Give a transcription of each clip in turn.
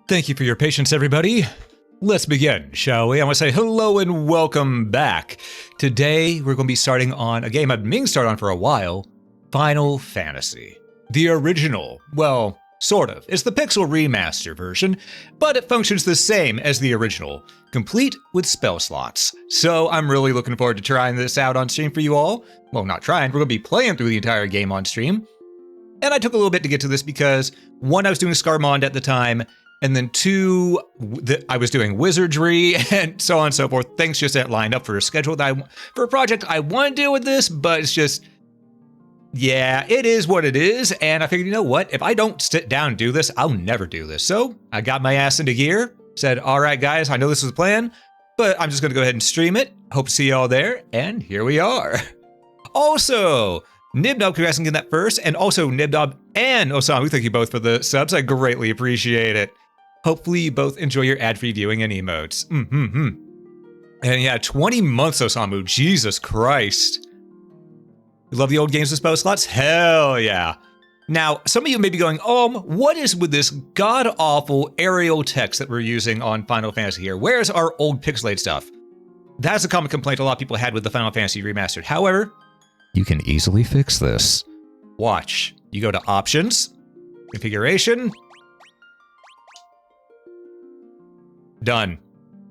Thank you for your patience, everybody. Let's begin, shall we? I want to say hello and welcome back. Today, we're going to be starting on a game I've been meaning to start on for a while, Final Fantasy. The original, well, sort of. It's the Pixel Remaster version, but it functions the same as the original, complete with spell slots. So I'm really looking forward to trying this out on stream for you all. Well, not trying, we're going to be playing through the entire game on stream. And I took a little bit to get to this because, one, I was doing Scarmond at the time, and then two, I was doing wizardry and so on and so forth. Things just didn't line up for a schedule for a project I want to do with this, but it's just, yeah, it is what it is. And I figured, you know what? If I don't sit down and do this, I'll never do this. So I got my ass into gear, said, all right, guys, I know this was the plan, but I'm just going to go ahead and stream it. Hope to see you all there. And here we are. Also, Nibnob, congrats on getting that first. And also Nibnob and Osamu, thank you both for the subs. I greatly appreciate it. Hopefully you both enjoy your ad-free viewing and emotes. And yeah, 20 months, Osamu. Jesus Christ. You love the old games with spell slots? Hell yeah. Now, some of you may be going, what is with this god-awful aerial text that we're using on Final Fantasy here? Where's our old pixelated stuff? That's a common complaint a lot of people had with the Final Fantasy Remastered. However, you can easily fix this. Watch. You go to Options, Configuration. Done.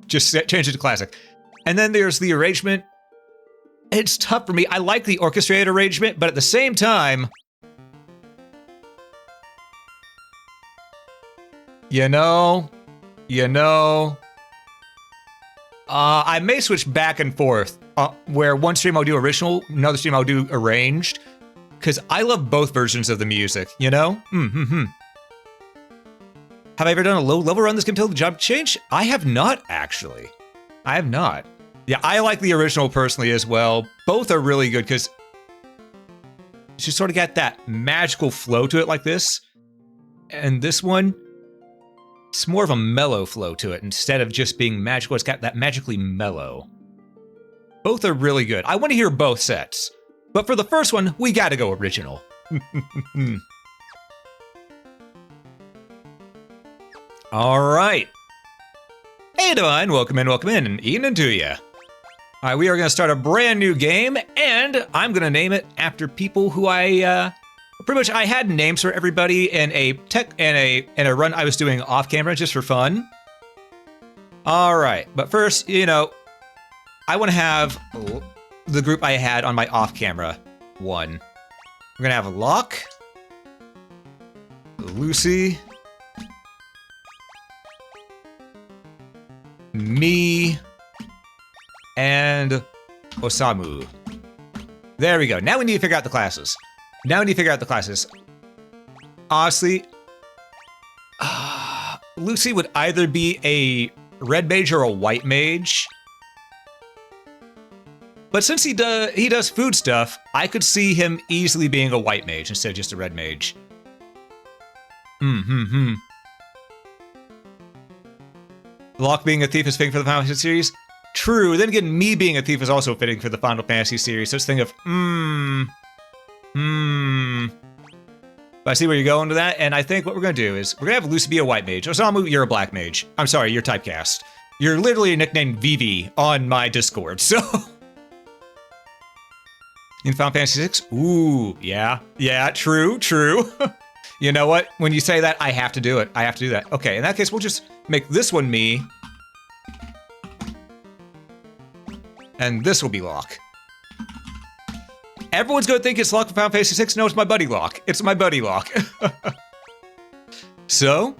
Just change it to classic. And then there's the arrangement. It's tough for me. I like the orchestrated arrangement, but at the same time, you know, I may switch back and forth where one stream I'll do original, another stream I'll do arranged, because I love both versions of the music, you know? Have I ever done a low level run this game until the jump change? I have not, actually. I have not. Yeah, I like the original personally as well. Both are really good because you sort of got that magical flow to it like this. And this one, it's more of a mellow flow to it. Instead of just being magical, it's got that magically mellow. Both are really good. I want to hear both sets. But for the first one, we got to go original. All right. Hey, Divine, welcome in, and evening to you. All right, we are going to start a brand new game, and I'm going to name it after people who I had names for everybody in a run I was doing off camera just for fun. All right, but first, I want to have the group I had on my off camera one. We're going to have Locke, Lucy, me, and Osamu. There we go. Now we need to figure out the classes. Honestly, Lucy would either be a red mage or a white mage. But since he does food stuff, I could see him easily being a white mage instead of just a red mage. Locke being a thief is fitting for the Final Fantasy series? True. Then again, me being a thief is also fitting for the Final Fantasy series. So it's a thing of, But I see where you're going to that, and I think what we're going to do is we're going to have Lucy be a white mage. Osamu, you're a black mage. I'm sorry, you're typecast. You're literally nicknamed Vivi on my Discord, so... In Final Fantasy VI? Ooh, yeah, true. You know what? When you say that, I have to do it. I have to do that. Okay, in that case, we'll just make this one me. And this will be Locke. Everyone's going to think it's Locke from Final Fantasy VI. No, it's my buddy Locke. It's my buddy Locke. So,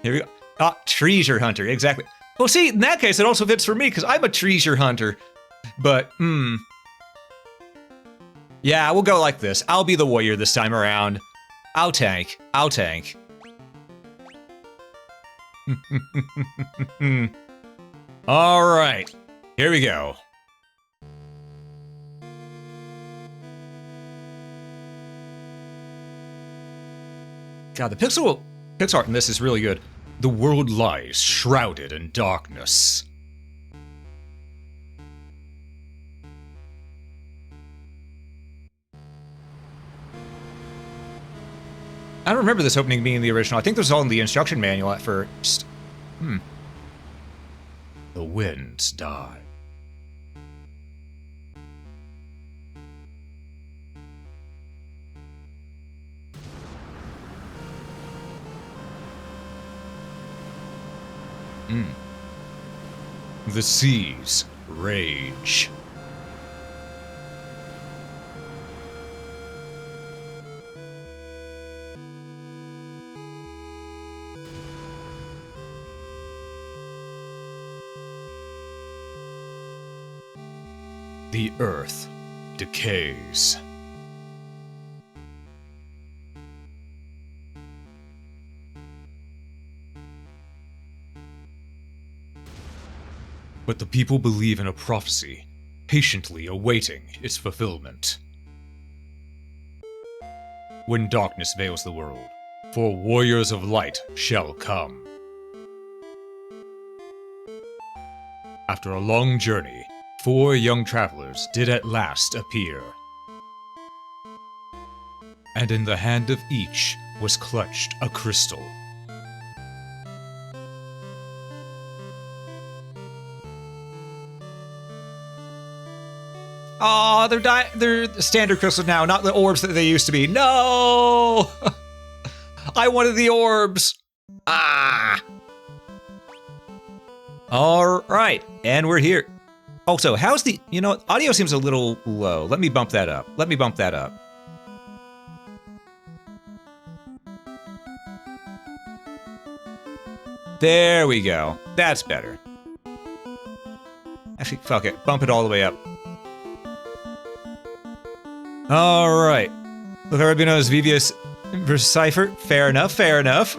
here we go. Ah, treasure hunter, exactly. Well, see, in that case, it also fits for me because I'm a treasure hunter. But, yeah, we'll go like this. I'll be the warrior this time around. I'll tank. All right, here we go. God, the pixel art in this is really good. The world lies shrouded in darkness. I don't remember this opening being the original. I think this was all in the instruction manual at first. The winds die. The seas rage. The earth decays. But the people believe in a prophecy, patiently awaiting its fulfillment. When darkness veils the world, 4 warriors of light shall come. After a long journey, 4 young travelers did at last appear. And in the hand of each was clutched a crystal. Aw, they're standard crystals now, not the orbs that they used to be. No! I wanted the orbs! Ah! Alright, and we're here. Also, how's the... You know, audio seems a little low. Let me bump that up. Let me bump that up. There we go. That's better. Actually, fuck it. Bump it all the way up. Alright. Look, already known as VVS versus Cypher. Fair enough, fair enough.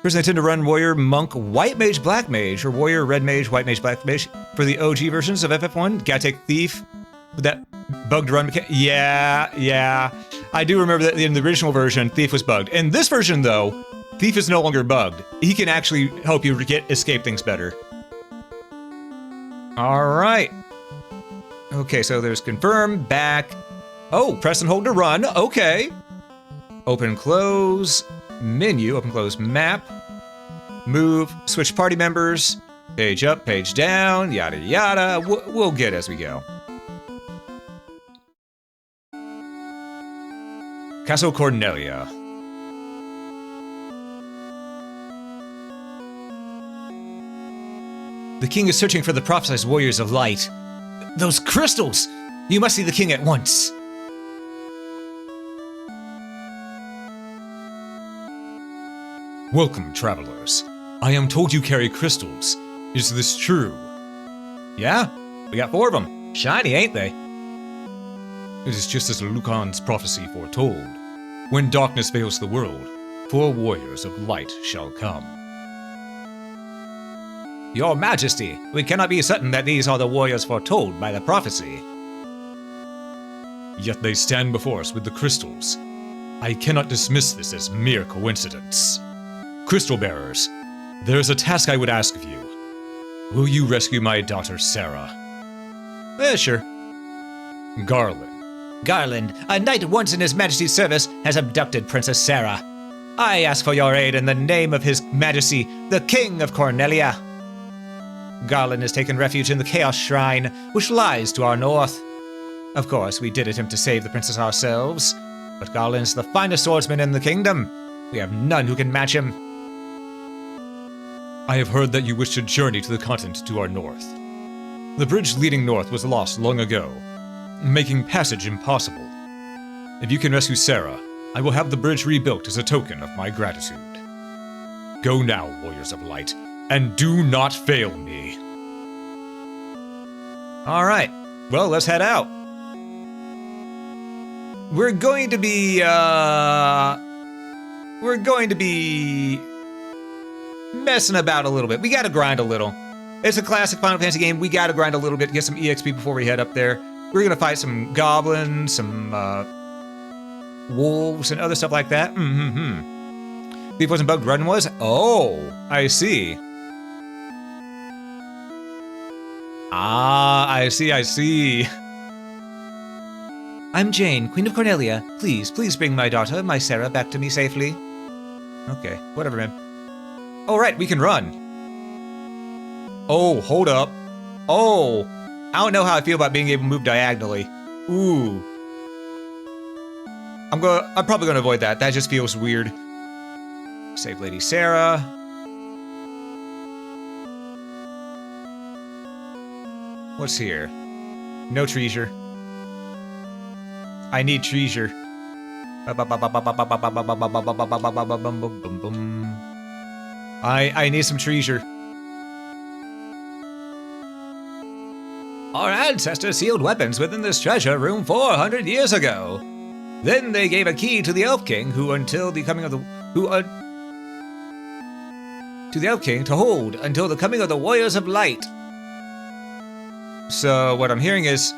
First, I tend to run Warrior, Monk, White Mage, Black Mage, or Warrior, Red Mage, White Mage, Black Mage. For the OG versions of FF1, gotta take Thief. With that bugged run mechanic. Yeah. I do remember that in the original version, Thief was bugged. In this version, though, Thief is no longer bugged. He can actually help you escape things better. Alright. Okay, so there's confirm, back. Oh, press and hold to run. Okay. Open, close, menu, open, close, map. Move, switch party members. Page up, page down, yada yada. We'll get as we go. Castle Cornelia. The king is searching for the prophesized warriors of light. Those crystals! You must see the king at once. Welcome, travelers. I am told you carry crystals. Is this true? Yeah, we got 4 of them. Shiny, ain't they? It is just as Lucan's prophecy foretold. When darkness veils the world, 4 warriors of light shall come. Your Majesty, we cannot be certain that these are the warriors foretold by the prophecy. Yet they stand before us with the crystals. I cannot dismiss this as mere coincidence. Crystal bearers, there is a task I would ask of you. Will you rescue my daughter Sarah? Sure. Garland, a knight once in His Majesty's service, has abducted Princess Sarah. I ask for your aid in the name of His Majesty, the King of Cornelia. Garland has taken refuge in the Chaos Shrine, which lies to our north. Of course, we did attempt to save the princess ourselves, but Garland's the finest swordsman in the kingdom. We have none who can match him. I have heard that you wish to journey to the continent to our north. The bridge leading north was lost long ago, making passage impossible. If you can rescue Sarah, I will have the bridge rebuilt as a token of my gratitude. Go now, warriors of light, and do not fail me. All right, well, let's head out. We're going to be messing about a little bit. We gotta grind a little. It's a classic Final Fantasy game. We gotta grind a little bit to get some EXP before we head up there. We're gonna fight some goblins, some wolves, and other stuff like that. Thief wasn't bugged, run was? Oh, I see. Ah, I see. I'm Jane, Queen of Cornelia. Please bring my daughter, my Sarah, back to me safely. Okay, whatever, man. Oh, right, we can run. Oh, hold up. Oh, I don't know how I feel about being able to move diagonally. Ooh. I'm probably gonna avoid that. That just feels weird. Save Lady Sarah. What's here? No treasure. I need treasure. I need some treasure. Our ancestors sealed weapons within this treasure room 400 years ago. Then they gave a key to the Elf King, to the Elf King to hold until the coming of the Warriors of Light. So what I'm hearing is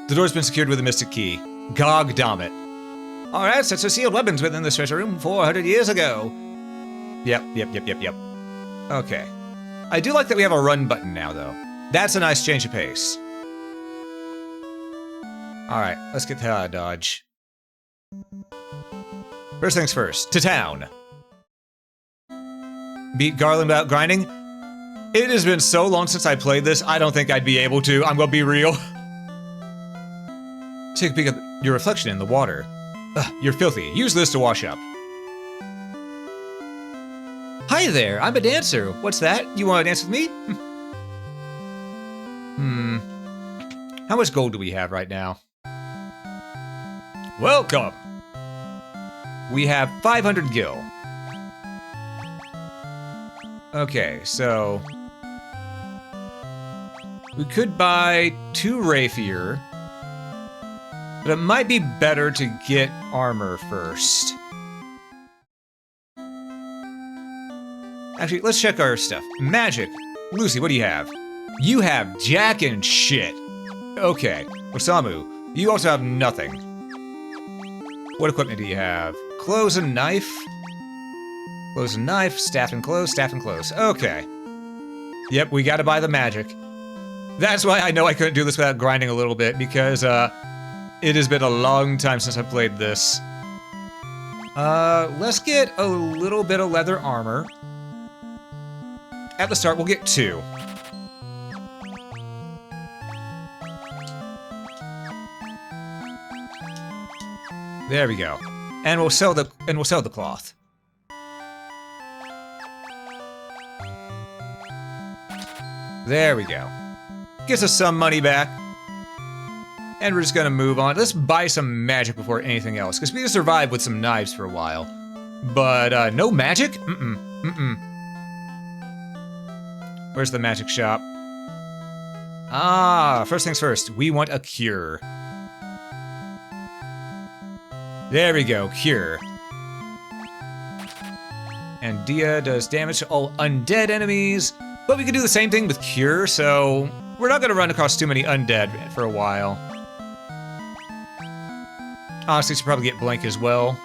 the door's been secured with a mystic key. Gog damn it. Our ancestors sealed weapons within this treasure room 400 years ago. Yep. Okay. I do like that we have a run button now, though. That's a nice change of pace. Alright, let's get the hell out of Dodge. First things first, to town. Beat Garland without grinding? It has been so long since I played this, I don't think I'd be able to. I'm gonna be real. Take a peek at your reflection in the water. Ugh, you're filthy. Use this to wash up. Hi there, I'm a dancer. What's that? You want to dance with me? How much gold do we have right now? Welcome! We have 500 gil. Okay, so we could buy 2 rapier, but it might be better to get armor first. Actually, let's check our stuff. Magic. Lucy, what do you have? You have jack and shit. Okay. Osamu, you also have nothing. What equipment do you have? Clothes and knife. Clothes and knife, staff and clothes, staff and clothes. Okay. Yep, we gotta buy the magic. That's why I know I couldn't do this without grinding a little bit, because it has been a long time since I played this. Let's get a little bit of leather armor. At the start, we'll get 2. There we go. And we'll sell the cloth. There we go. Gives us some money back. And we're just gonna move on. Let's buy some magic before anything else, because we can survive with some knives for a while. But no magic? Where's the magic shop? Ah, first things first, we want a cure. There we go, cure. And Dia does damage to all undead enemies, but we can do the same thing with cure, so we're not gonna run across too many undead for a while. Honestly, should probably get blank as well.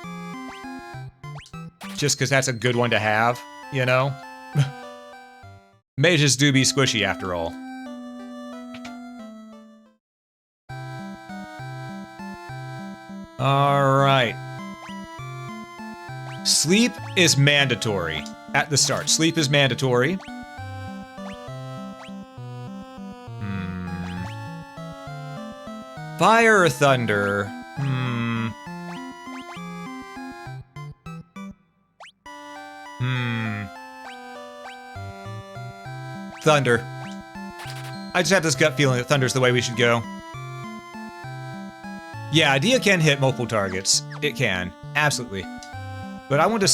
Just because that's a good one to have, you know? Mages do be squishy after all. Alright. Sleep is mandatory at the start. Sleep is mandatory. Fire or thunder? Thunder. I just have this gut feeling that thunder's the way we should go. Yeah, Dia can hit multiple targets. It can, absolutely. But I want to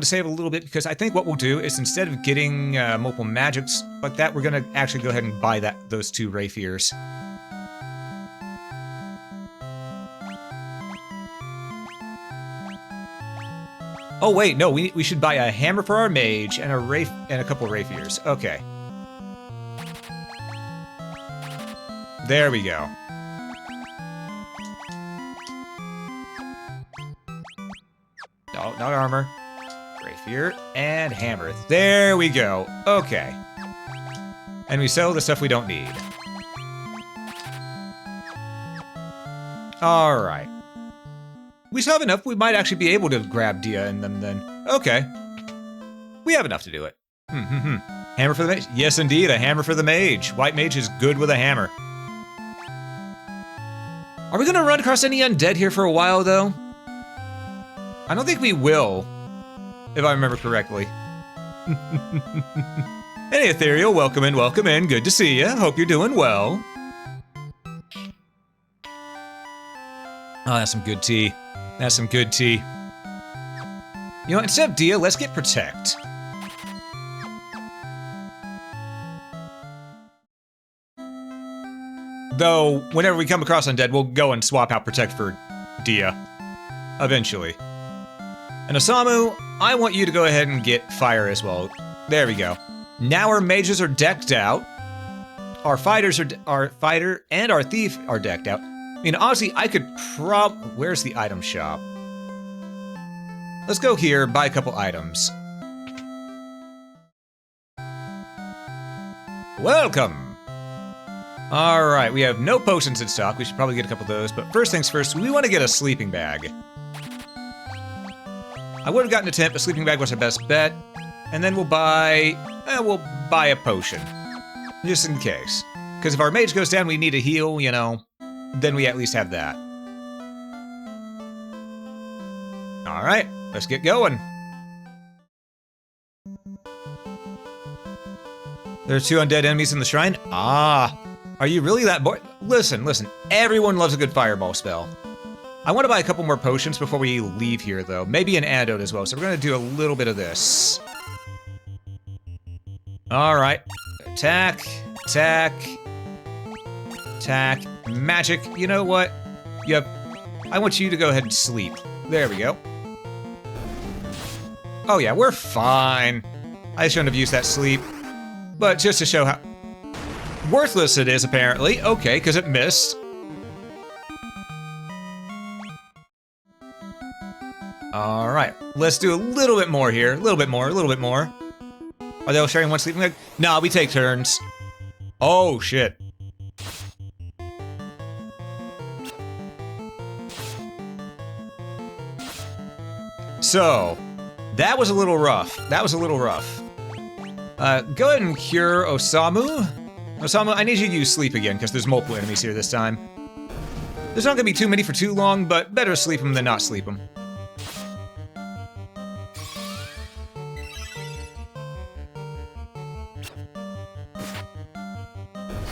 save a little bit, because I think what we'll do is, instead of getting multiple magics like that, we're gonna actually go ahead and buy those 2 rapiers. Oh wait, no, we should buy a hammer for our mage and a couple of rapiers. Okay. There we go. No, not armor. Rapier and hammer. There we go. Okay. And we sell the stuff we don't need. Alright. We still have enough. We might actually be able to grab Dia in them then. Okay. We have enough to do it. Hammer for the mage? Yes, indeed, a hammer for the mage. White mage is good with a hammer. Are we gonna run across any undead here for a while, though? I don't think we will, if I remember correctly. Hey, Ethereal, welcome in, welcome in. Good to see you. Hope you're doing well. Oh, that's some good tea. That's some good tea. You know, instead of Dia, let's get Protect. Though, whenever we come across undead, we'll go and swap out Protect for Dia. Eventually. And Osamu, I want you to go ahead and get Fire as well. There we go. Now our mages are decked out. Our fighters are, our fighter and our thief are decked out. I mean, honestly, I could where's the item shop? Let's go here, buy a couple items. Welcome! Alright, we have no potions in stock. We should probably get a couple of those, but first things first, we want to get a sleeping bag. I would have gotten a tent, but sleeping bag was our best bet. And then we'll buy a potion. Just in case. Because if our mage goes down, we need a heal, you know, then we at least have that. Alright, let's get going. There are 2 undead enemies in the shrine? Ah, are you really that bored? Listen, everyone loves a good fireball spell. I want to buy a couple more potions before we leave here, though. Maybe an antidote as well, so we're going to do a little bit of this. Alright. Attack, attack, attack, magic. You know what? Yep. I want you to go ahead and sleep. There we go. Oh yeah, we're fine. I shouldn't have used that sleep. But just to show how worthless it is, apparently. Okay, because it missed. Alright, let's do a little bit more here. A little bit more, a little bit more. Are they all sharing one sleeping bag? Nah, we take turns. Oh, shit. So, that was a little rough. That was a little rough. Go ahead and cure Osamu. Osamu, I need you to use sleep again, because there's multiple enemies here this time. There's not gonna be too many for too long, but better sleep them than not sleep them.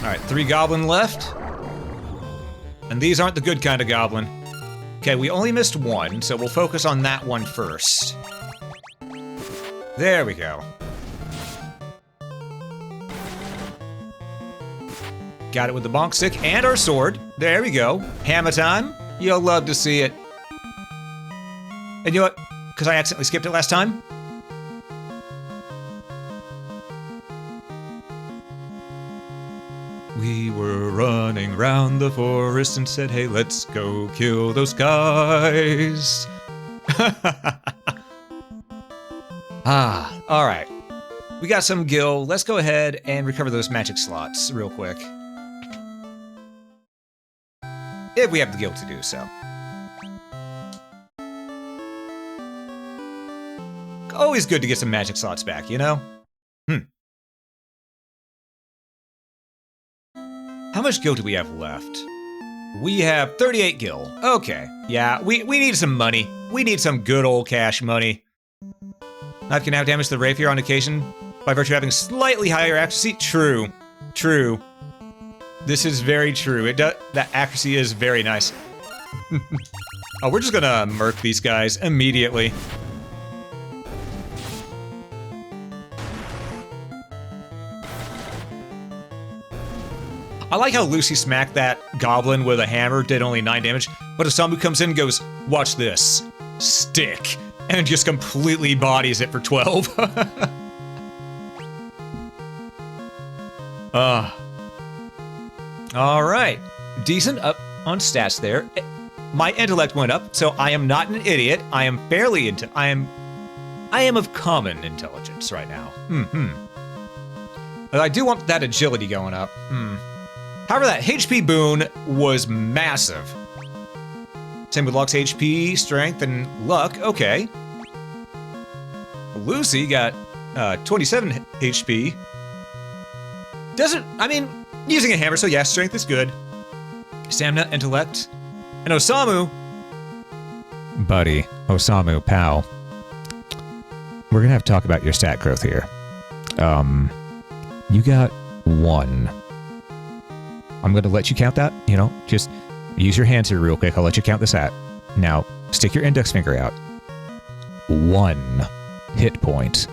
Alright, 3 goblin left. And these aren't the good kind of goblin. Okay, we only missed 1, so we'll focus on that one first. There we go. Got it with the bonk stick and our sword. There we go. Hammer time. You'll love to see it. And you know what? Because I accidentally skipped it last time. We were running around the forest and said, hey, let's go kill those guys. Ah, alright. We got some gil. Let's go ahead and recover those magic slots real quick. If we have the gil to do so. Always good to get some magic slots back, you know? How much gil do we have left? We have 38 gil. Okay, yeah, we need some money. We need some good old cash money. Knife can now damage the rapier on occasion by virtue of having slightly higher accuracy. True, true. This is very true. It does. That accuracy is very nice. Oh, we're just gonna murk these guys immediately. I like how Lucy smacked that goblin with a hammer, did only 9 damage, but Osamu comes in and goes, watch this, stick, and just completely bodies it for 12. Alright, decent up on stats there. My intellect went up, so I am not an idiot. I am fairly I am of common intelligence right now. But I do want that agility going up. However, that HP boon was massive. Same with Locke's HP, strength, and luck. Okay. Lucy got 27 HP. I mean, using a hammer, so yeah, strength is good. Stamina, intellect. And Osamu. Buddy, Osamu, pal. We're gonna have to talk about your stat growth here. You got 1. I'm gonna let you count that, you know, just use your hands here real quick. I'll let you count this at. Now, stick your index finger out. 1 hit point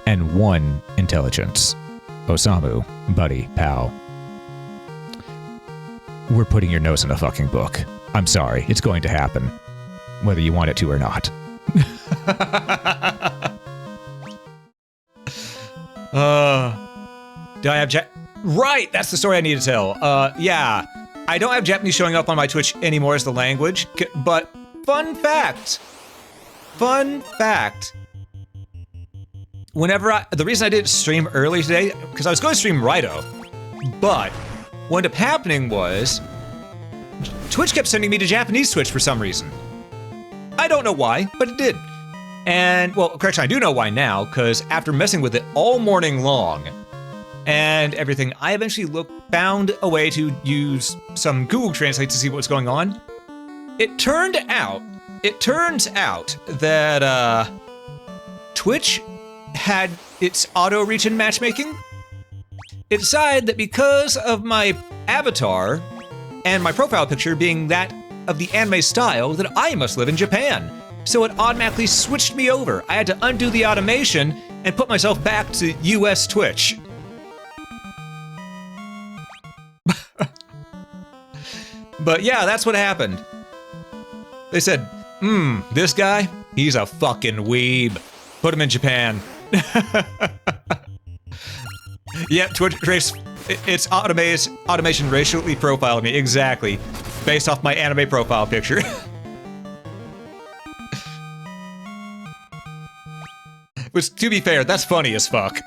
and 1 intelligence. Osamu, buddy, pal. We're putting your nose in a fucking book. I'm sorry, it's going to happen. Whether you want it to or not. Do I have Right, that's the story I need to tell. Yeah. I don't have Japanese showing up on my Twitch anymore as the language, but fun fact. Fun fact. The reason I didn't stream early today, because I was going to stream Righto, but what ended up happening was Twitch kept sending me to Japanese Twitch for some reason. I don't know why, but it did. And, well, correction, I do know why now, because after messing with it all morning long and everything, I eventually found a way to use some Google Translate to see what's going on. It turns out that Twitch had its auto-reach in matchmaking. It decided that because of my avatar and my profile picture being that of the anime style, that I must live in Japan. So it automatically switched me over. I had to undo the automation and put myself back to US Twitch. But yeah, that's what happened. They said, this guy, he's a fucking weeb. Put him in Japan. Yep, Twitch trace. It's automation racially profiled me, exactly. Based off my anime profile picture. Which, to be fair, that's funny as fuck.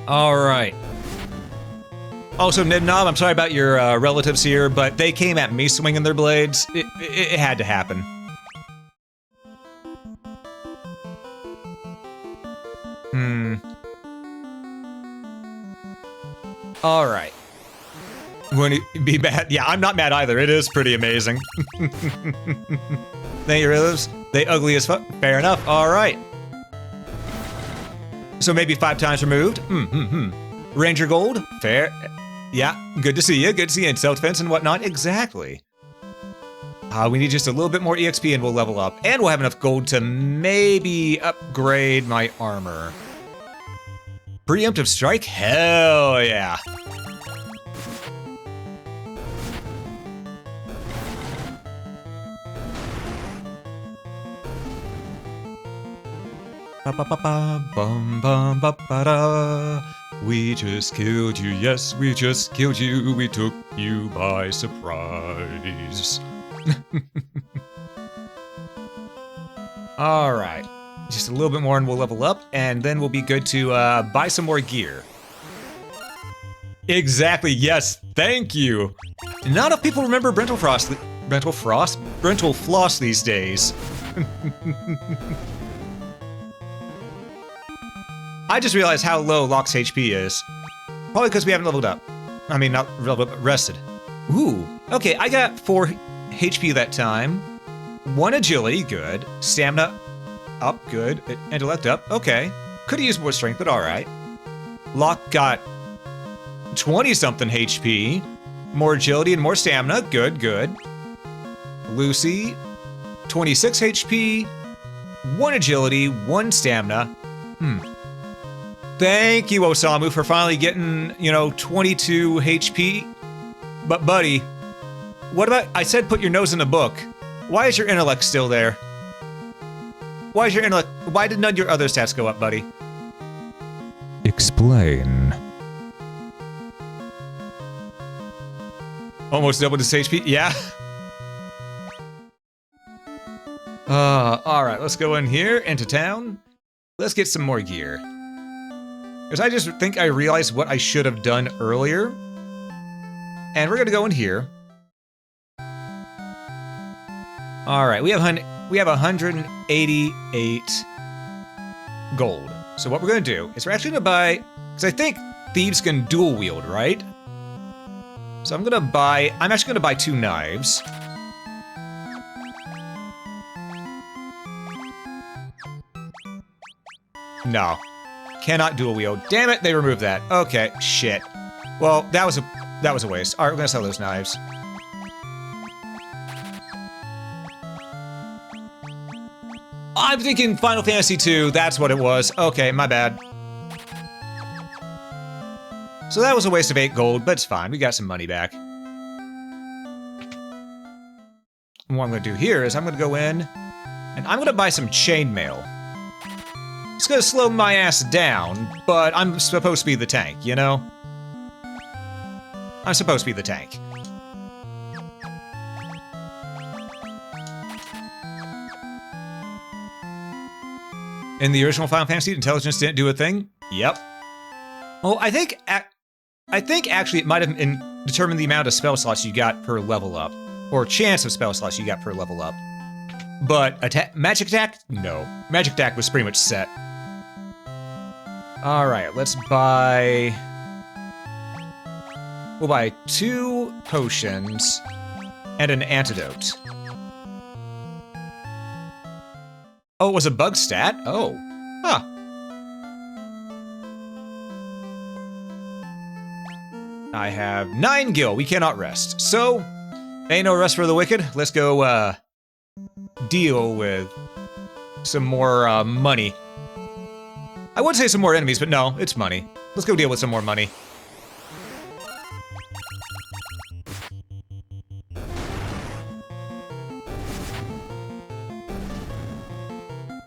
Alright. Also, Nibnob, I'm sorry about your relatives here, but they came at me swinging their blades. It had to happen. Alright. When you be mad? Yeah, I'm not mad either. It is pretty amazing. Thank you, relatives. They ugly as fuck. Fair enough. Alright. So maybe 5 times removed. Ranger Gold. Fair. Yeah, good to see you. Good to see you in self-defense and whatnot. Exactly. We need just a little bit more EXP and we'll level up. And we'll have enough gold to maybe upgrade my armor. Preemptive strike? Hell yeah. We just killed you, yes, we just killed you, we took you by surprise. Alright, just a little bit more and we'll level up, and then we'll be good to buy some more gear. Exactly, yes, thank you! Not enough people remember Brental Floss these days. I just realized how low Locke's HP is. Probably because we haven't leveled up. I mean, not leveled up, rested. Ooh, okay, I got 4 HP that time. 1 agility, good. Stamina up, good. Intellect up, okay. Could've used more strength, but alright. Locke got 20-something HP. More agility and more stamina, good, good. Lucy, 26 HP. 1 agility, 1 stamina. Thank you, Osamu, for finally getting, 22 HP. But, buddy, what about... I said put your nose in the book. Why is your intellect still there? Why is your intellect... Why did none of your other stats go up, buddy? Explain. Almost doubled his HP? Yeah. Alright, let's go in here, into town. let's get some more gear. Because I just think I realized what I should have done earlier. And we're gonna go in here. All right, we have 188 gold. So what we're gonna do is we're actually gonna buy, because I think thieves can dual wield, right? So I'm actually gonna buy 2 knives. No, cannot dual wield. Damn it, they removed that. Okay, shit. Well, that was a waste. All right, we're gonna sell those knives. I'm thinking Final Fantasy II, that's what it was. Okay, my bad. So that was a waste of 8 gold, but it's fine. We got some money back. And what I'm gonna do here is I'm gonna go in and I'm gonna buy some chainmail. It's gonna slow my ass down, but I'm supposed to be the tank, you know? I'm supposed to be the tank. In the original Final Fantasy, intelligence didn't do a thing? Yep. Well, I think actually it might have determined the amount of spell slots you got per level up. Or chance of spell slots you got per level up. But magic attack? No. Magic attack was pretty much set. Alright, let's buy... We'll buy 2 potions and an antidote. Oh, it was a bug stat? Oh. Huh. I have 9 gil. We cannot rest. So, ain't no rest for the wicked. Let's go, deal with some more, money. I would say some more enemies, but no, it's money. Let's go deal with some more money.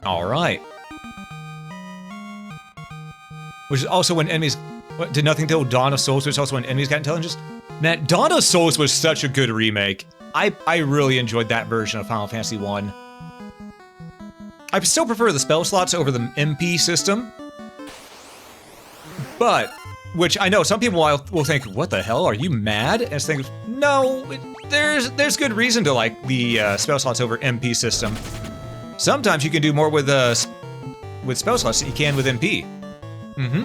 Alright. Which is also when enemies... What, did nothing till Dawn of Souls, which is also when enemies got intelligence? Man, Dawn of Souls was such a good remake. I really enjoyed that version of Final Fantasy 1. I still prefer the spell slots over the MP system. But, which I know some people will think, what the hell, are you mad? And it's thinking, no, there's good reason to like the spell slots over MP system. Sometimes you can do more with spell slots than you can with MP. Mm-hmm.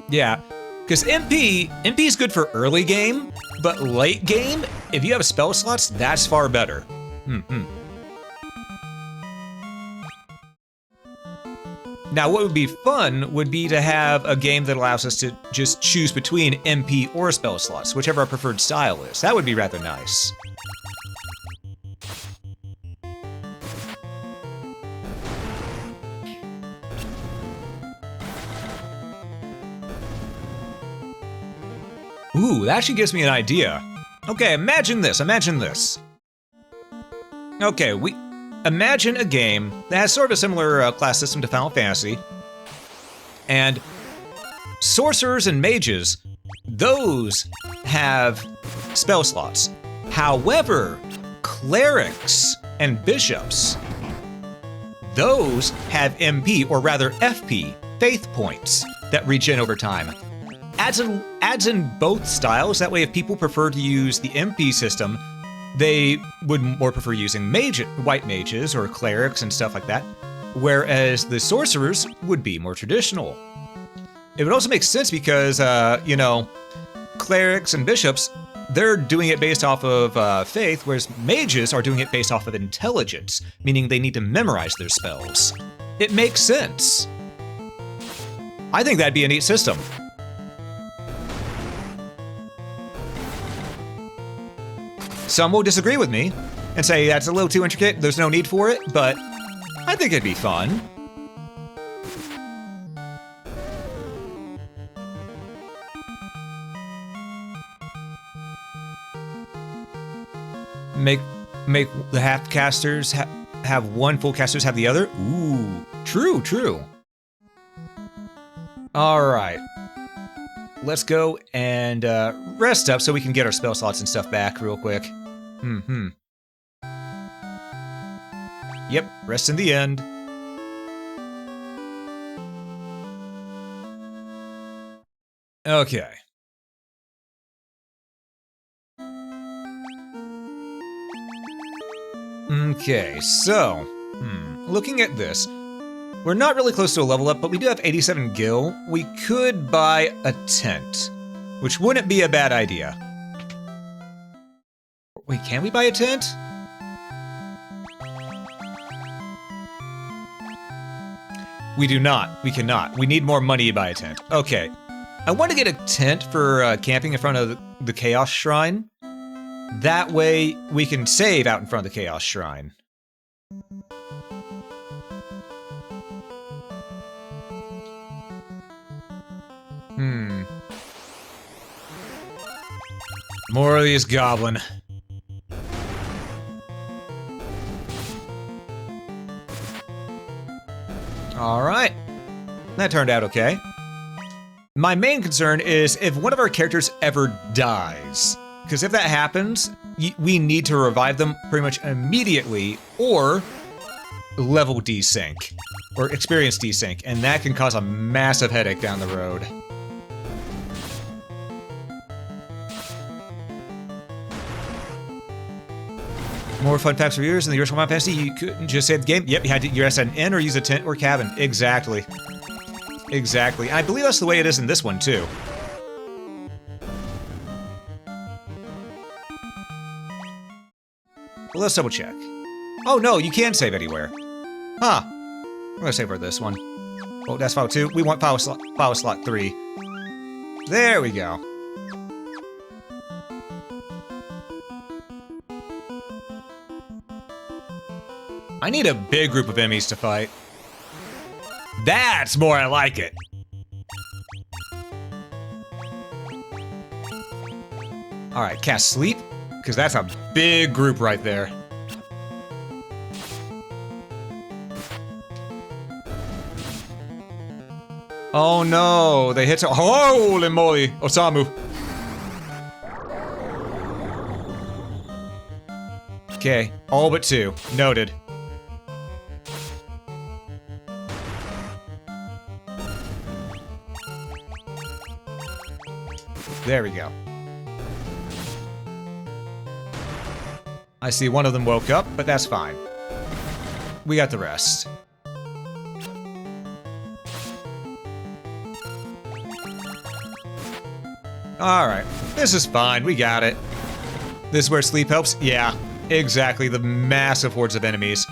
Yeah, because MP is good for early game, but late game, if you have spell slots, that's far better. Mm-hmm. Now, what would be fun would be to have a game that allows us to just choose between MP or spell slots, whichever our preferred style is. That would be rather nice. Ooh, that actually gives me an idea. Okay, imagine this, imagine this. Okay, imagine a game that has sort of a similar class system to Final Fantasy. And sorcerers and mages, those have spell slots. However, clerics and bishops, those have MP, or rather FP, faith points, that regen over time. Adds in both styles, that way if people prefer to use the MP system, they would more prefer using white mages or clerics and stuff like that, whereas the sorcerers would be more traditional. It would also make sense because, you know, clerics and bishops, they're doing it based off of faith, whereas mages are doing it based off of intelligence, meaning they need to memorize their spells. It makes sense. I think that'd be a neat system. Some will disagree with me and say that's a little too intricate, there's no need for it, but I think it'd be fun. Make the half casters have one, full casters have the other? Ooh, true. All right. Let's go and rest up so we can get our spell slots and stuff back real quick. Yep, rest in the end. Okay. Okay, so, looking at this, we're not really close to a level up, but we do have 87 gil. We could buy a tent, which wouldn't be a bad idea. Wait, can we buy a tent? We do not. We cannot. We need more money to buy a tent. Okay. I want to get a tent for camping in front of the Chaos Shrine. That way, we can save out in front of the Chaos Shrine. More of these goblin. Alright. That turned out okay. My main concern is if one of our characters ever dies. Because if that happens, we need to revive them pretty much immediately, or level desync, or experience desync, and that can cause a massive headache down the road. More fun facts for viewers in the original Final Fantasy, you couldn't just save the game. Yep, you had to press an N or use a tent or cabin. Exactly. Exactly. And I believe that's the way it is in this one, too. Well, let's double check. Oh, no, you can save anywhere. Huh. I'm gonna save for this one. Oh, that's file 2. We want file slot 3. There we go. I need a big group of enemies to fight. That's more I like it. Alright, cast sleep, because that's a big group right there. Oh no, they hit so- holy moly, Osamu. Okay, all but 2, noted. There we go. I see one of them woke up, but that's fine. We got the rest. Alright, this is fine, we got it. This is where sleep helps? Yeah, exactly, the massive hordes of enemies.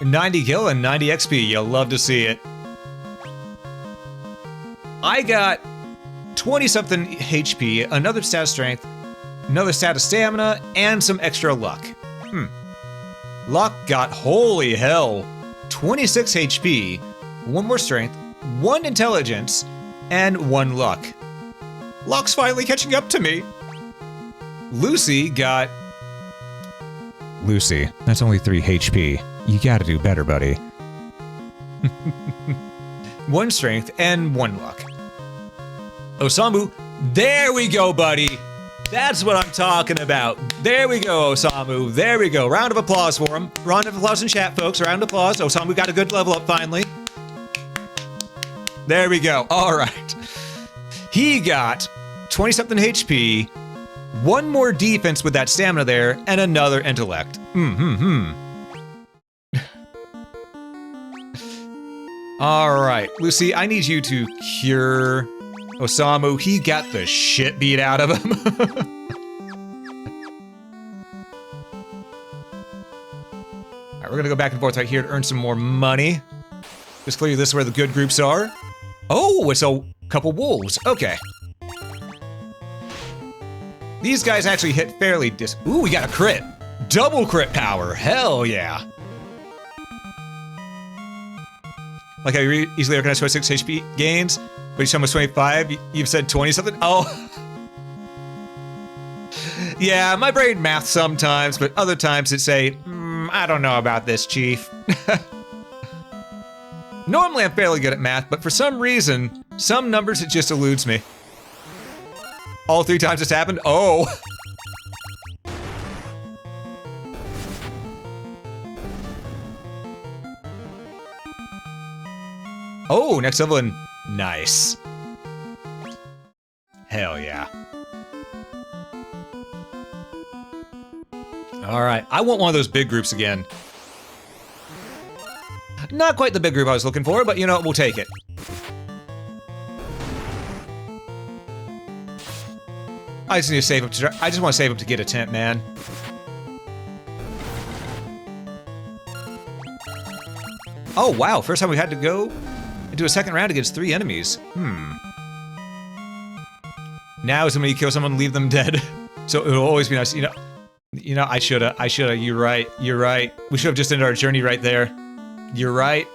90 kill and 90 XP, you'll love to see it. I got 20-something HP, another stat of strength, another stat of stamina, and some extra luck. Luck got, holy hell, 26 HP, 1 more strength, 1 intelligence, and 1 luck. Luck's finally catching up to me. Lucy got... Lucy, that's only 3 HP. You gotta do better, buddy. 1 strength and 1 luck. Osamu, there we go, buddy. That's what I'm talking about. There we go, Osamu. There we go. Round of applause for him. Round of applause in chat, folks. Round of applause. Osamu got a good level up finally. There we go. All right. He got 20-something HP, 1 more defense with that stamina there, and another intellect. All right, Lucy, I need you to cure Osamu. He got the shit beat out of him. Alright, we're gonna go back and forth right here to earn some more money. Just clear this where the good groups are. Oh, it's a couple wolves. Okay. These guys actually hit fairly Ooh, we got a crit. Double crit power. Hell yeah. Like I easily recognize 26 HP gains, but each time was 25, you've said 20 something? Oh. Yeah, my brain math sometimes, but other times it say, I don't know about this, Chief. Normally I'm fairly good at math, but for some reason, some numbers it just eludes me. All 3 times it's happened? Oh. Oh, next level in... Nice. Hell yeah. Alright, I want one of those big groups again. Not quite the big group I was looking for, but you know what, we'll take it. I just need to save up to... I just want to save up to get a tent, man. Oh, wow. First time we had to go into a second round against 3 enemies. Now is when you kill someone, leave them dead. So it'll always be nice, you know, I shoulda, you're right. We should have just ended our journey right there. You're right.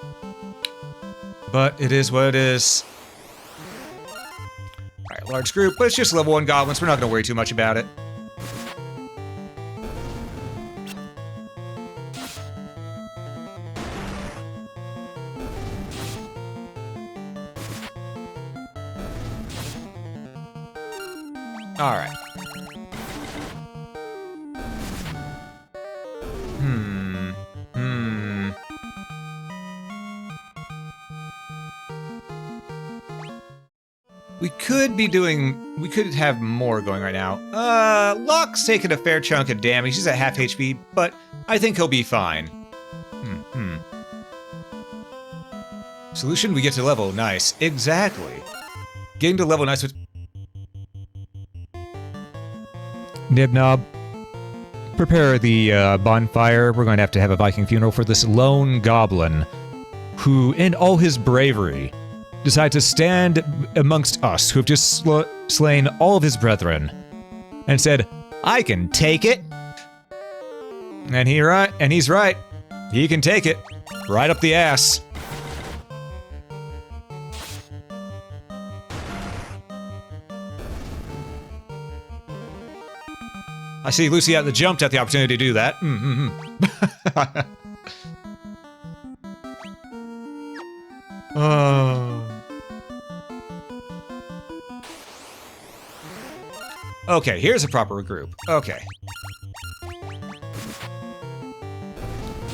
But it is what it is. Alright, large group, but it's just level 1 goblins. We're not gonna worry too much about it. Alright. We could have more going right now. Locke's taking a fair chunk of damage. He's at half HP, but I think he'll be fine. Solution, we get to level. Nice. Exactly. Getting to level nice with... Nibnob, prepare the bonfire. We're going to have a Viking funeral for this lone goblin who, in all his bravery, decides to stand amongst us who have just slain all of his brethren and said, I can take it. And he's right. He can take it. Right up the ass. I see Lucy out the jumped at the opportunity to do that. Oh. Okay, here's a proper group. Okay.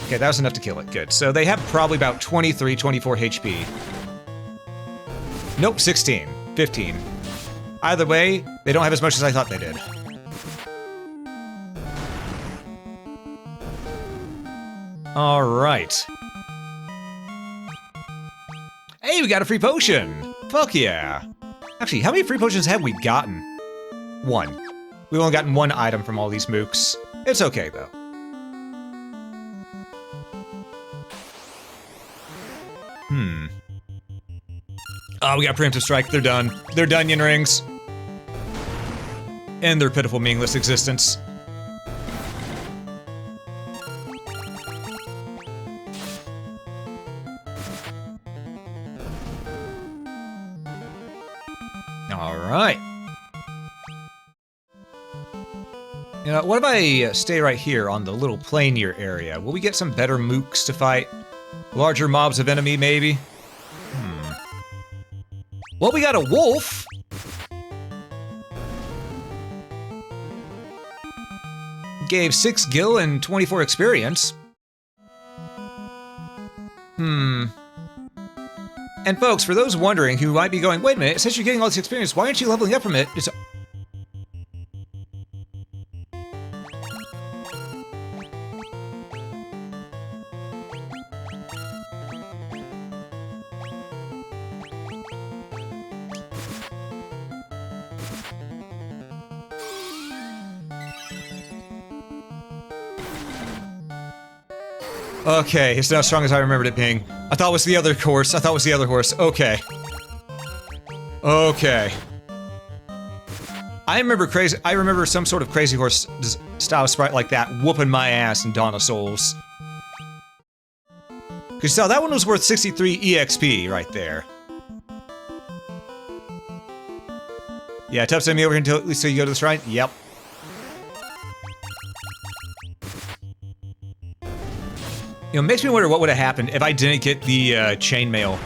Okay, that was enough to kill it. Good. So they have probably about 23, 24 HP. Nope, 16, 15. Either way, they don't have as much as I thought they did. All right. Hey, we got a free potion! Fuck yeah! Actually, how many free potions have we gotten? 1. We've only gotten 1 item from all these mooks. It's okay, though. Oh, we got preemptive strike. They're done. They're done, yin rings. And their pitiful, meaningless existence. Alright. You know, what if I stay right here on the little plainier area? Will we get some better mooks to fight? Larger mobs of enemy, maybe? Well, we got a wolf! Gave 6 gil and 24 experience. And folks, for those wondering who might be going, wait a minute, since you're getting all this experience, why aren't you leveling up from it? It's... Okay, it's not as strong as I remembered it being. I thought it was the other horse. Okay. Okay. I remember some sort of crazy horse style sprite like that whooping my ass in Dawn of Souls. Cause you saw that one was worth 63 EXP right there. Yeah, tough send me over here until so you go to the shrine? Yep. You know, makes me wonder what would have happened if I didn't get the chainmail.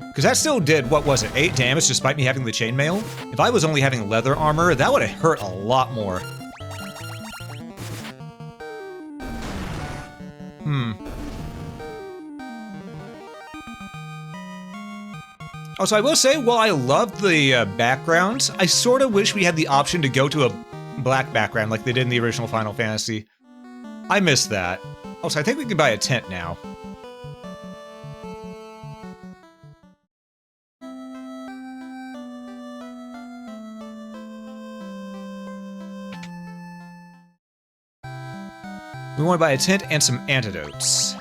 Because that still did, what was it, 8 damage despite me having the chainmail? If I was only having leather armor, that would have hurt a lot more. Also, I will say, while I love the backgrounds, I sort of wish we had the option to go to a black background like they did in the original Final Fantasy. I miss that. Also, I think we can buy a tent now. We want to buy a tent and some antidotes.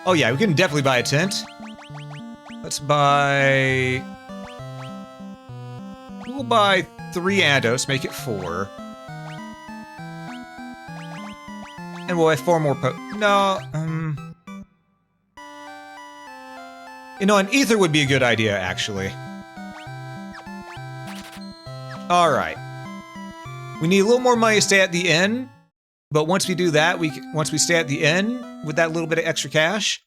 Oh yeah, we can definitely buy a tent. Let's buy... We'll buy 3 antidotes, make it 4. And we'll have 4 more No, You know, an ether would be a good idea, actually. Alright. We need a little more money to stay at the inn, but once we do that, once we stay at the inn with that little bit of extra cash,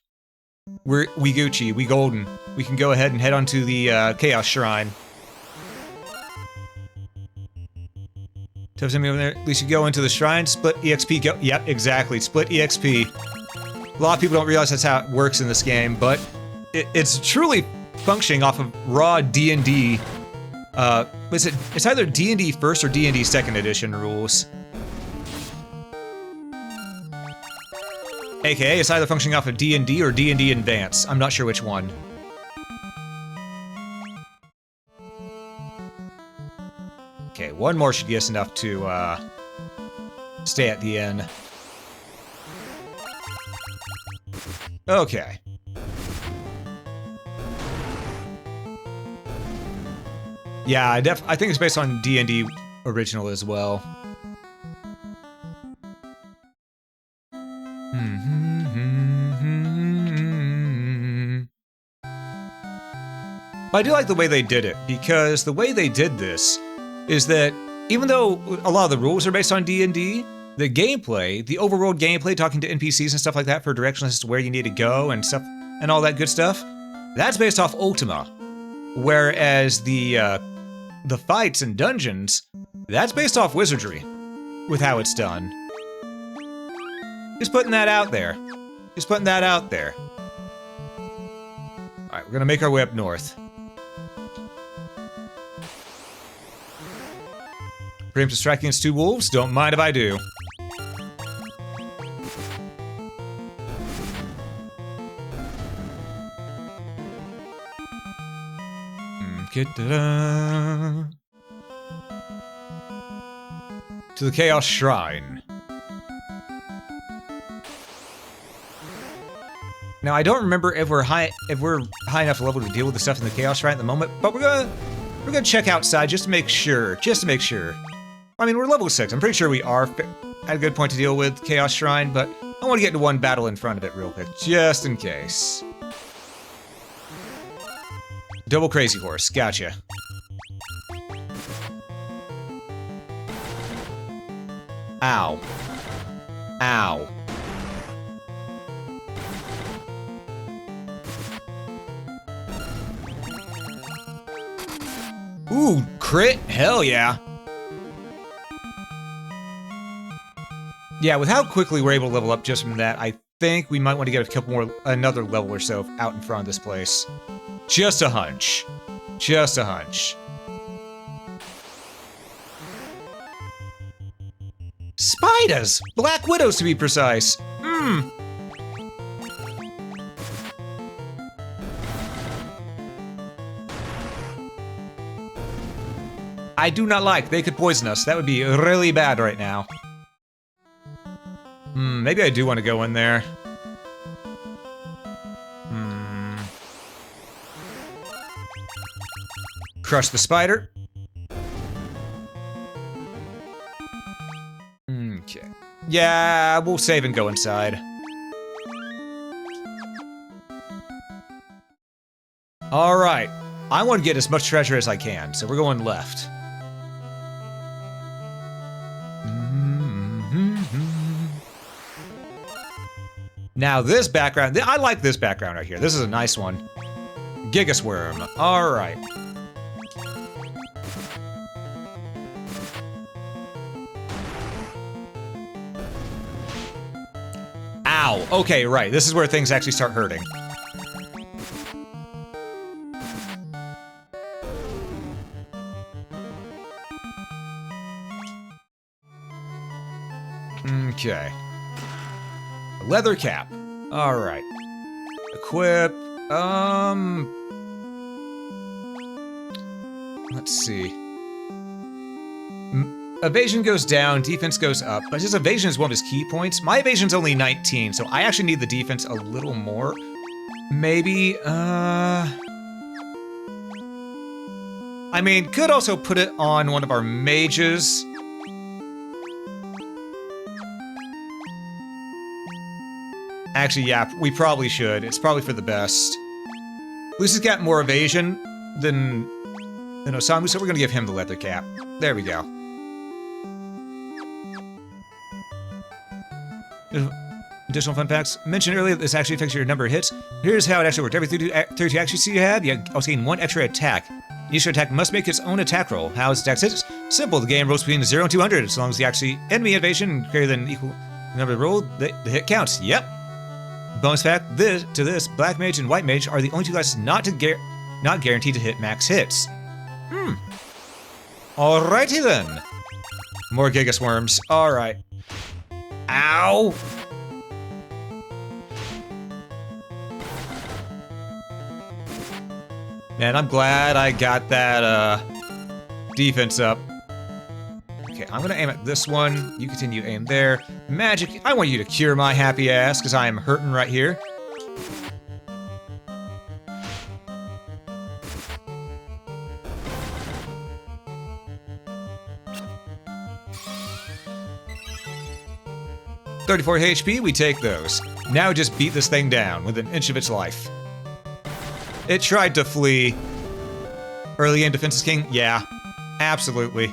we Gucci, we golden. We can go ahead and head on to the Chaos Shrine. Over there. At least you go into the shrine, split EXP, go. Yep, exactly. Split EXP. A lot of people don't realize that's how it works in this game, but it's truly functioning off of raw D&D. It's either D&D first or D&D second edition rules. AKA, it's either functioning off of D&D or D&D Advance. I'm not sure which one. Okay, one more should get us enough to, stay at the inn. Okay. Yeah, I think it's based on D&D original as well. But I do like the way they did it, because the way they did this is that even though a lot of the rules are based on D&D, the gameplay, the overworld gameplay, talking to NPCs and stuff like that for directions as to where you need to go and stuff, and all that good stuff, that's based off Ultima. Whereas the fights and dungeons, that's based off Wizardry, with how it's done. Just putting that out there. Just putting that out there. Alright, we're gonna make our way up north. Preemptive strike against 2 wolves? Don't mind if I do. To the Chaos Shrine. Now I don't remember if we're high enough level to deal with the stuff in the Chaos Shrine at the moment, but we're gonna check outside just to make sure. I mean, we're level 6. I'm pretty sure we are at a good point to deal with Chaos Shrine, but I want to get into one battle in front of it real quick, just in case. Double Crazy Horse, gotcha. Ow. Ow. Ooh, crit? Hell yeah. Yeah, with how quickly we're able to level up just from that, I think we might want to get another level or so out in front of this place. Just a hunch. Just a hunch. Spiders! Black Widows, to be precise. I do not like. They could poison us. That would be really bad right now. Maybe I do want to go in there. Crush the spider. Okay. Yeah, we'll save and go inside. Alright. I want to get as much treasure as I can, so we're going left. Now this background, I like this background right here. This is a nice one. Gigasworm. Alright. Ow. Okay, right. This is where things actually start hurting. Okay. A leather cap. Alright. Equip. Let's see. Evasion goes down, defense goes up, but his evasion is one of his key points. My evasion's only 19, so I actually need the defense a little more. Maybe, I mean, could also put it on one of our mages. Actually, yeah, we probably should. It's probably for the best. Lucy's got more evasion than Osamu, so we're gonna give him the leather cap. There we go. Additional fun facts. Mentioned earlier, this actually affects your number of hits. Here's how it actually worked. Every 32 actions you have, you also gain 1 extra attack. Each attack must make its own attack roll. How is attack hits? Simple. The game rolls between 0 and 200. As long as the actually enemy evasion greater than equal number of roll, the hit counts. Yep. Bonus fact: to this, Black Mage and White Mage are the only two classes not guaranteed to hit max hits. Alrighty then. More Giga Swarms. Alright. Ow! Man, I'm glad I got that, defense up. Okay, I'm gonna aim at this one. You continue to aim there. Magic, I want you to cure my happy ass, because I am hurting right here. $34 HP, we take those. Now just beat this thing down with an inch of its life. It tried to flee. Early game defense is king? Yeah, absolutely.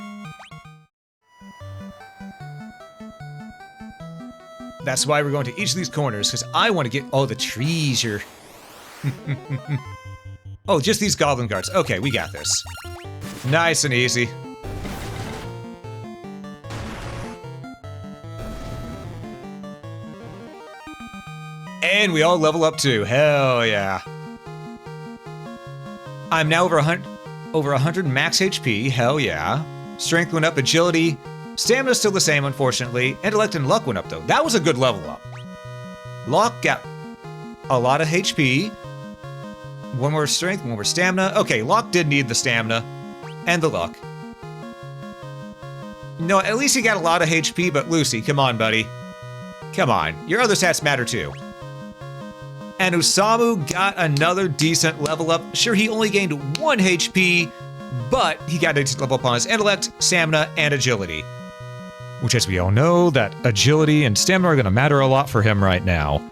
That's why we're going to each of these corners, because I want to get all the treasure. Oh, just these goblin guards. Okay, we got this. Nice and easy. And we all level up too. Hell yeah. I'm now over 100 max HP. Hell yeah. Strength went up, agility. Stamina's still the same, unfortunately. Intellect and luck went up, though. That was a good level up. Luck got a lot of HP. One more strength, one more stamina. Okay, Locke did need the stamina and the luck. No, at least he got a lot of HP, but Lucy, come on, buddy. Come on, your other stats matter too. And Osamu got another decent level up. Sure, he only gained 1 HP, but he got a decent level up on his intellect, stamina, and agility. Which, as we all know, that agility and stamina are gonna matter a lot for him right now.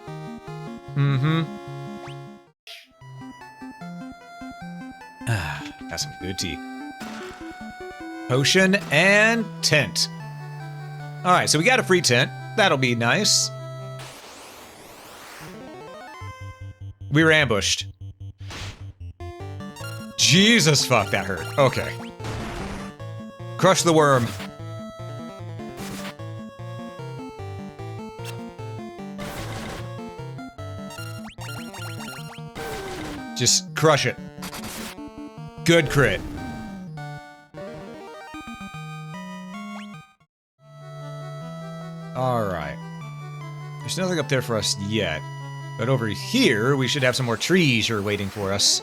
Got some good tea. Potion and tent. Alright, so we got a free tent. That'll be nice. We were ambushed. Jesus fuck, that hurt. Okay. Crush the worm. Just crush it. Good crit. Alright. There's nothing up there for us yet. But over here, we should have some more treasure waiting for us.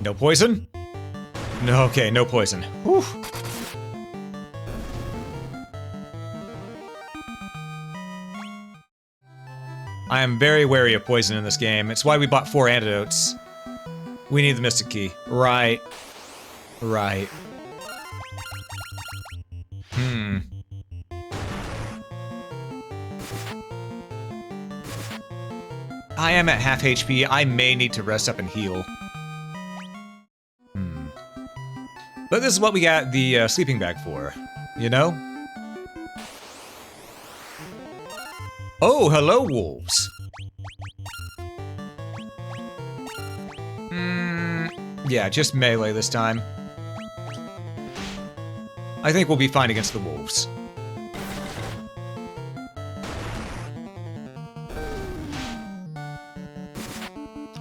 No poison? No, okay, no poison. Whew. I am very wary of poison in this game. It's why we bought 4 antidotes. We need the Mystic Key. Right. Right. I am at half HP. I may need to rest up and heal. But this is what we got the sleeping bag for, you know? Oh, hello, wolves. Yeah, just melee this time. I think we'll be fine against the wolves.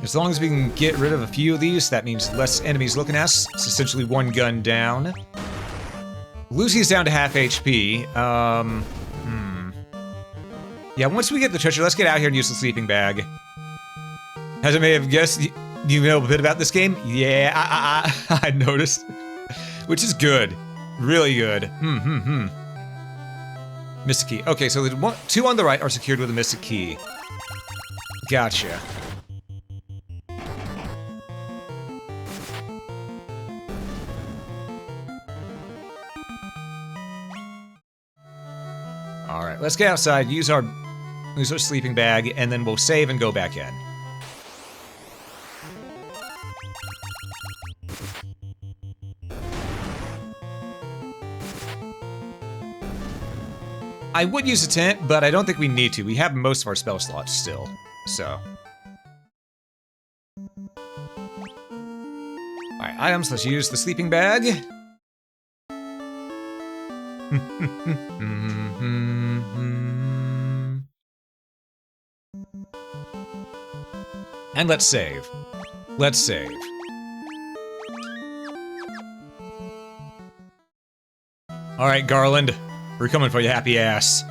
As long as we can get rid of a few of these, that means less enemies looking at us. It's essentially one gun down. Lucy's down to half HP. Yeah, once we get the treasure, let's get out here and use the sleeping bag. As I may have guessed, you know a bit about this game? Yeah, I noticed. Which is good. Really good. Mystic key. Okay, so the two on the right are secured with a mystic key. Gotcha. Alright, let's get outside, use our sleeping bag, and then we'll save and go back in. I would use a tent, but I don't think we need to. We have most of our spell slots still, so. Alright, items, let's use the sleeping bag. And let's save. Let's save. Alright, Garland. We're coming for your happy ass.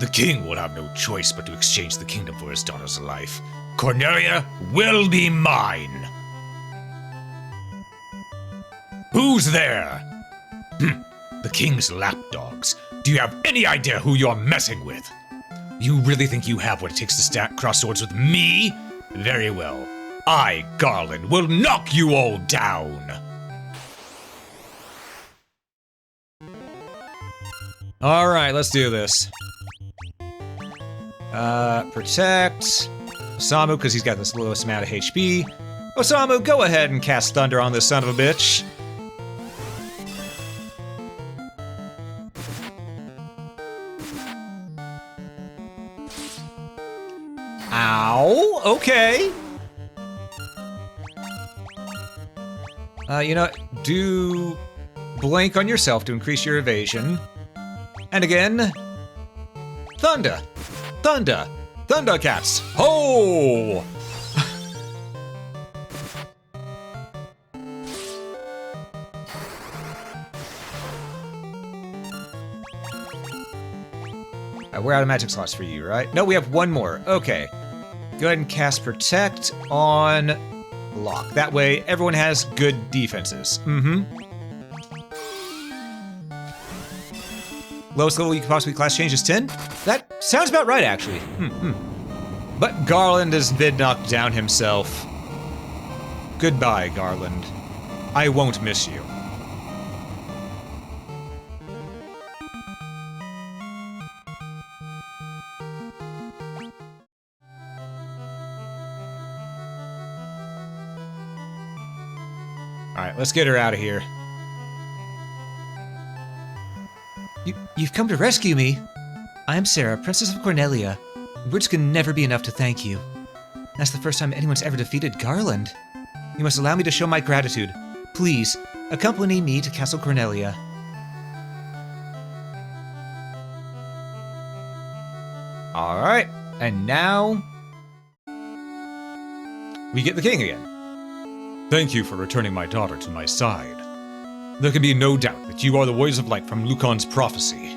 The king will have no choice but to exchange the kingdom for his daughter's life. Cornelia will be mine. Who's there? The king's lapdogs. Do you have any idea who you're messing with? You really think you have what it takes to cross swords with me? Very well. I, Garland, will knock you all down. Alright, let's do this. Protect Osamu, because he's got this lowest amount of HP. Osamu, go ahead and cast Thunder on this son of a bitch. Ow, okay. You know, do blank on yourself to increase your evasion. And again, Thunder! Thunder! Thundercats! Ho! We're out of magic slots for you, right? No, we have one more. Okay. Go ahead and cast Protect on Lock. That way, everyone has good defenses. Lowest level you could possibly class change is 10? That sounds about right, actually. But Garland has been knocked down himself. Goodbye, Garland. I won't miss you. Alright, let's get her out of here. You've come to rescue me. I'm Sarah, Princess of Cornelia. Words can never be enough to thank you. That's the first time anyone's ever defeated Garland. You must allow me to show my gratitude. Please, accompany me to Castle Cornelia. Alright, and now we get the king again. Thank you for returning my daughter to my side. There can be no doubt that you are the Warriors of Light from Lucan's prophecy.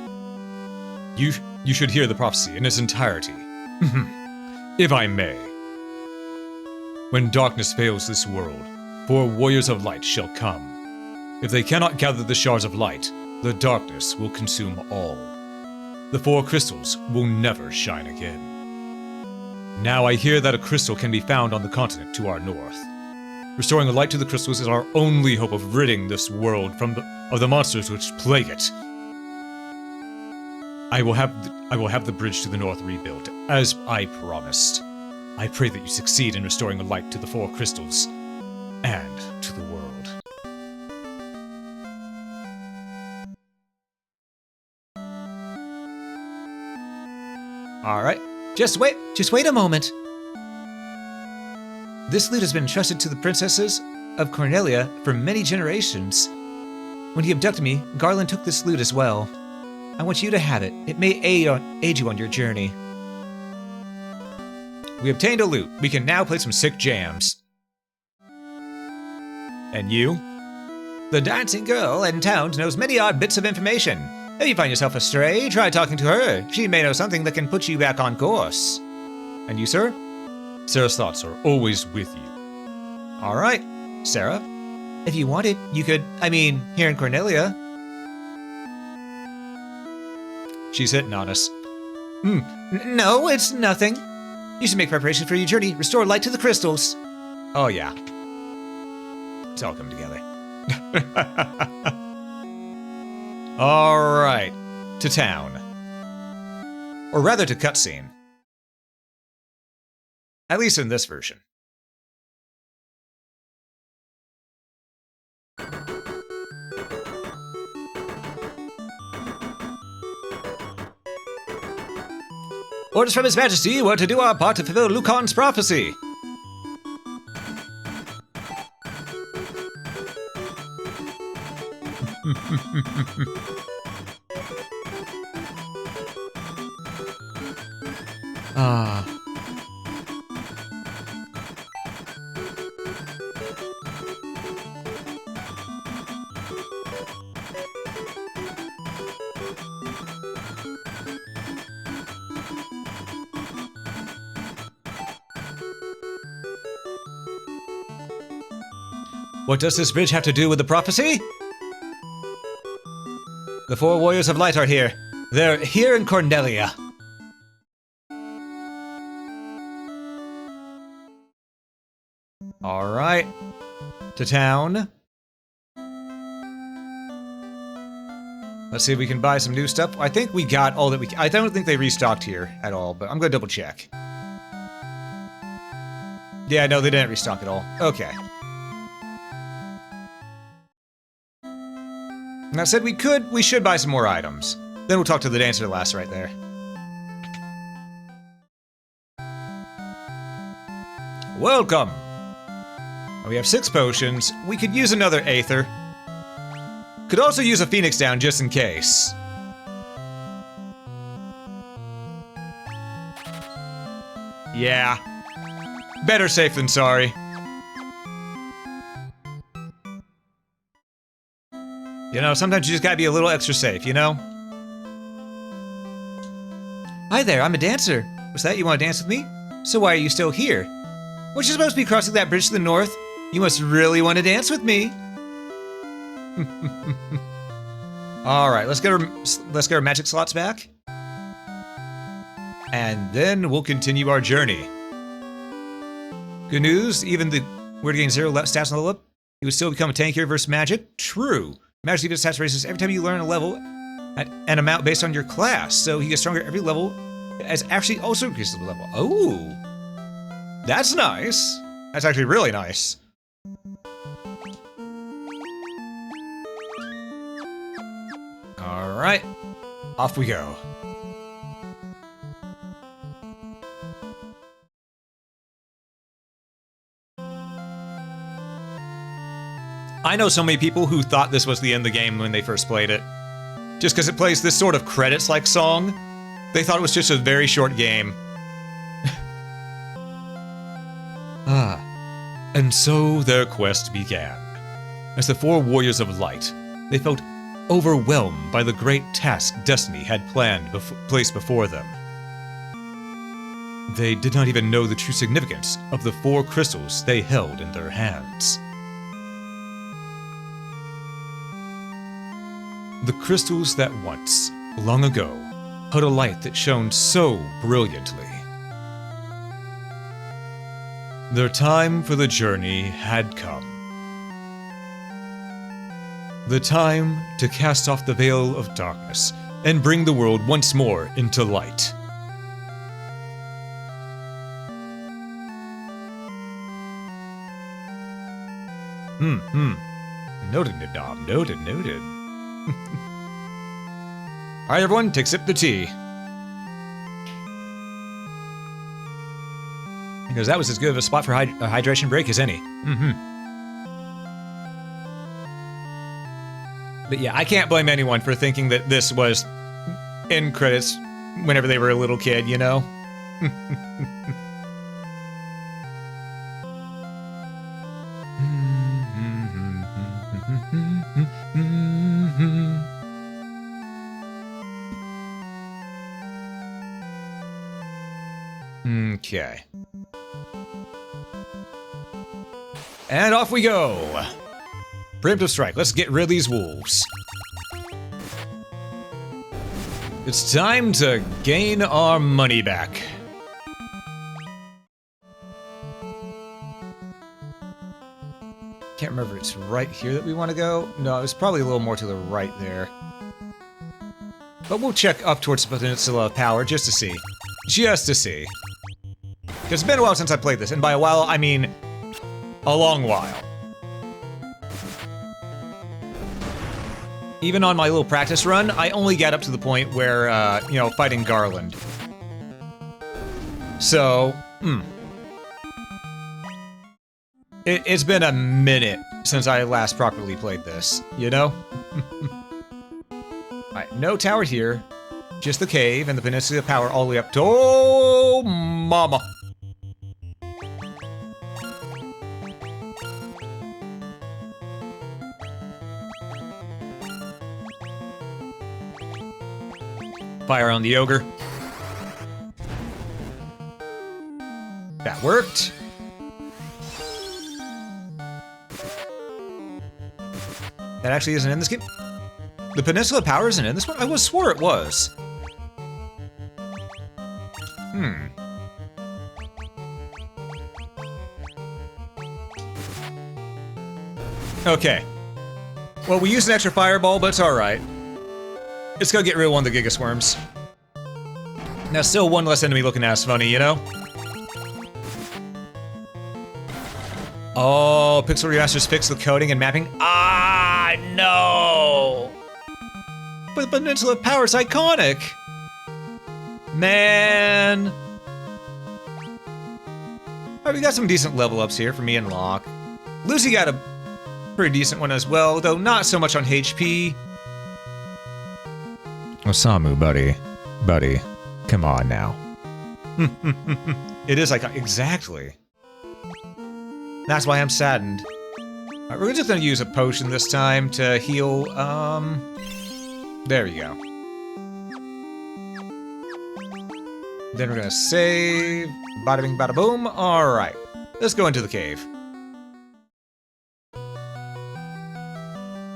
You should hear the prophecy in its entirety. If I may. When darkness fails this world, 4 Warriors of Light shall come. If they cannot gather the shards of light, the darkness will consume all. The 4 crystals will never shine again. Now I hear that a crystal can be found on the continent to our north. Restoring a light to the crystals is our only hope of ridding this world of the monsters which plague it. I will have the bridge to the north rebuilt, as I promised. I pray that you succeed in restoring a light to the 4 crystals, and to the world. Alright, just wait a moment. This lute has been entrusted to the princesses of Cornelia for many generations. When he abducted me, Garland took this lute as well. I want you to have it. It may aid you on your journey. We obtained a lute. We can now play some sick jams. And you? The dancing girl in town knows many odd bits of information. If you find yourself astray, try talking to her. She may know something that can put you back on course. And you, sir? Sarah's thoughts are always with you. All right, Sarah. If you wanted, you could, here in Cornelia. She's hitting on us. No, it's nothing. You should make preparations for your journey. Restore light to the crystals. Oh, yeah. It's all coming together. All right. To town. Or rather to cutscene. At least in this version. Orders from His Majesty were to do our part to fulfill Lucan's prophecy. What does this bridge have to do with the prophecy? The four warriors of light are here. They're here in Cornelia. All right. To town. Let's see if we can buy some new stuff. I think we got all that we can. I don't think they restocked here at all, but I'm going to double check. Yeah, no, they didn't restock at all. Okay. And I said we should buy some more items. Then we'll talk to the dancer lass right there. Welcome! We have 6 potions. We could use another Aether. Could also use a Phoenix down just in case. Yeah. Better safe than sorry. You know, sometimes you just gotta be a little extra safe, you know? Hi there, I'm a dancer. Was that you want to dance with me? So why are you still here? We're just supposed to be crossing that bridge to the north. You must really want to dance with me. Alright, let's get our magic slots back. And then we'll continue our journey. Good news, even we're getting 0 stats on the level up, you would still become a tankier versus magic. True. Magic even stats raises every time you learn a level at an amount based on your class, so he gets stronger every level as actually also increases the level. Oh, that's nice. That's actually really nice. All right, off we go. I know so many people who thought this was the end of the game when they first played it. Just because it plays this sort of credits-like song, they thought it was just a very short game. And so their quest began. As the 4 warriors of light, they felt overwhelmed by the great task destiny had placed before them. They did not even know the true significance of the 4 crystals they held in their hands. The crystals that once, long ago, held a light that shone so brilliantly. Their time for the journey had come. The time to cast off the veil of darkness and bring the world once more into light. Noted, Nadam. Noted. Alright, everyone, take a sip of the tea. Because that was as good of a spot for a hydration break as any. But yeah, I can't blame anyone for thinking that this was end credits whenever they were a little kid, you know? Okay. And off we go. Preemptive strike. Let's get rid of these wolves. It's time to gain our money back. Can't remember if it's right here that we want to go. No, it's probably a little more to the right there. But we'll check up towards the Peninsula of Power just to see. Just to see. Because it's been a while since I played this, and by a while, I mean a long while. Even on my little practice run, I only got up to the point where, you know, fighting Garland. So, It's been a minute since I last properly played this, you know? Alright, no tower here. Just the cave and the Peninsula of Power all the way up to... Oh, mama! Fire on the ogre. That worked. That actually isn't in this game. The Peninsula of Power isn't in this one? I swore it was. Okay. Well, we used an extra fireball, but it's alright. It's gonna get rid of one of the Gigaswarms. Now, still one less enemy looking at us funny, you know? Oh, Pixel Remaster's fixed the coding and mapping. Ah, no! But the Peninsula of Power is iconic! Man! Alright, we got some decent level ups here for me and Locke. Lucy got a pretty decent one as well, though not so much on HP. Osamu, buddy. Buddy. Come on now. It is like... Exactly. That's why I'm saddened. Alright, we're just gonna use a potion this time to heal, There we go. Then we're gonna save. Bada bing, bada boom. Alright. Let's go into the cave.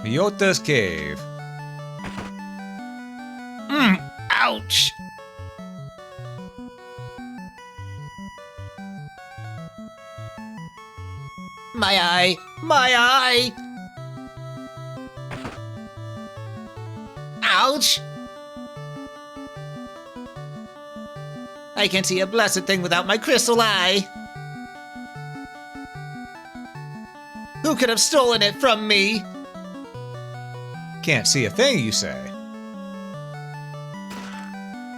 Myota's cave. Ouch! My eye! My eye! Ouch! I can't see a blessed thing without my crystal eye! Who could have stolen it from me? Can't see a thing, you say?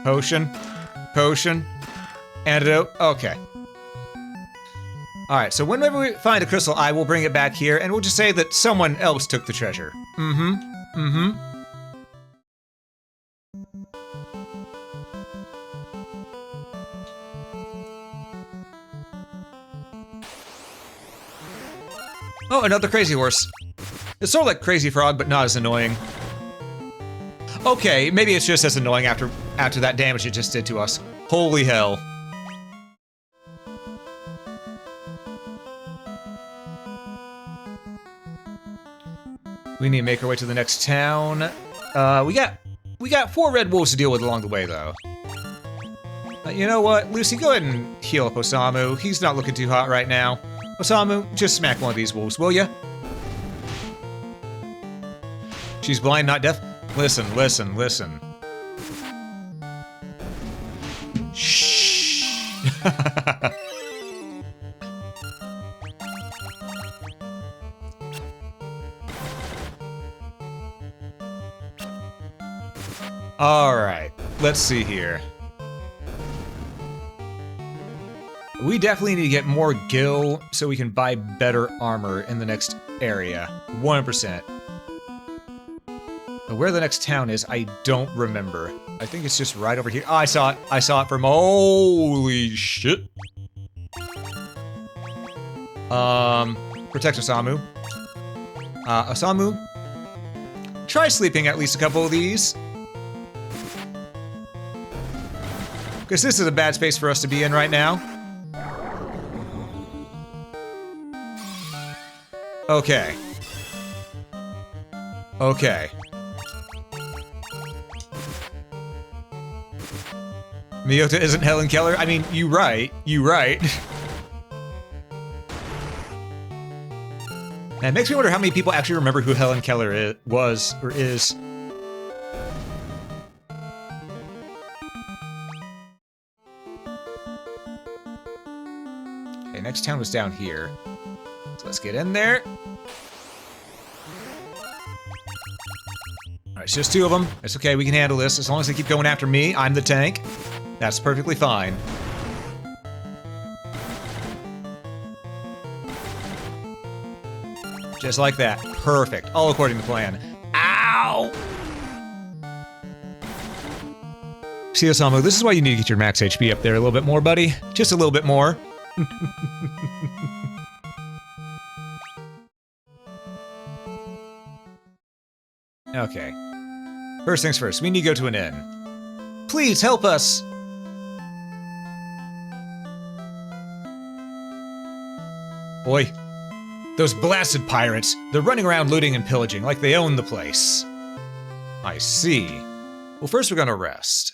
Potion. Potion. Antidote. Okay. Alright, so whenever we find a crystal eye, we'll bring it back here, and we'll just say that someone else took the treasure. Oh, another crazy horse. It's sort of like Crazy Frog, but not as annoying. Okay, maybe it's just as annoying after that damage it just did to us. Holy hell. We need to make our way to the next town. We got 4 red wolves to deal with along the way, though. You know what, Lucy, go ahead and heal up Osamu. He's not looking too hot right now. Osamu, just smack one of these wolves, will ya? She's blind, not deaf. Listen, listen, listen. Shh. Alright, let's see here. We definitely need to get more gil so we can buy better armor in the next area. 100%. But where the next town is, I don't remember. I think it's just right over here. Oh, I saw it. I saw it from... Holy shit. Protect Osamu. Osamu. Try sleeping at least a couple of these. Because this is a bad space for us to be in right now. Okay. Okay. Miyota isn't Helen Keller? I mean, you right. You right. And it makes me wonder how many people actually remember who Helen Keller was or is. Okay, next town was down here. So let's get in there. Alright, it's just two of them. It's okay, we can handle this. As long as they keep going after me, I'm the tank. That's perfectly fine. Just like that. Perfect. All according to plan. Ow! See, Osamu, this is why you need to get your max HP up there a little bit more, buddy. Just a little bit more. Okay. First things first, we need to go to an inn. Please help us! Boy, those blasted pirates, they're running around looting and pillaging like they own the place. I see. Well, first we're gonna rest.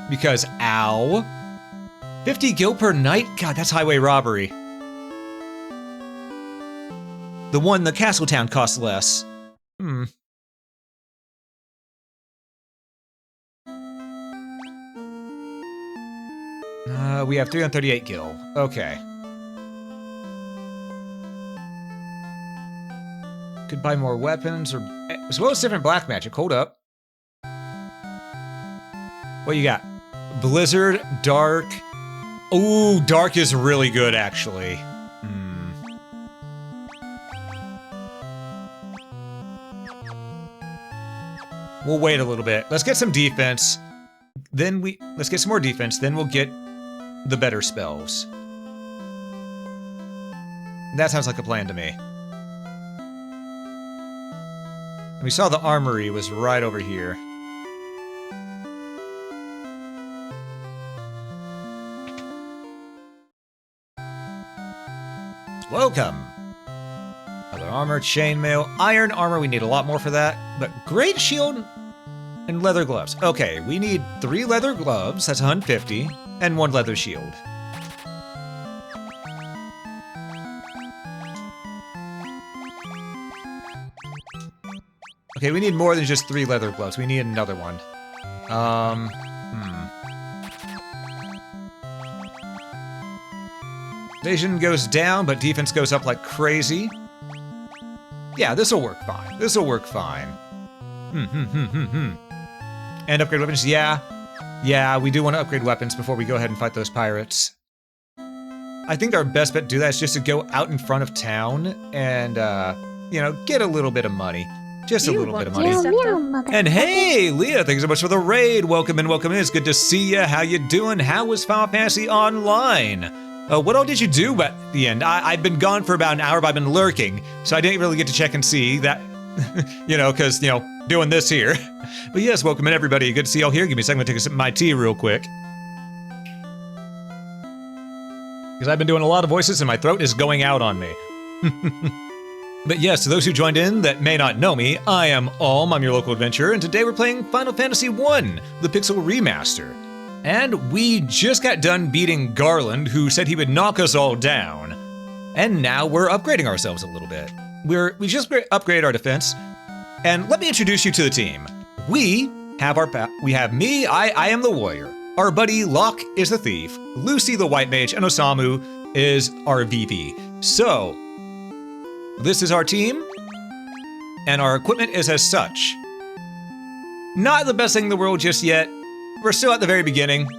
Because, ow. 50 gil per night? God, that's highway robbery. The one in the castle town costs less. We have 338 gil. Okay. Could buy more weapons, or as well as different black magic. Hold up. What you got? Blizzard, Dark. Ooh, Dark is really good, actually. We'll wait a little bit. Let's get some defense. Then let's get some more defense. Then we'll get the better spells. That sounds like a plan to me. We saw the armory was right over here. Welcome! Other armor, chainmail, iron armor, we need a lot more for that. But great shield and leather gloves. Okay, we need 3 leather gloves, that's 150, and 1 leather shield. Okay, we need more than just 3 leather gloves. We need another one. Evasion goes down, but defense goes up like crazy. Yeah, this'll work fine. This'll work fine. And upgrade weapons, yeah. Yeah, we do want to upgrade weapons before we go ahead and fight those pirates. I think our best bet to do that is just to go out in front of town and, you know, get a little bit of money. Just a little bit of money. And hey, Leah, thanks so much for the raid. Welcome in, welcome in. It's good to see you. How you doing? How was Final Fantasy Online? What all did you do at the end? I've been gone for about an hour, but I've been lurking, so I didn't really get to check and see that, you know, because, you know, doing this here. But yes, welcome in, everybody. Good to see y'all here. Give me a second to take a sip of my tea real quick. Because I've been doing a lot of voices and my throat is going out on me. But yes, to those who joined in that may not know me, I am Alm, I'm your local adventurer, and today we're playing Final Fantasy I, the Pixel Remaster. And we just got done beating Garland, who said he would knock us all down. And now we're upgrading ourselves a little bit. We just upgraded our defense. And let me introduce you to the team. We have me, I am the warrior. Our buddy Locke is the thief. Lucy the white mage, and Osamu is our VP. So, this is our team, and our equipment is as such. Not the best thing in the world just yet. We're still at the very beginning,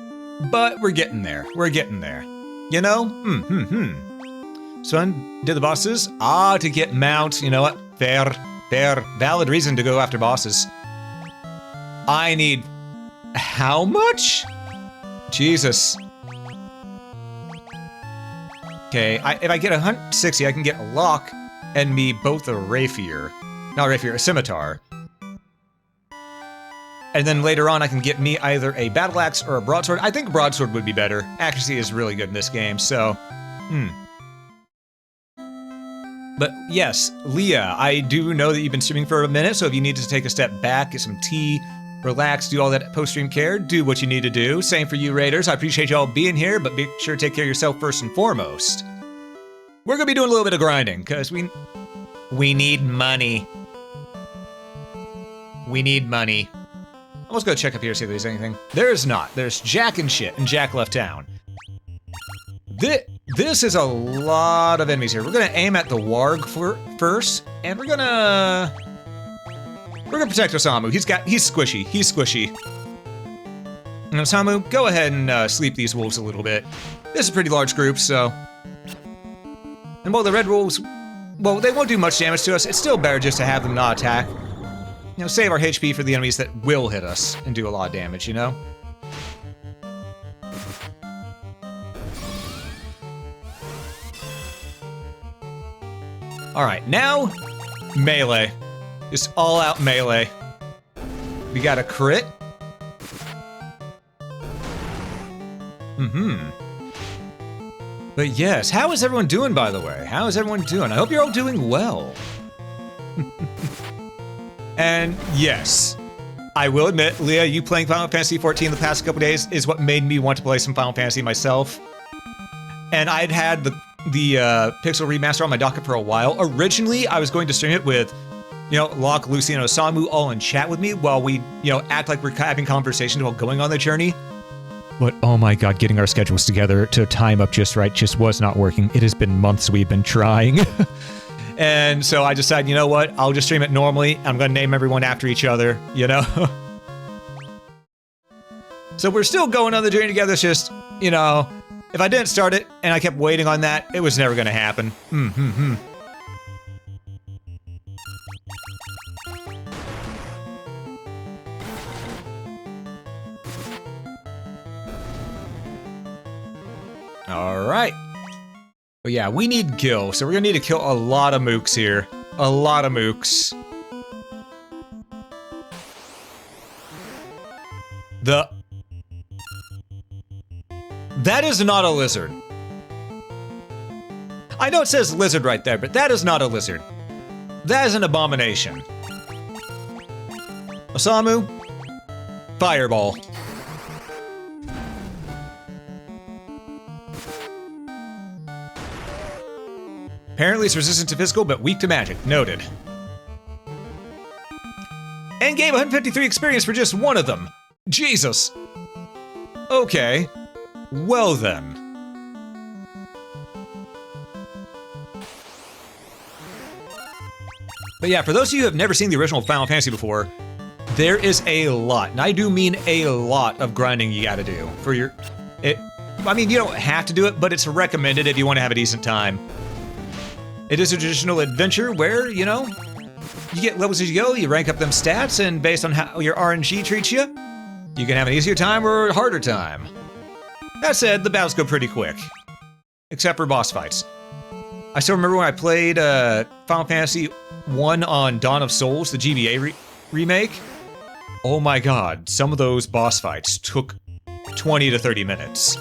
but we're getting there. We're getting there. You know? Son did the bosses? To get mount. You know what? Fair, valid reason to go after bosses. I need how much? Jesus. Okay, if I get 160, I can get a lock and me both a rapier. Not a rapier, a scimitar. And then later on, I can get me either a battle axe or a broadsword. I think broadsword would be better. Accuracy is really good in this game, so... But yes, Leah, I do know that you've been streaming for a minute, so if you need to take a step back, get some tea, relax, do all that post-stream care, do what you need to do. Same for you, Raiders. I appreciate y'all being here, but be sure to take care of yourself first and foremost. We're gonna be doing a little bit of grinding, because we need money. We need money. Let's go check up here, see if there's anything. There's not. There's Jack and shit, and Jack left town. This is a lot of enemies here. We're gonna aim at the warg first, and we're gonna protect Osamu. He's squishy. He's squishy. And Osamu, go ahead and sleep these wolves a little bit. This is a pretty large group, so. And while the red wolves, well, they won't do much damage to us. It's still better just to have them not attack. You know, save our HP for the enemies that will hit us and do a lot of damage, you know? Alright, now, melee. Just all out melee. We got a crit. But yes, how is everyone doing, by the way? How is everyone doing? I hope you're all doing well. And yes, I will admit, Leah, you playing Final Fantasy XIV the past couple days is what made me want to play some Final Fantasy myself. And I'd had the Pixel Remaster on my docket for a while. Originally, I was going to stream it with, you know, Locke, Lucy, and Osamu all in chat with me while we, you know, act like we're having conversations while going on the journey. But oh my god, getting our schedules together to time up just right just was not working. It has been months we've been trying. And so I decided, you know what, I'll just stream it normally. I'm gonna name everyone after each other, you know? So we're still going on the journey together, it's just, you know, if I didn't start it and I kept waiting on that, it was never gonna happen. Alright. But yeah, we need Gil, so we're gonna need to kill a lot of mooks here. A lot of mooks. That is not a lizard. I know it says lizard right there, but that is not a lizard. That is an abomination. Osamu, fireball. Apparently it's resistant to physical, but weak to magic. Noted. Endgame 153 experience for just one of them. Jesus. Okay. Well then. But yeah, for those of you who have never seen the original Final Fantasy before, there is a lot, and I do mean a lot of grinding you gotta do for your... I mean, you don't have to do it, but it's recommended if you want to have a decent time. It is a traditional adventure where, you know, you get levels as you go, you rank up them stats, and based on how your RNG treats you, you can have an easier time or a harder time. That said, the battles go pretty quick. Except for boss fights. I still remember when I played Final Fantasy 1 on Dawn of Souls, the GBA remake. Oh my god, some of those boss fights took 20 to 30 minutes.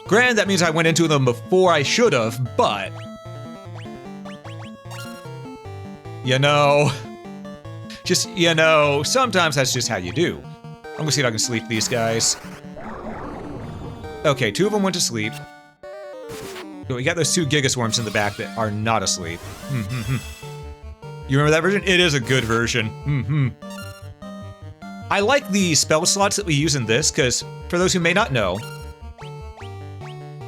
Granted, that means I went into them before I should have, but... you know, just, you know, sometimes that's just how you do. I'm gonna see if I can sleep these guys. Okay, 2 of them went to sleep. So we got those 2 Gigaswarms in the back that are not asleep. You remember that version? It is a good version. I like the spell slots that we use in this, because for those who may not know,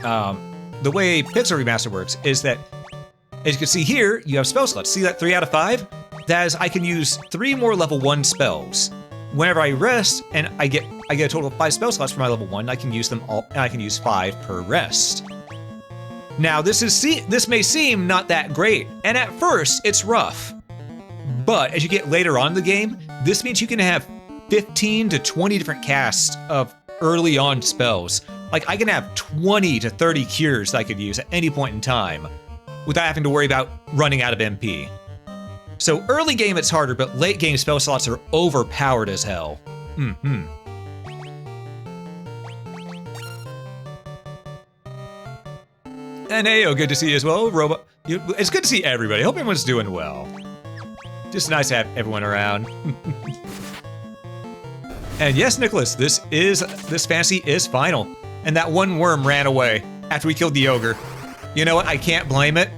the way Pixel Remaster works is that, as you can see here, you have spell slots. See that 3 out of 5? That is, I can use 3 more level 1 spells. Whenever I rest, and I get a total of 5 spell slots for my level 1, I can use them all, and I can use 5 per rest. Now, this may seem not that great, and at first, it's rough. But as you get later on in the game, this means you can have 15 to 20 different casts of early on spells. Like, I can have 20 to 30 cures that I could use at any point in time, without having to worry about running out of MP. So early game it's harder, but late game spell slots are overpowered as hell. Mm-hmm. And Ayo, good to see you as well. Robot, it's good to see everybody. Hope everyone's doing well. Just nice to have everyone around. And yes, Nicholas, this fantasy is final. And that one worm ran away after we killed the ogre. You know what? I can't blame it.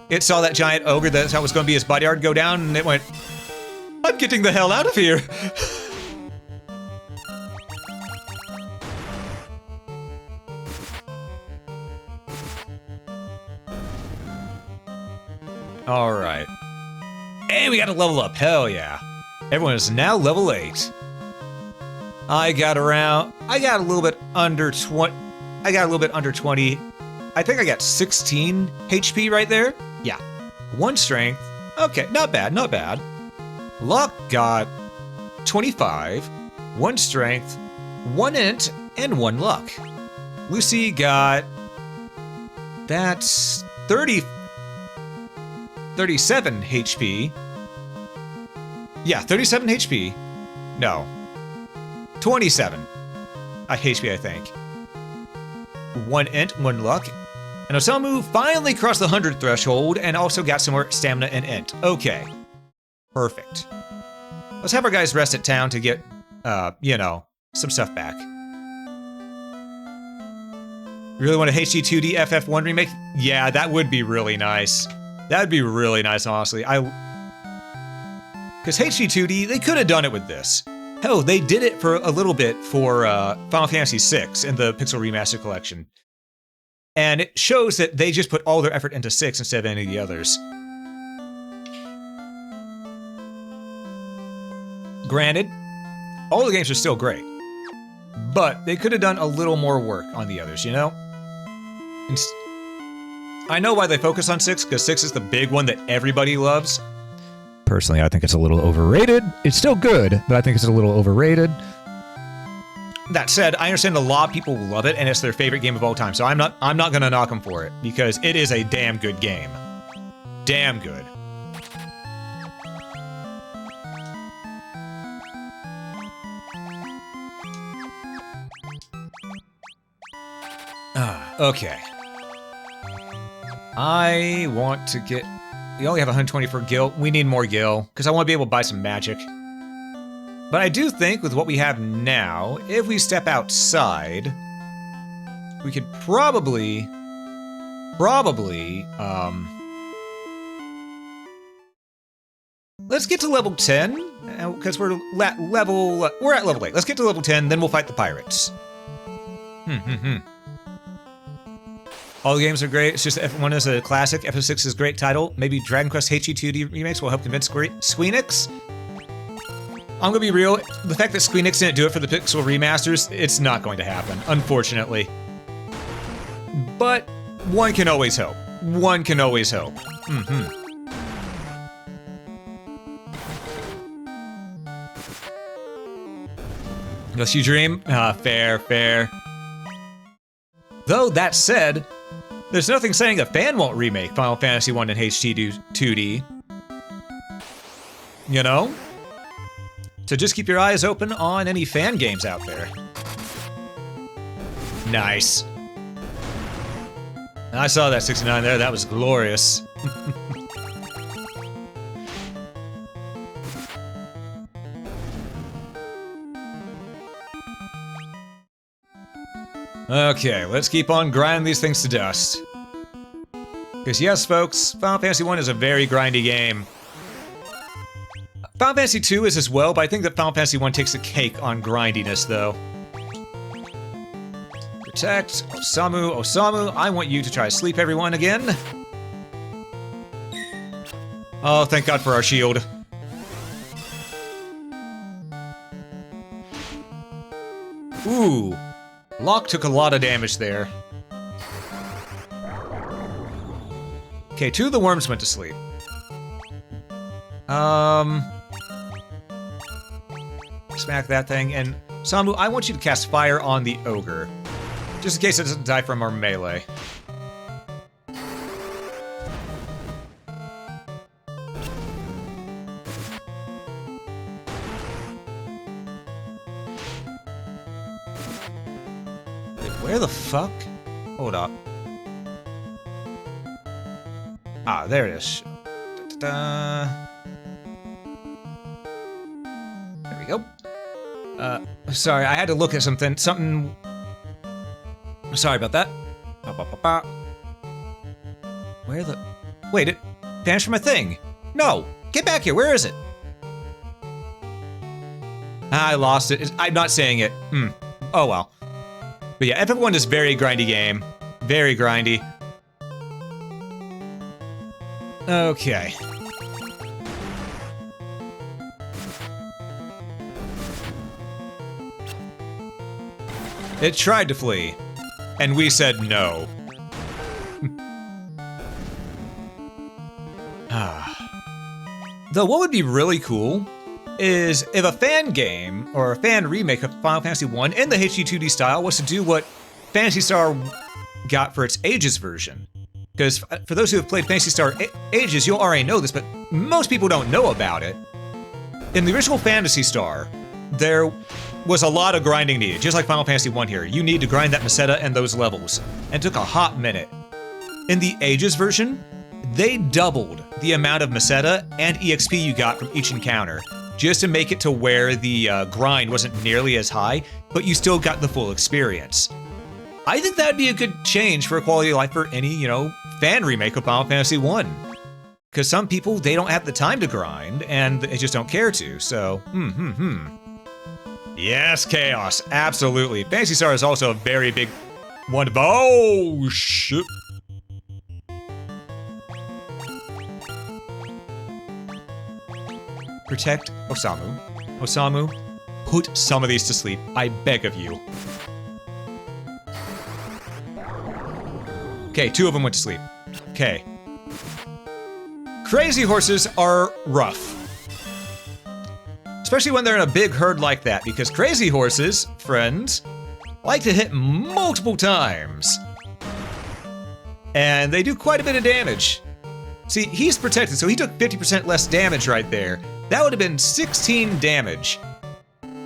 It saw that giant ogre that was going to be his bodyguard go down, and it went, I'm getting the hell out of here. All right. Hey, we got to level up. Hell yeah. Everyone is now level 8. I got a little bit under 20. I think I got 16 HP right there. Yeah. 1 strength. Okay, not bad, not bad. Luck got 25, 1 strength, 1 int, and 1 luck. Lucy got... That's 37 HP. Yeah, 37 HP. No. 27 HP, I think. 1 int, 1 luck. And Osamu finally crossed the 100 threshold and also got some more stamina and int. Okay. Perfect. Let's have our guys rest at town to get, you know, some stuff back. Really want a HD 2D FF1 remake? Yeah, that would be really nice. That would be really nice, honestly. Because HD 2D, they could have done it with this. Hell, they did it for a little bit for Final Fantasy VI in the Pixel Remaster collection. And it shows that they just put all their effort into 6 instead of any of the others. Granted, all the games are still great. But they could have done a little more work on the others, you know? I know why they focus on 6, because 6 is the big one that everybody loves. Personally, I think it's a little overrated. It's still good, but I think it's a little overrated. That said, I understand a lot of people love it, and it's their favorite game of all time, so I'm not gonna knock them for it, because it is a damn good game. Damn good. Okay. I want to get... We only have 120 for Gil. We need more Gil, because I want to be able to buy some magic. But I do think with what we have now, if we step outside, we could probably, let's get to level 10, because we're at level 8. Let's get to level 10, then we'll fight the pirates. All the games are great. It's just F1 is a classic. FF6 is a great title. Maybe Dragon Quest HD2D remakes will help convince Squeenix. I'm gonna be real. The fact that Squeenix didn't do it for the Pixel Remasters, it's not going to happen, unfortunately. But one can always hope. One can always hope. Unless you dream. Fair, fair. Though, that said, there's nothing saying a fan won't remake Final Fantasy 1 in HD 2D. You know? So just keep your eyes open on any fan games out there. Nice. I saw that 69 there, that was glorious. Okay, let's keep on grinding these things to dust. Because yes, folks, Final Fantasy 1 is a very grindy game. Final Fantasy 2 is as well, but I think that Final Fantasy 1 takes the cake on grindiness, though. Protect, Osamu, I want you to try to sleep everyone again. Oh, thank God for our shield. Ooh. Locke took a lot of damage there. Okay, 2 of the worms went to sleep. Smack that thing, and Samu, I want you to cast fire on the ogre. Just in case it doesn't die from our melee. Where the fuck? Hold up. Ah, there it is. Da-da-da. There we go. Sorry, I had to look at something. Sorry about that. Ba-ba-ba-ba. Where the... Wait, it vanished from my thing. No! Get back here, where is it? I lost it. I'm not saying it. Oh well. But yeah, FF1 is very grindy game. Very grindy. Okay. It tried to flee, and we said no. Though what would be really cool is if a fan game or a fan remake of Final Fantasy I in the HD 2D style was to do what Phantasy Star got for its Ages version. Because for those who have played Phantasy Star Ages, you'll already know this, but most people don't know about it. In the original Phantasy Star, there was a lot of grinding needed, just like Final Fantasy I here. You need to grind that Meseta and those levels, and it took a hot minute. In the Ages version, they doubled the amount of Meseta and EXP you got from each encounter, just to make it to where the grind wasn't nearly as high, but you still got the full experience. I think that'd be a good change for quality of life for any, fan remake of Final Fantasy I. Because some people, they don't have the time to grind, and they just don't care to, so, Yes, Chaos, absolutely. Phantasy Star is also a very big one. Oh, shit. Protect Osamu. Osamu, put some of these to sleep, I beg of you. Okay, 2 of them went to sleep. Okay. Crazy horses are rough. Especially when they're in a big herd like that, because crazy horses, friends, like to hit multiple times. And they do quite a bit of damage. See, he's protected, so he took 50% less damage right there. That would have been 16 damage,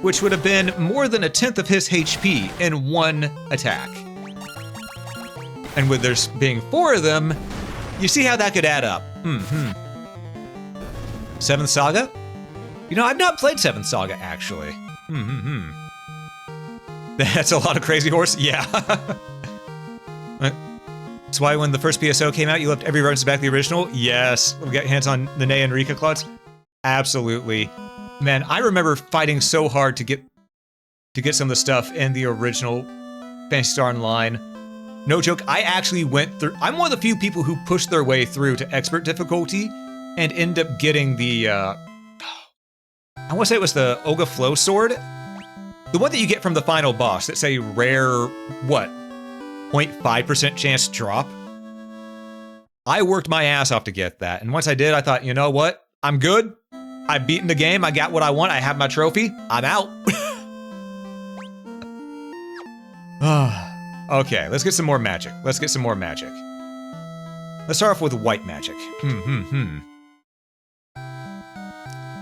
which would have been more than 1/10 of his HP in one attack. And with there being 4 of them, you see how that could add up. 7th Saga? I've not played 7th Saga, actually. That's a lot of crazy horse? Yeah. That's why when the first PSO came out, you left every reference back to the original? Yes. We got hands on the Nea and Rika Claudes? Absolutely. Man, I remember fighting so hard to get some of the stuff in the original Phantasy Star Online. No joke, I actually went through... I'm one of the few people who pushed their way through to expert difficulty and end up getting the, I want to say it was the Olga Flow Sword. The one that you get from the final boss that's a rare, 0.5% chance drop? I worked my ass off to get that, and once I did, I thought, you know what? I'm good. I've beaten the game, I got what I want, I have my trophy, I'm out. Okay, let's get some more magic. Let's start off with white magic.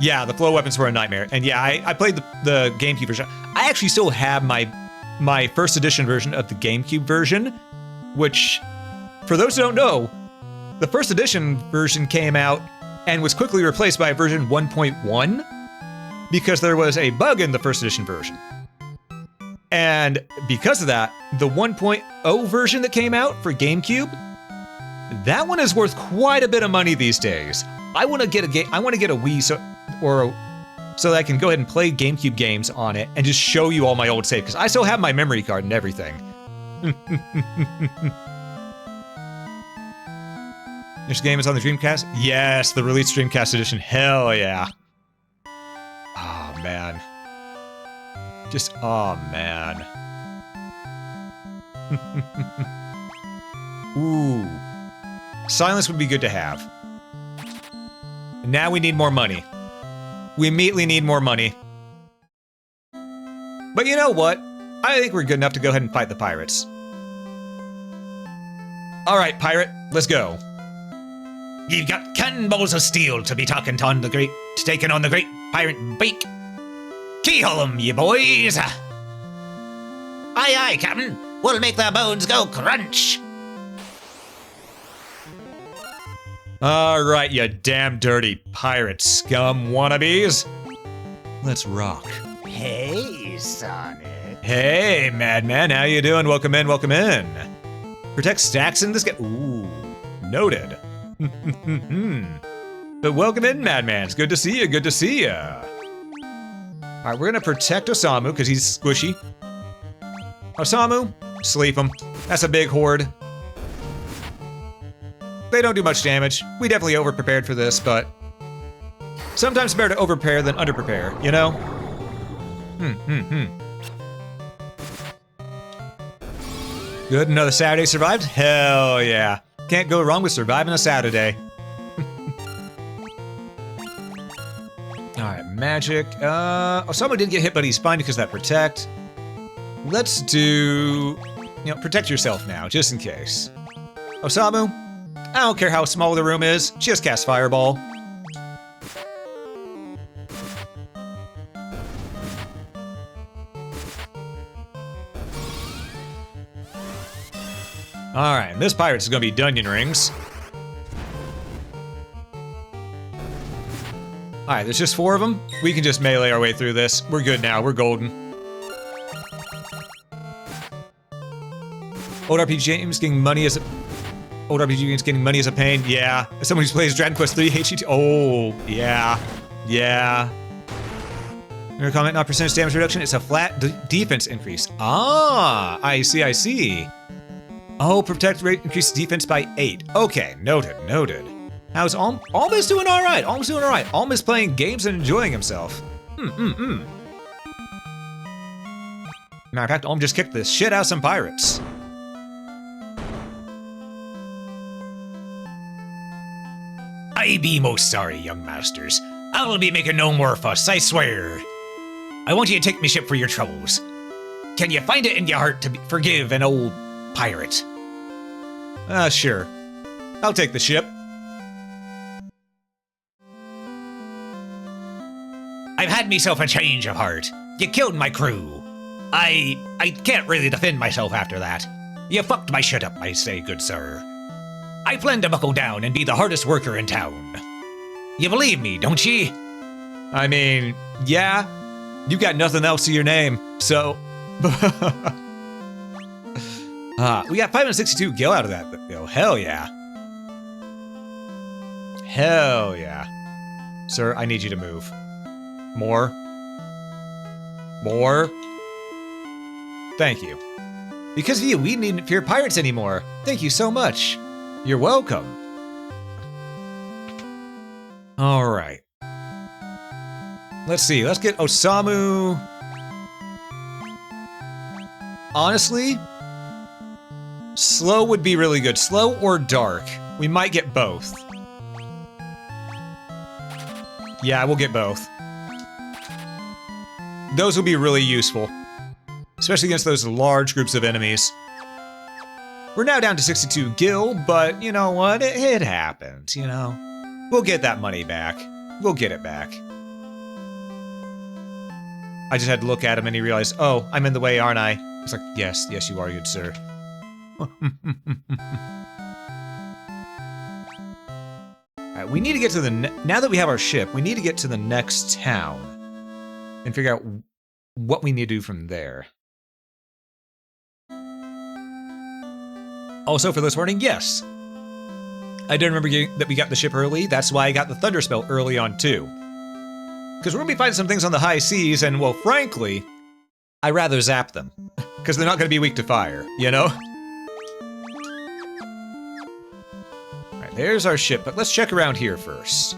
Yeah, the flow weapons were a nightmare. And yeah, I played the GameCube version. I actually still have my first edition version of the GameCube version, which, for those who don't know, the first edition version came out and was quickly replaced by version 1.1 because there was a bug in the first edition version. And because of that, the 1.0 version that came out for GameCube, that one is worth quite a bit of money these days. I want to get a Wii so that I can go ahead and play GameCube games on it and just show you all my old save, because I still have my memory card and everything. This game is on the Dreamcast? Yes, the released Dreamcast edition. Hell yeah. Oh, man. Oh, man. Ooh. Silence would be good to have. Now we need more money. We immediately need more money. But you know what? I think we're good enough to go ahead and fight the pirates. Alright, pirate, let's go. You've got cannonballs of steel to be taking on the great pirate beak. Keyhole 'em, you boys! Aye, aye, Captain. We'll make the bones go crunch. All right, you damn dirty pirate scum wannabes. Let's rock. Hey, Sonic. Hey, madman, how you doing? Welcome in, welcome in. Protect stacks in this game. Ooh, noted. But welcome in, madman. It's good to see you, good to see you. All right, we're gonna protect Osamu because he's squishy. Osamu, sleep him. That's a big horde. They don't do much damage. We definitely over-prepared for this, but sometimes it's better to over-prepare than under-prepare, you know? Good, another Saturday survived? Hell yeah. Can't go wrong with surviving a Saturday. Alright, magic. Osamu did get hit, but he's fine because of that protect. Let's do... You know, protect yourself now, just in case. Osamu, I don't care how small the room is, just cast Fireball. Alright, this pirate's gonna be Dungeon Rings. Alright, there's just 4 of them. We can just melee our way through this. We're good now, we're golden. Old RPG games getting money as a... Old RPG games getting money as a pain? Yeah. As someone who plays Dragon Quest 3 HGT... Oh, yeah. Yeah. Your comment, not percentage damage reduction, it's a flat defense increase. Ah, I see, I see. Oh, protect rate increases defense by 8. Okay, noted, noted. How's Alma's doing all right? Alma's doing all right. Alma's playing games and enjoying himself. Matter of fact, Alma just kicked the shit out of some pirates. I be most sorry, young masters. I will be making no more fuss, I swear. I want you to take me ship for your troubles. Can you find it in your heart to forgive an old pirate? Sure. I'll take the ship. I've had myself a change of heart. You killed my crew. I can't really defend myself after that. You fucked my shit up, I say, good sir. I plan to buckle down and be the hardest worker in town. You believe me, don't ye? I mean, yeah. You got nothing else to your name, so... we got 562 gil out of that, though. Hell yeah. Hell yeah. Sir, I need you to move. More. More. Thank you. Because of you, we needn't fear pirates anymore. Thank you so much. You're welcome. All right. Let's see. Let's get Osamu. Honestly, slow would be really good. Slow or dark. We might get both. Yeah, we'll get both. Those will be really useful. Especially against those large groups of enemies. We're now down to 62 gil, but you know what? It happens, you know? We'll get that money back. We'll get it back. I just had to look at him and he realized, oh, I'm in the way, aren't I? I was like, yes, yes you are, good sir. Alright, we need to get to the... Now that we have our ship, we need to get to the next town. And figure out what we need to do from there. Also, for this warning, yes. I did remember that we got the ship early. That's why I got the Thunder Spell early on, too. Because we're going to be fighting some things on the high seas, and, well, frankly, I'd rather zap them. Because they're not going to be weak to fire, you know? Alright, there's our ship, but let's check around here first.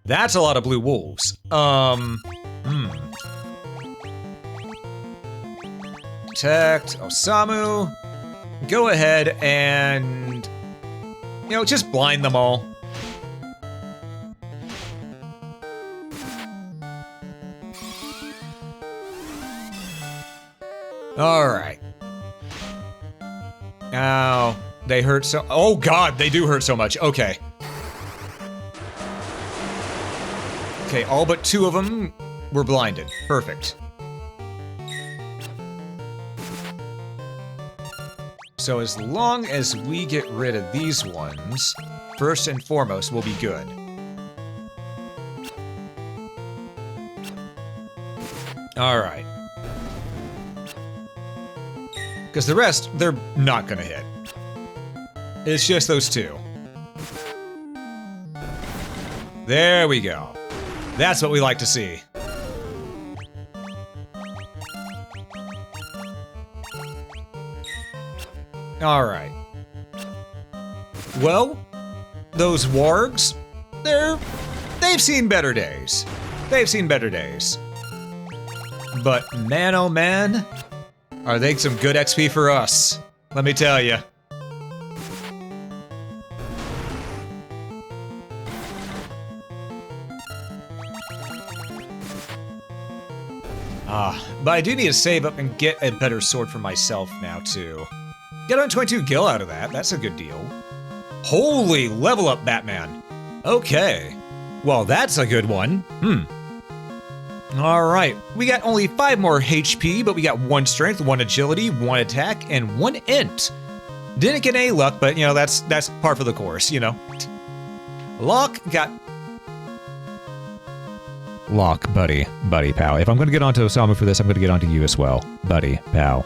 That's a lot of blue wolves. Protect Osamu. Go ahead and, you know, just blind them all. Alright. Now, they hurt so... Oh god, they do hurt so much. Okay. Okay, all but 2 of them were blinded. Perfect. So as long as we get rid of these ones, first and foremost, we'll be good. Alright. Because the rest, they're not gonna hit. It's just those two. There we go. That's what we like to see. Alright. Well, those wargs, they've seen better days. They've seen better days. But man, oh man, are they some good XP for us? Let me tell you. But I do need to save up and get a better sword for myself now, too. Get on 22 gil out of that, that's a good deal. Holy, level up, Batman. Okay. Well, that's a good one. Alright, we got only 5 more HP, but we got 1 strength, 1 agility, 1 attack, and 1 int. Didn't get any luck, but, you know, that's par for the course, you know. Locke got... Locke, buddy, pal. If I'm gonna get onto Osamu for this, I'm gonna get onto you as well. Buddy, pal.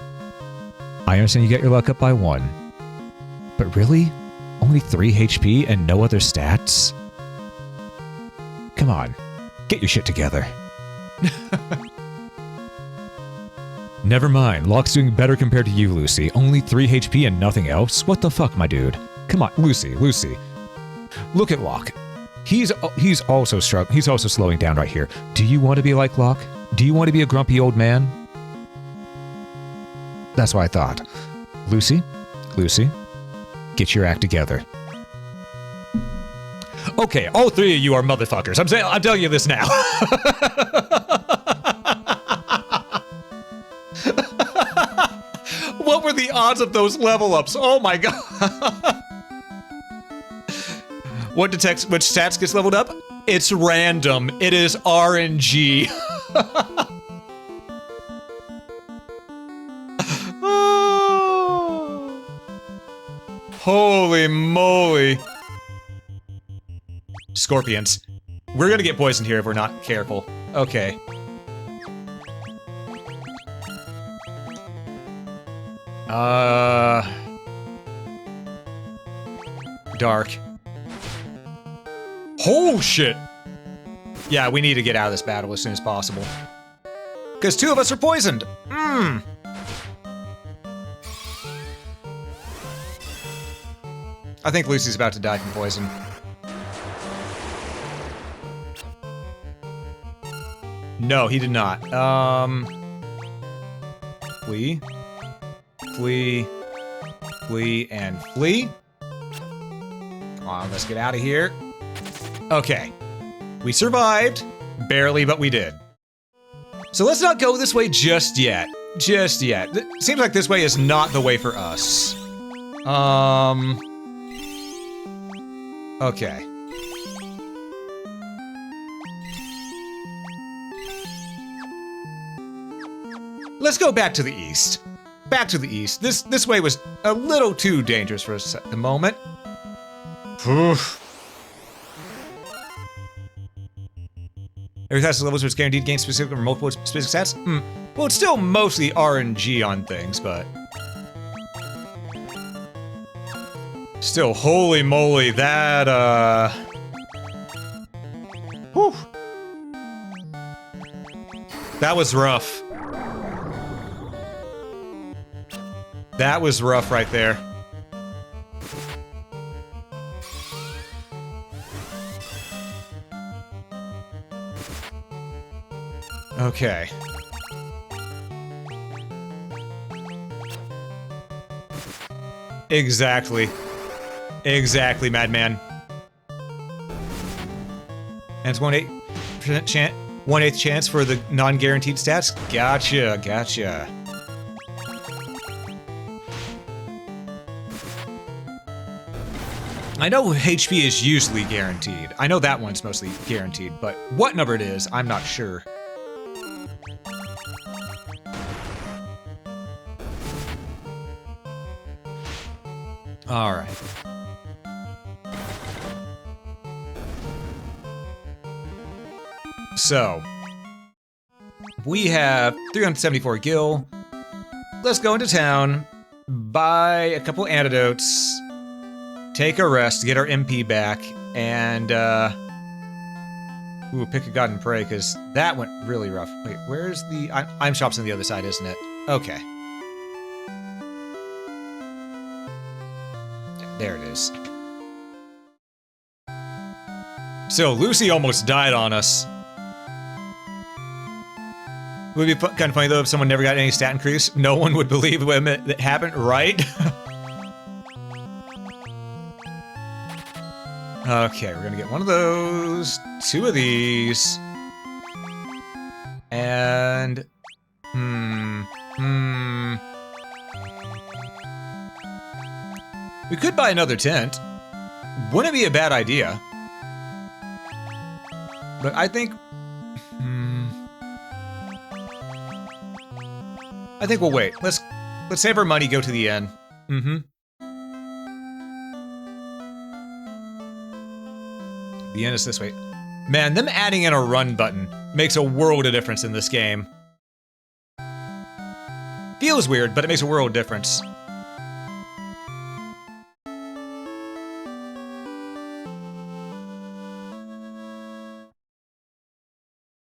I understand you get your luck up by 1. But really? Only 3 HP and no other stats? Come on, get your shit together. Never mind, Locke's doing better compared to you, Lucy. Only 3 HP and nothing else? What the fuck, my dude? Come on, Lucy. Look at Locke. He's also slowing down right here. Do you want to be like Locke? Do you want to be a grumpy old man? That's what I thought. Lucy, get your act together. Okay, all 3 of you are motherfuckers. I'm telling you this now. What were the odds of those level ups? Oh my god. What detects which stats gets leveled up? It's random. It is RNG. Oh. Holy moly. Scorpions. We're gonna get poisoned here if we're not careful. Okay. Dark. Oh shit! Yeah, we need to get out of this battle as soon as possible. Because 2 of us are poisoned! I think Lucy's about to die from poison. No, he did not. Flee. Flee. Flee and flee. Come on, let's get out of here. Okay. We survived. Barely, but we did. So let's not go this way just yet. Just yet. Seems like this way is not the way for us. Okay. Let's go back to the east. Back to the east. This way was a little too dangerous for us at the moment. Oof. Every class levels was guaranteed to gain specific or multiple specific stats? Well, it's still mostly RNG on things, but... Still, holy moly, that, Whew. That was rough. That was rough right there. Okay. Exactly. Exactly, madman. And it's 1/8% chance, 1/8 chance for the non-guaranteed stats? Gotcha, gotcha. I know HP is usually guaranteed. I know that one's mostly guaranteed, but what number it is, I'm not sure. All right. So, we have 374 gil. Let's go into town, buy a couple antidotes, take a rest, get our MP back, and, pick a god and pray, because that went really rough. Wait, where's the... I'm shop's on the other side, isn't it? Okay. There it is. So, Lucy almost died on us. It would be kind of funny, though, if someone never got any stat increase. No one would believe when it happened, right? Okay, we're gonna get one of those, two of these, and... We could buy another tent. Wouldn't it be a bad idea? But I think... I think we'll wait. Let's save our money, go to the inn. The inn is this way. Man, them adding in a run button makes a world of difference in this game. Feels weird, but it makes a world of difference.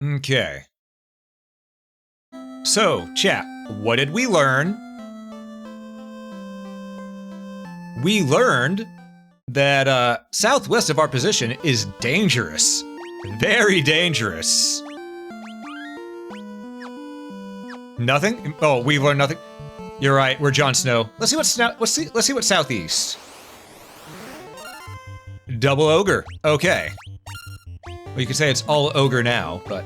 Okay. So, chat, what did we learn? We learned that southwest of our position is dangerous. Very dangerous. Nothing? Oh, we learned nothing. You're right, we're Jon Snow. Let's see what's southeast. Double ogre. Okay. Well, you could say it's all ogre now, but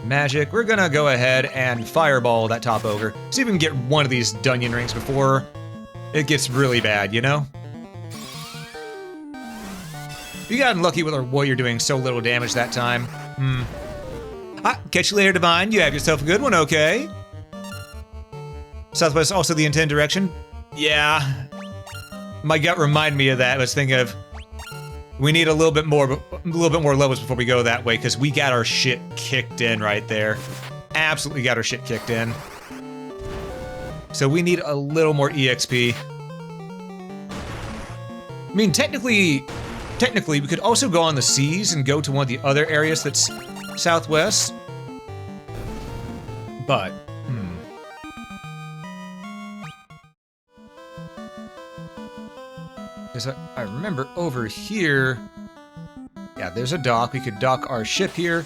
magic. We're gonna go ahead and fireball that top ogre. See if we can get one of these Dunyan rings before it gets really bad, you know? You got unlucky with our warrior doing so little damage that time. Catch you later, Divine. You have yourself a good one, okay? Southwest also the intended direction? Yeah. My gut reminded me of that. I was thinking of... We need a little bit more levels before we go that way, because we got our shit kicked in right there. Absolutely got our shit kicked in. So we need a little more EXP. I mean, technically, we could also go on the seas and go to one of the other areas that's southwest. But, because I remember over here, yeah, there's a dock. We could dock our ship here.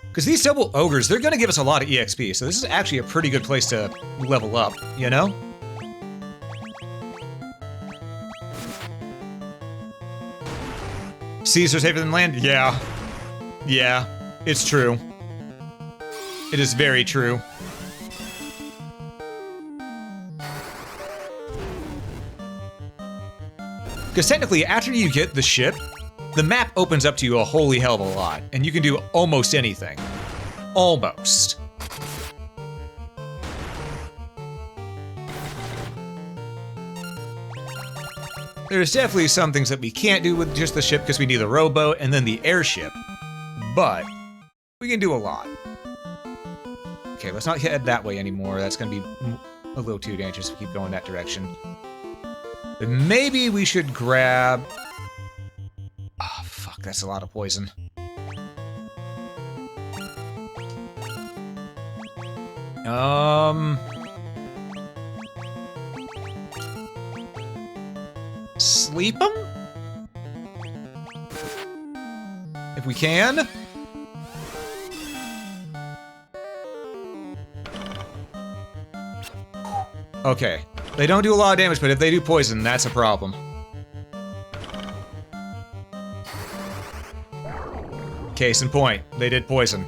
Because these double ogres, they're gonna give us a lot of EXP, so this is actually a pretty good place to level up, you know? Seas are safer than land? Yeah. Yeah, it's true. It is very true. Because technically, after you get the ship, the map opens up to you a holy hell of a lot, and you can do almost anything. Almost. There's definitely some things that we can't do with just the ship because we need the rowboat and then the airship, but we can do a lot. Okay, let's not head that way anymore. That's gonna be a little too dangerous if we keep going that direction. But maybe we should grab... Oh, fuck, that's a lot of poison. Sleep 'em? If we can? Okay. They don't do a lot of damage, but if they do poison, that's a problem. Case in point, they did poison.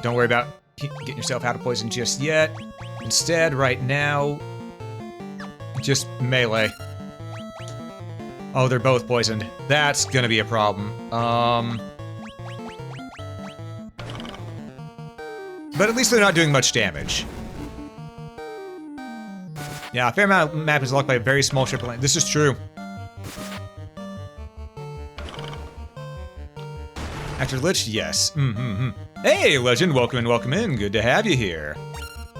Don't worry about getting yourself out of poison just yet. Instead, right now, just melee. Oh, they're both poisoned. That's gonna be a problem. But at least they're not doing much damage. Yeah, a fair amount of map is locked by a very small strip of land. This is true. After Lich, yes. Hey, Legend, welcome in, welcome in. Good to have you here.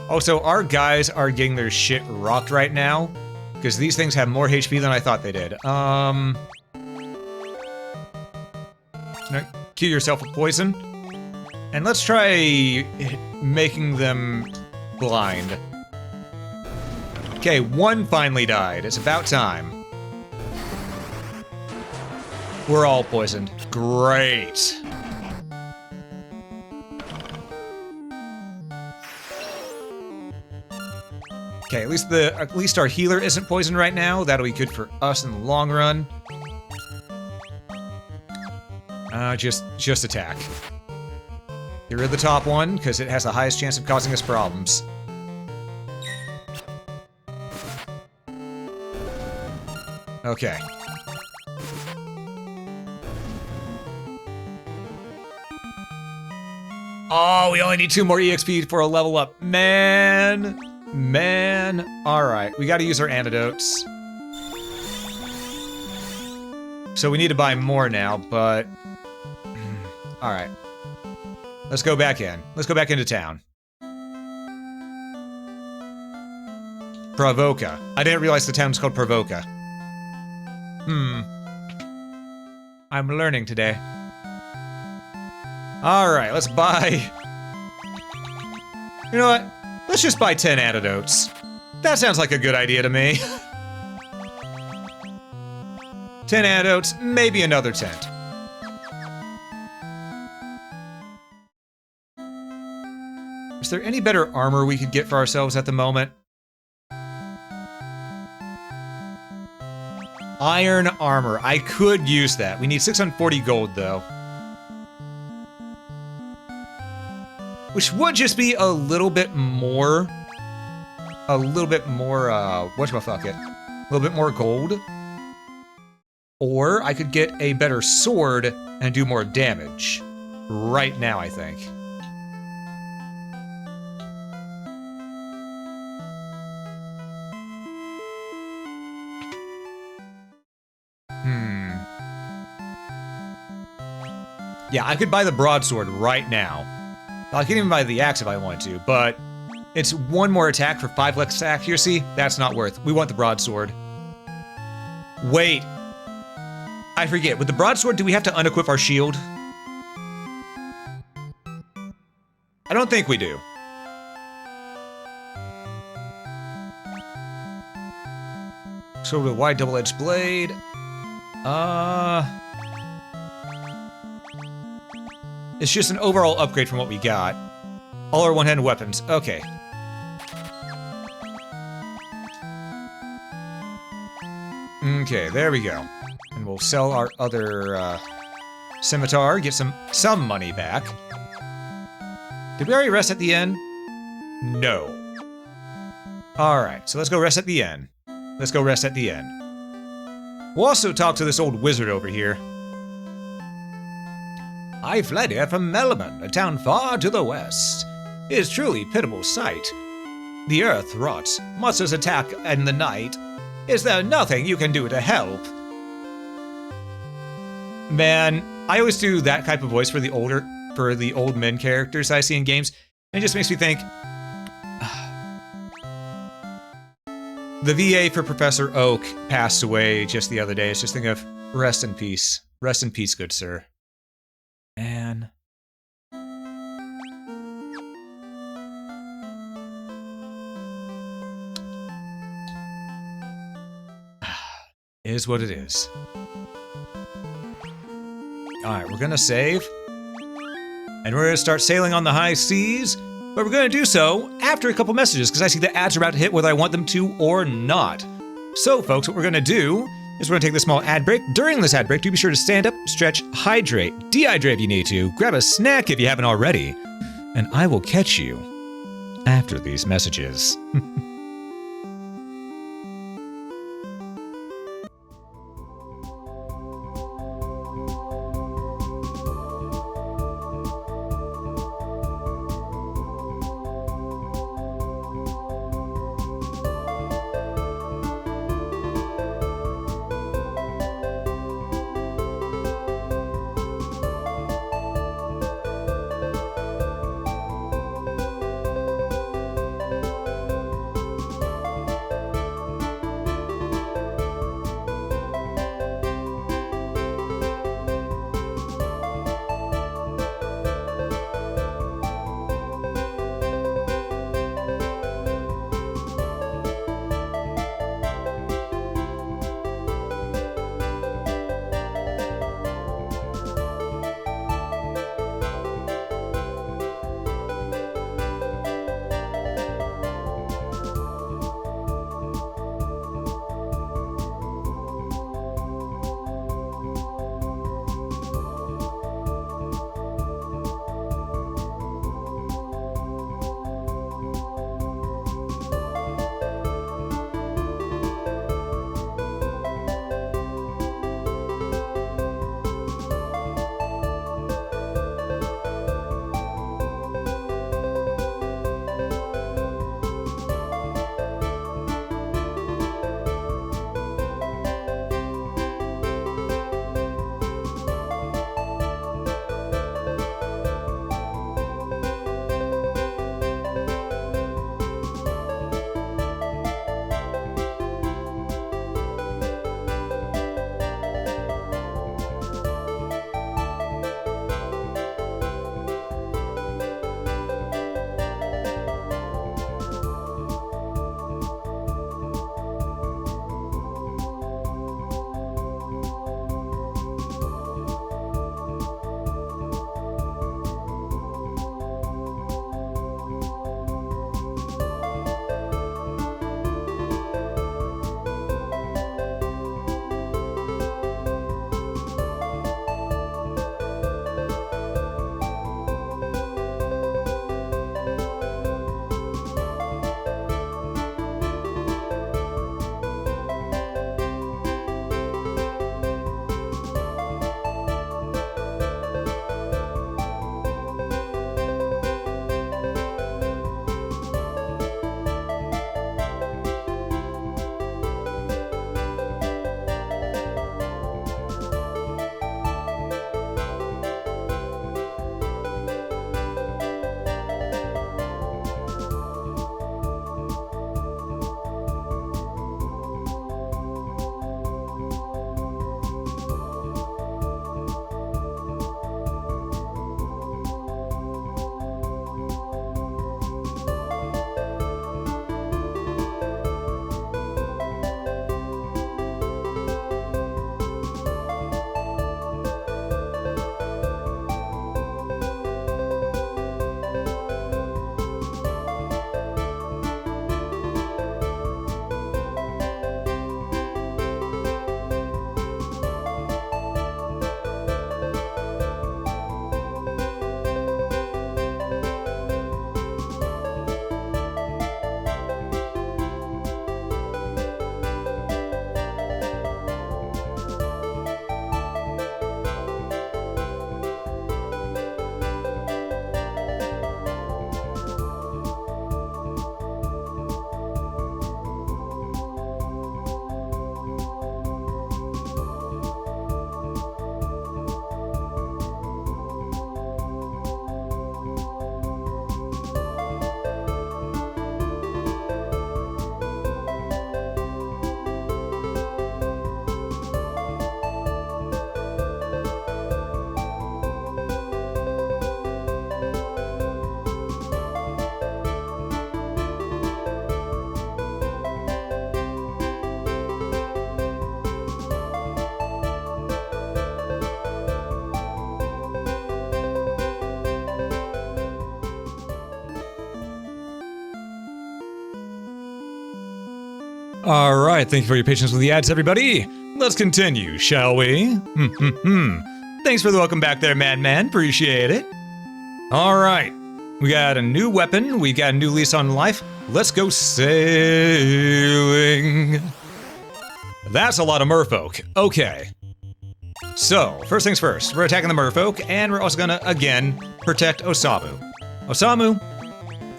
Also, our guys are getting their shit rocked right now, because these things have more HP than I thought they did. Cue yourself with poison. And let's try making them blind. Okay, one finally died. It's about time. We're all poisoned. Great. Okay, at least our healer isn't poisoned right now. That'll be good for us in the long run. Just attack. Get rid of the top one, because it has the highest chance of causing us problems. Okay. Oh, we only need 2 more EXP for a level up. Man. Alright, we gotta use our antidotes. So we need to buy more now, but... Alright. Let's go back in. Let's go back into town. Provoca. I didn't realize the town's called Provoca. I'm learning today. Alright, let's buy... You know what? Let's just buy 10 antidotes. That sounds like a good idea to me. 10 antidotes, maybe another tent. Is there any better armor we could get for ourselves at the moment? Iron armor. I could use that. We need 640 gold, though. Which would just be a little bit more... whatchamacallit? A little bit more gold. Or I could get a better sword and do more damage. Right now, I think. Yeah, I could buy the broadsword right now. I could even buy the axe if I wanted to, but it's 1 more attack for 5 less accuracy. That's not worth. We want the broadsword. Wait. I forget. With the broadsword, do we have to unequip our shield? I don't think we do. So with a wide double-edged blade. It's just an overall upgrade from what we got. All our one-handed weapons. Okay. Okay, there we go. And we'll sell our other scimitar, get some money back. Did we already rest at the inn? No. Alright, so let's go rest at the inn. Let's go rest at the inn. We'll also talk to this old wizard over here. I fled here from Melbourne, a town far to the west. It is truly a pitiable sight. The earth rots, monsters attack in the night. Is there nothing you can do to help? Man, I always do that type of voice for the old men characters I see in games, and it just makes me think... The VA for Professor Oak passed away just the other day. It's just thinking of rest in peace. Rest in peace, good sir. Man. Is what it is. Alright, we're gonna save. And we're gonna start sailing on the high seas. But we're gonna do so after a couple messages, because I see the ads are about to hit whether I want them to or not. So, folks, what we're gonna do is we're gonna take this small ad break. During this ad break, do be sure to stand up, stretch, hydrate, dehydrate if you need to, grab a snack if you haven't already, and I will catch you after these messages. All right, thank you for your patience with the ads, everybody. Let's continue, shall we? Thanks for the welcome back there, Madman. Appreciate it. All right, we got a new weapon. We got a new lease on life. Let's go sailing. That's a lot of merfolk. Okay. So, first things first, we're attacking the merfolk, and we're also gonna, again, protect Osamu. Osamu,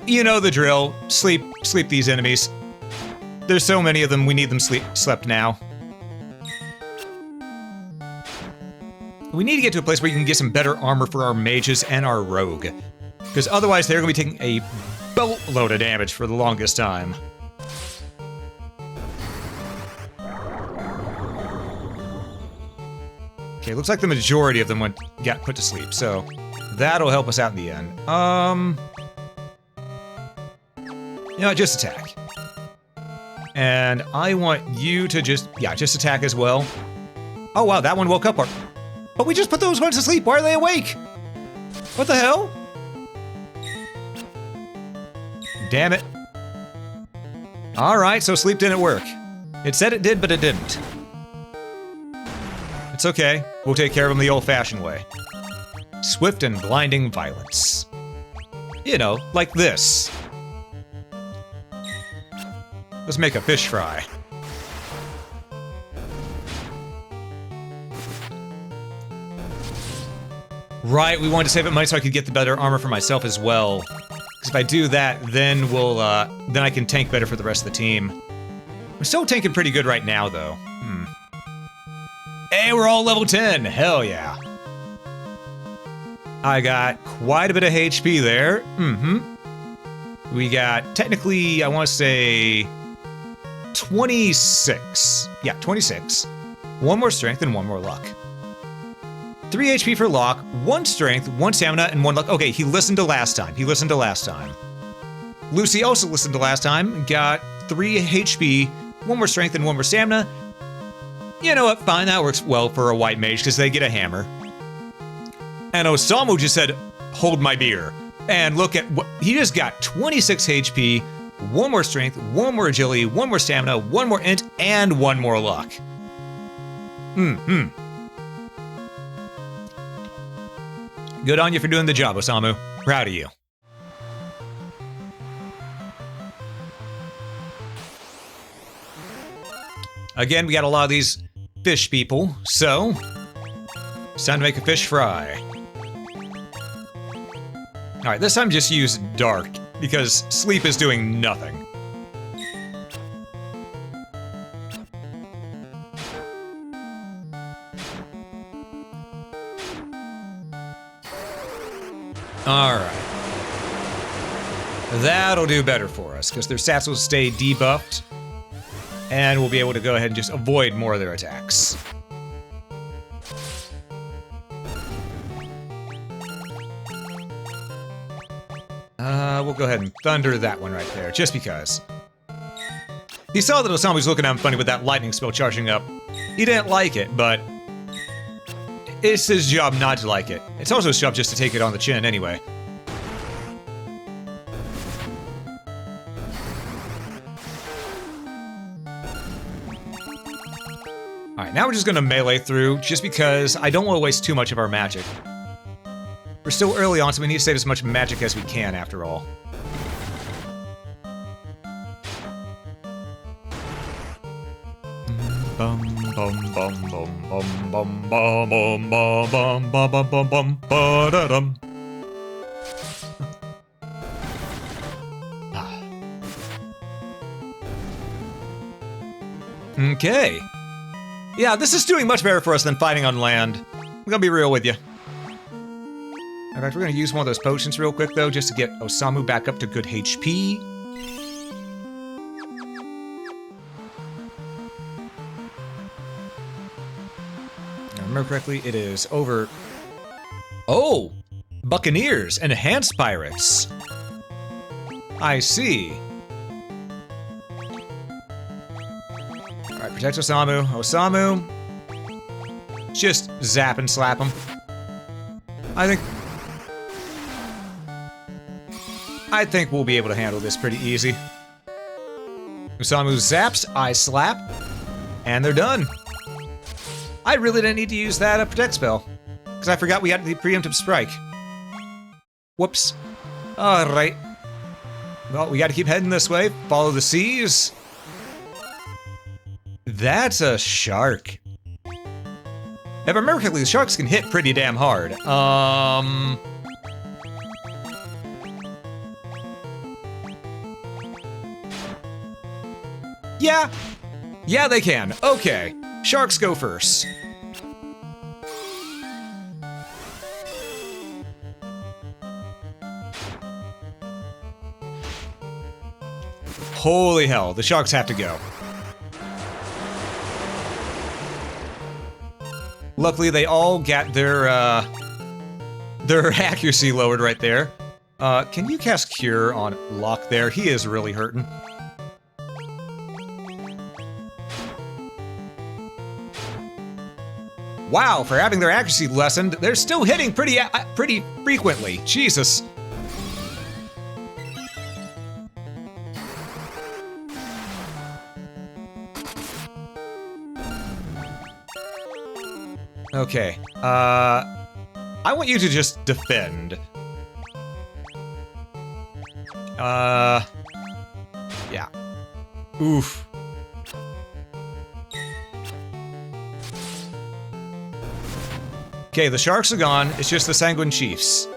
you know the drill. Sleep these enemies. There's so many of them, we need them slept now. We need to get to a place where you can get some better armor for our mages and our rogue. Because otherwise they're going to be taking a boatload of damage for the longest time. Okay, looks like the majority of them got put to sleep, so that'll help us out in the end. You know what, just attack. And I want you to just attack as well. Oh wow, that one woke up. But we just put those ones to sleep. Why are they awake? What the hell? Damn it. All right, so sleep didn't work. It said it did, but it didn't. It's okay. We'll take care of them the old-fashioned way. Swift and blinding violence. You know, like this. Let's make a fish fry. Right, we wanted to save up money so I could get the better armor for myself as well. Because if I do that, then then I can tank better for the rest of the team. We're still tanking pretty good right now, though. Hey, we're all level 10. Hell yeah. I got quite a bit of HP there. We got, technically, I want to say 26. Yeah, 26. 1 more strength and 1 more luck. 3 HP for Locke, 1 strength, 1 stamina, and 1 luck. Okay, he listened to last time. Lucy also listened to last time, got 3 HP, 1 more strength, and 1 more stamina. You know what, fine, that works well for a white mage, because they get a hammer. And Osamu just said, hold my beer. And look at what, he just got 26 HP, 1 more strength, 1 more agility, 1 more stamina, 1 more int, and 1 more luck. Good on you for doing the job, Osamu. Proud of you. Again, we got a lot of these fish people, so it's time to make a fish fry. Alright, this time just use dark, because sleep is doing nothing. Alright. That'll do better for us, because their stats will stay debuffed, and we'll be able to go ahead and just avoid more of their attacks. We'll go ahead and thunder that one right there, just because. He saw that Osamu was looking at him funny with that lightning spell charging up. He didn't like it, but it's his job not to like it. It's also his job just to take it on the chin anyway. Alright, now we're just gonna melee through, just because I don't want to waste too much of our magic. We're still early on, so we need to save as much magic as we can, after all. Bum bum bum bum bum bum bum bum bum bum bum bum bum ba-da-dum. Okay. Yeah, this is doing much better for us than fighting on land. I'm gonna be real with you. In fact, we're gonna use one of those potions real quick, though, just to get Osamu back up to good HP. If I remember correctly, it is over... Oh! Buccaneers, enhanced pirates. I see. Alright, protect Osamu. Osamu. Just zap and slap him. I think we'll be able to handle this pretty easy. Usamu zaps, I slap, and they're done. I really didn't need to use that protect spell, because I forgot we had the preemptive strike. Whoops. Alright. Well, we gotta keep heading this way. Follow the seas. That's a shark. If I remember correctly, the sharks can hit pretty damn hard. Yeah. Yeah, they can. Okay. Sharks go first. Holy hell, the sharks have to go. Luckily, they all got their accuracy lowered right there. Can you cast Cure on Locke there? He is really hurting. Wow, for having their accuracy lessened, they're still hitting pretty frequently. Jesus. Okay, I want you to just defend. Yeah. Oof. Okay, the sharks are gone, it's just the Sanguine Chiefs.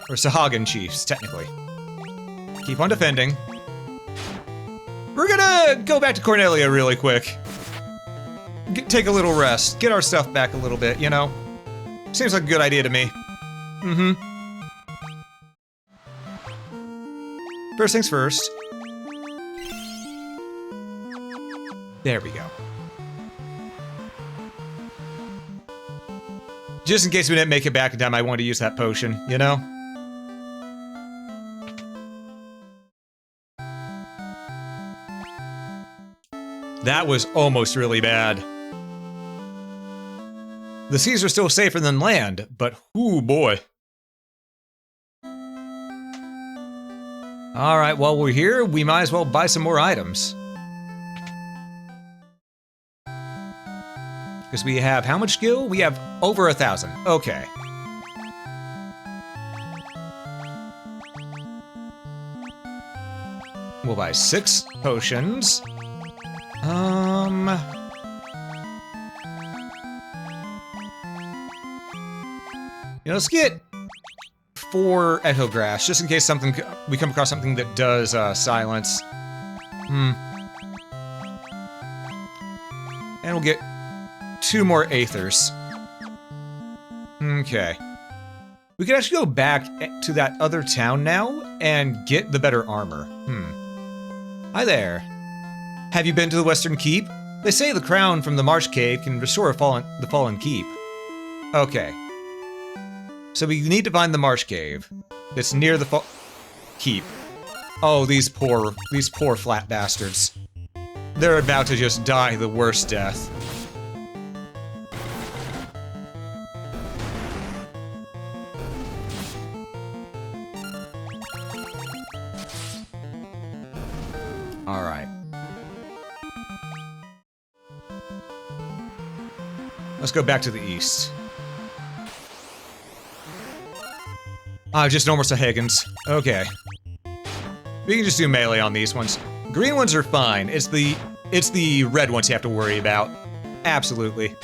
Or Sahagan Chiefs, technically. Keep on defending. We're gonna go back to Cornelia really quick. Take a little rest, get our stuff back a little bit, you know? Seems like a good idea to me. Mm-hmm. First things first. There we go. Just in case we didn't make it back in time, I wanted to use that potion, you know? That was almost really bad. The seas are still safer than land, but ooh boy. Alright, while we're here, we might as well buy some more items. Because we have how much skill? We have over 1,000. Okay. We'll buy 6 potions. You know, let's get 4 Echo Grass, just in case we come across something that does silence. And we'll get 2 more Aethers. Okay. We could actually go back to that other town now and get the better armor. Hi there. Have you been to the Western Keep? They say the crown from the Marsh Cave can restore the fallen keep. Okay. So we need to find the Marsh Cave. It's near the keep. Oh, these poor flat bastards. They're about to just die the worst death. Alright. Let's go back to the east. Just normal Sahagans. Okay. We can just do melee on these ones. Green ones are fine. It's the red ones you have to worry about. Absolutely.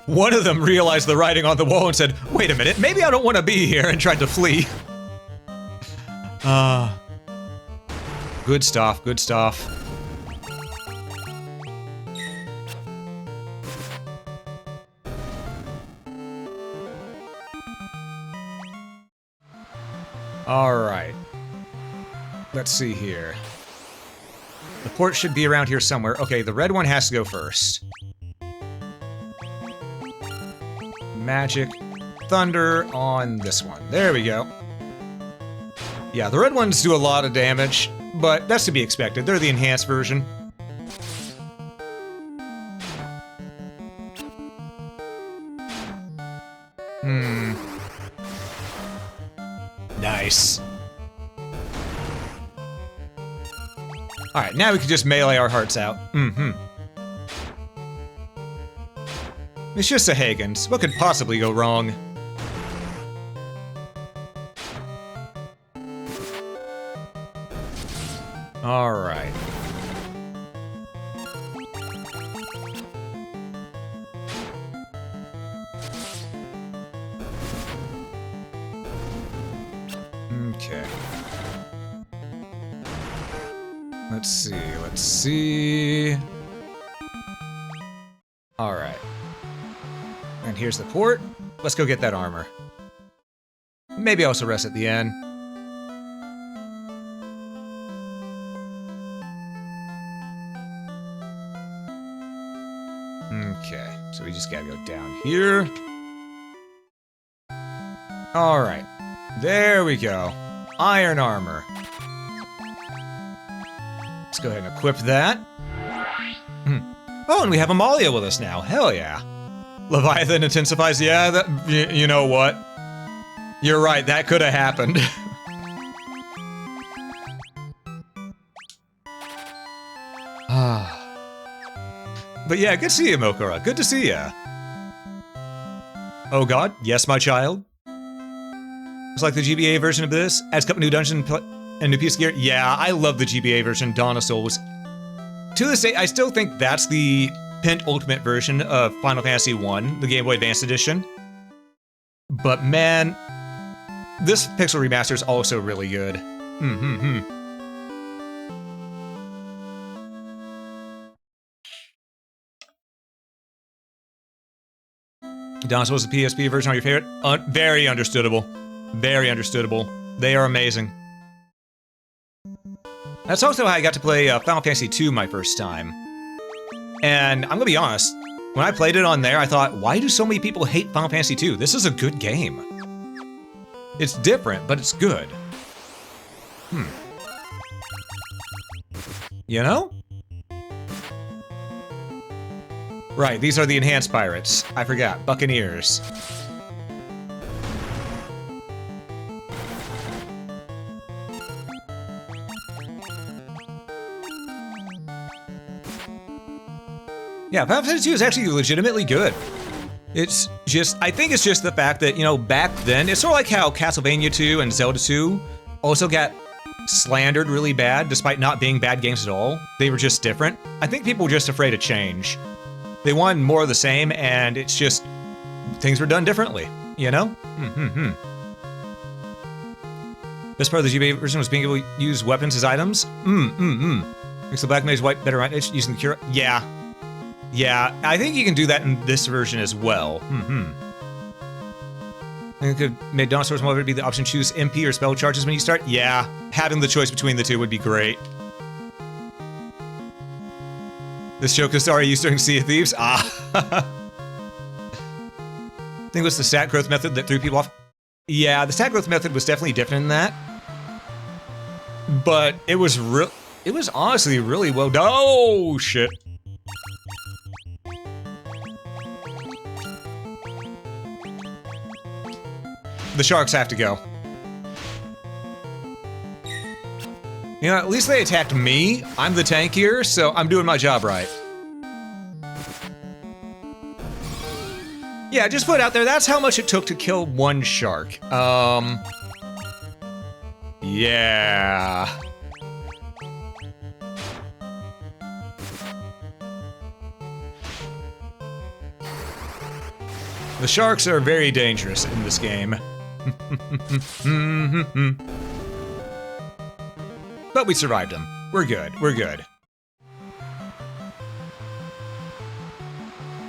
One of them realized the writing on the wall and said, "Wait a minute, maybe I don't want to be here," and tried to flee. Good stuff, good stuff. Alright. Let's see here. The port should be around here somewhere. Okay, the red one has to go first. Magic Thunder on this one. There we go. Yeah, the red ones do a lot of damage, but that's to be expected. They're the enhanced version. Nice. Alright, now we can just melee our hearts out. Mm-hmm. It's just a Hagen's. What could possibly go wrong? Alright. Okay. Let's see. Alright. And here's the port. Let's go get that armor. Maybe also rest at the end. Okay, so we just gotta go down here. Alright. There we go. Iron armor. Let's go ahead and equip that. Oh, and we have Amalia with us now. Hell yeah. Leviathan intensifies. Yeah, that, you know what? You're right, that could have happened. But yeah, good to see you, Mokora. Good to see ya. Oh god, yes, my child. It's like the GBA version of this. Adds a couple new dungeons and new piece of gear. Yeah, I love the GBA version, Dawn of Souls. To this day, I still think that's the penultimate version of Final Fantasy I, the Game Boy Advance Edition. But man, this Pixel Remaster is also really good. Dawn of Souls, the PSP version, are your favorite? Very understandable. Very understandable. They are amazing. That's also how I got to play Final Fantasy II my first time. And I'm gonna be honest, when I played it on there, I thought, why do so many people hate Final Fantasy II? This is a good game. It's different, but it's good. You know? Right, these are the enhanced pirates. I forgot, Buccaneers. Yeah, Final Fantasy II is actually legitimately good. It's just, I think it's just the fact that, you know, back then, it's sort of like how Castlevania 2 and Zelda 2 also got slandered really bad, despite not being bad games at all. They were just different. I think people were just afraid of change. They wanted more of the same, and it's just, things were done differently, you know? This part of the GBA version was being able to use weapons as items? Makes the black mage white better right using the cure. Yeah. Yeah, I think you can do that in this version as well. I think it could make Dawn of Souls Mother be the option to choose MP or spell charges when you start. Yeah, having the choice between the two would be great. This joke is already used during Sea of Thieves. I think it was the stat growth method that threw people off. Yeah, the stat growth method was definitely different than that. But it was honestly really well done. Oh, shit. The sharks have to go. You know, at least they attacked me. I'm the tank here, so I'm doing my job right. Yeah, just put it out there, that's how much it took to kill one shark. Yeah. The sharks are very dangerous in this game. But we survived them. We're good. We're good.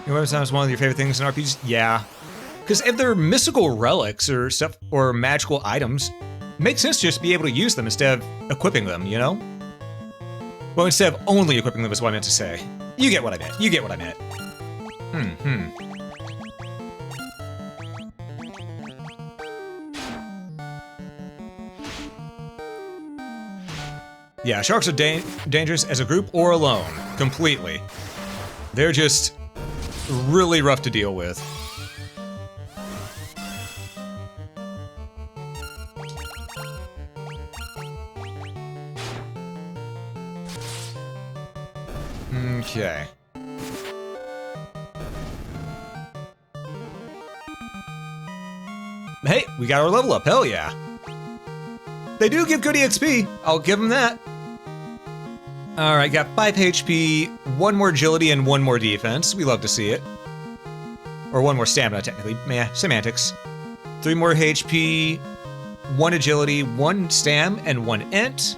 Your weapon sounds one of your favorite things in RPGs? Yeah. Because if they're mystical relics or stuff, or magical items, it makes sense to just be able to use them instead of equipping them, you know? Well, instead of only equipping them is what I meant to say. You get what I meant. You get what I meant. Yeah, sharks are dangerous as a group or alone. Completely. They're just really rough to deal with. Okay. Hey, we got our level up. Hell yeah. They do give good EXP. I'll give them that. All right, got 5 HP, 1 more agility, and 1 more defense. We love to see it. Or 1 more stamina, technically. Meh, semantics. 3 more HP, 1 agility, 1 stam, and 1 int.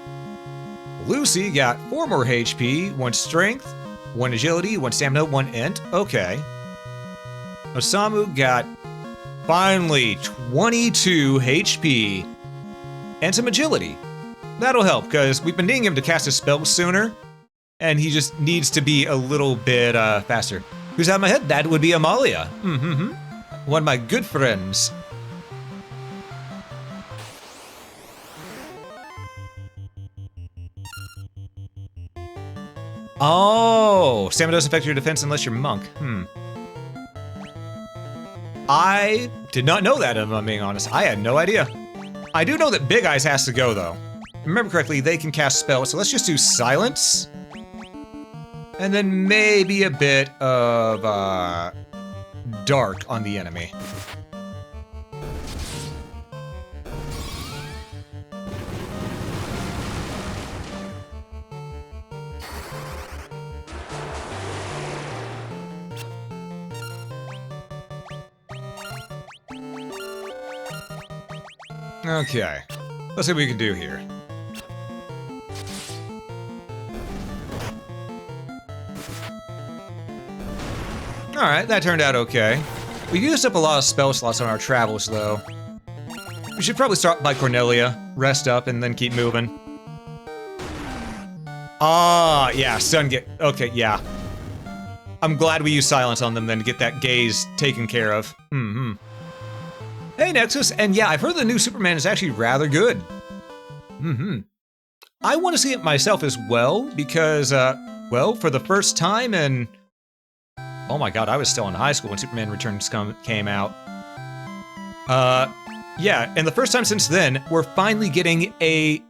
Lucy got 4 more HP, 1 strength, 1 agility, 1 stamina, 1 int. Okay. Osamu got, finally, 22 HP and some agility. That'll help, because we've been needing him to cast his spells sooner, and he just needs to be a little bit faster. Who's out of my head? That would be Amalia. One of my good friends. Oh, stamina doesn't affect your defense unless you're monk. I did not know that, if I'm being honest. I had no idea. I do know that Big Eyes has to go, though. Remember correctly, they can cast spells, so let's just do silence. And then maybe a bit of dark on the enemy. Okay, let's see what we can do here. Alright, that turned out okay. We used up a lot of spell slots on our travels, though. We should probably start by Cornelia, rest up, and then keep moving. Ah, yeah, stun get... Okay, yeah. I'm glad we used silence on them then to get that gaze taken care of. Hey, Nexus, and yeah, I've heard the new Superman is actually rather good. I want to see it myself as well, because, well, for the first time in... Oh my god, I was still in high school when Superman Returns came out. Yeah, and the first time since then, we're finally getting a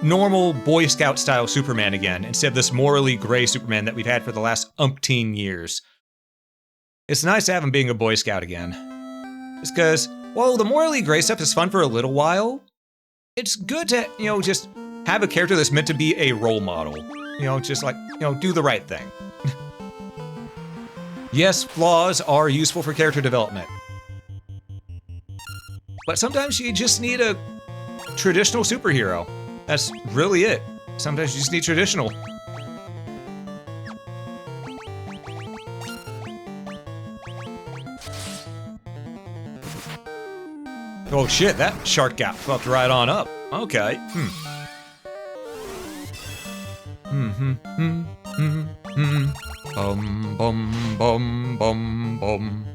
normal Boy Scout-style Superman again, instead of this morally gray Superman that we've had for the last umpteen years. It's nice to have him being a Boy Scout again. It's because, well, the morally gray stuff is fun for a little while. It's good to, you know, just have a character that's meant to be a role model. You know, just like, you know, do the right thing. Yes, flaws are useful for character development. But sometimes you just need a traditional superhero. That's really it. Sometimes you just need traditional. Oh shit, that shark got fucked right on up. Okay. Bum bum bum bum bum.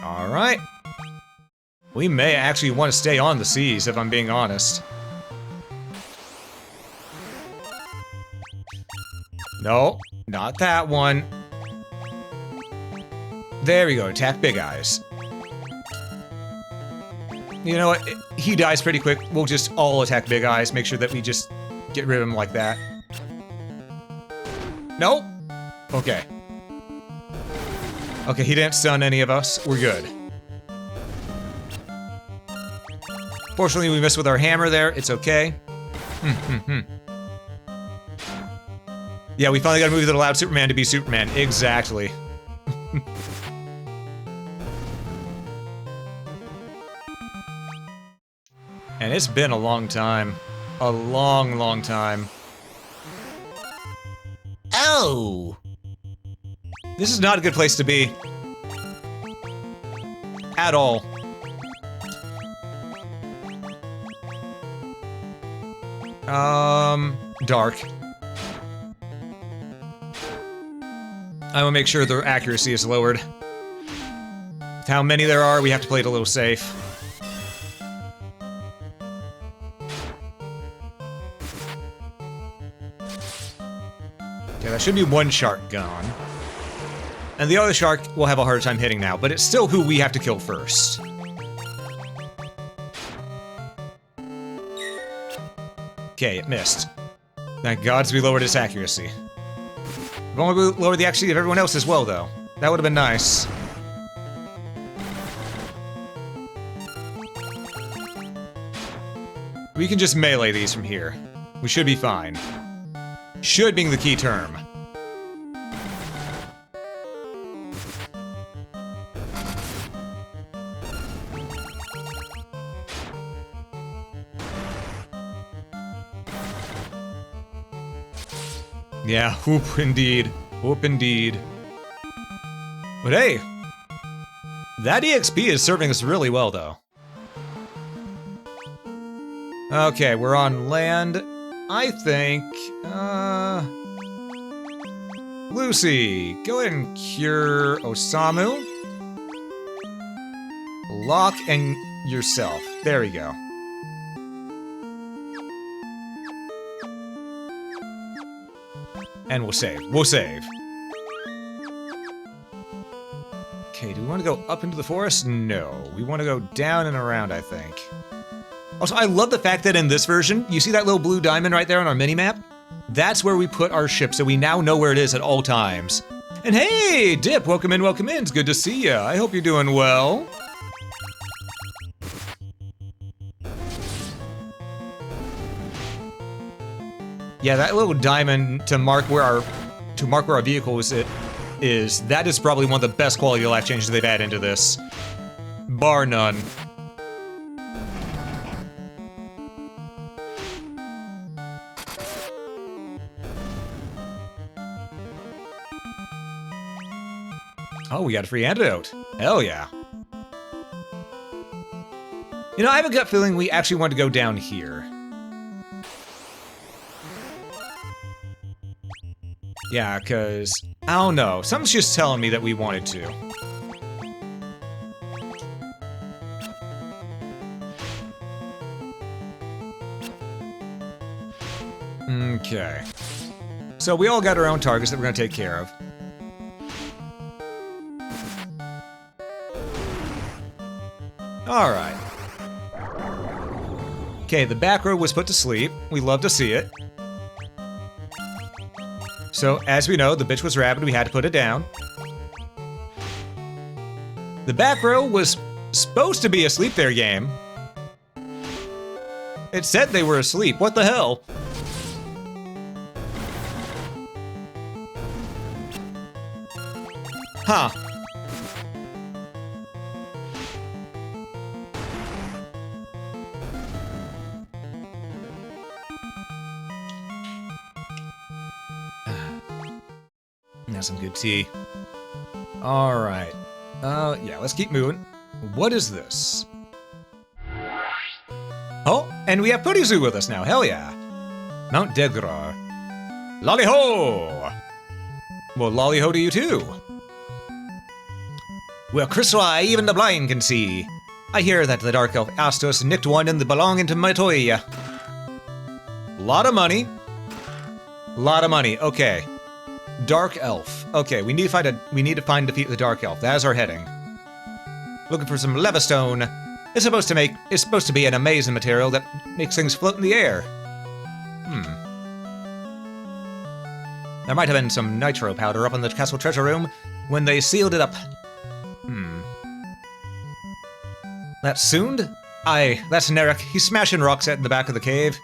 All right. We may actually want to stay on the seas, if I'm being honest. No, not that one. There we go, attack Big Eyes. You know what, he dies pretty quick. We'll just all attack Big Eyes, make sure that we just get rid of him like that. Nope. Okay. Okay, he didn't stun any of us. We're good. Fortunately, we missed with our hammer there. It's okay. Yeah, we finally got a movie that allowed Superman to be Superman. Exactly. And it's been a long time. A long, long time. Oh! This is not a good place to be. At all. Dark. I will make sure their accuracy is lowered. With how many there are, we have to play it a little safe. Okay, that should be one shark gone. And the other shark will have a harder time hitting now, but it's still who we have to kill first. Okay, it missed. Thank gods we lowered its accuracy. We've only lowered the accuracy of everyone else as well, though. That would have been nice. We can just melee these from here. We should be fine. Should being the key term. Yeah, whoop indeed. Whoop indeed. But hey, that EXP is serving us really well, though. Okay, we're on land. I think, Lucy, go ahead and cure Osamu. Locke and yourself. There we go. And we'll save. We'll save. Okay, do we want to go up into the forest? No. We want to go down and around, I think. Also, I love the fact that in this version, you see that little blue diamond right there on our minimap? That's where we put our ship, so we now know where it is at all times. And hey, Dip, welcome in, welcome in. It's good to see ya. I hope you're doing well. Yeah, that little diamond to mark where our vehicle is, that is probably one of the best quality of life changes they've added into this. Bar none. Oh, we got a free antidote. Hell yeah. You know, I have a gut feeling we actually want to go down here. Yeah, because, I don't know, something's just telling me that we wanted to. Okay. So we all got our own targets that we're going to take care of. Alright. Okay, the back row was put to sleep. We love to see it. So, as we know, the bitch was rabid, we had to put it down. The back row was supposed to be asleep there, game. It said they were asleep, what the hell? Huh. That's some good tea. Alright. Yeah, let's keep moving. What is this? Oh, and we have Purizu with us now, hell yeah. Mount Degrar. Lolly-ho! Well, lolly-ho to you too. Well, Christwhy, even the blind can see. I hear that the Dark Elf Astos nicked one and they belong into my toy. Lot of money. Lot of money, okay. Dark Elf. Okay, we need to find defeat the Dark Elf. That is our heading. Looking for some Levistone. It's supposed to be an amazing material that makes things float in the air. There might have been some nitro powder up in the castle treasure room when they sealed it up. That's Sund? Aye, that's Nerek. He's smashing rocks in the back of the cave.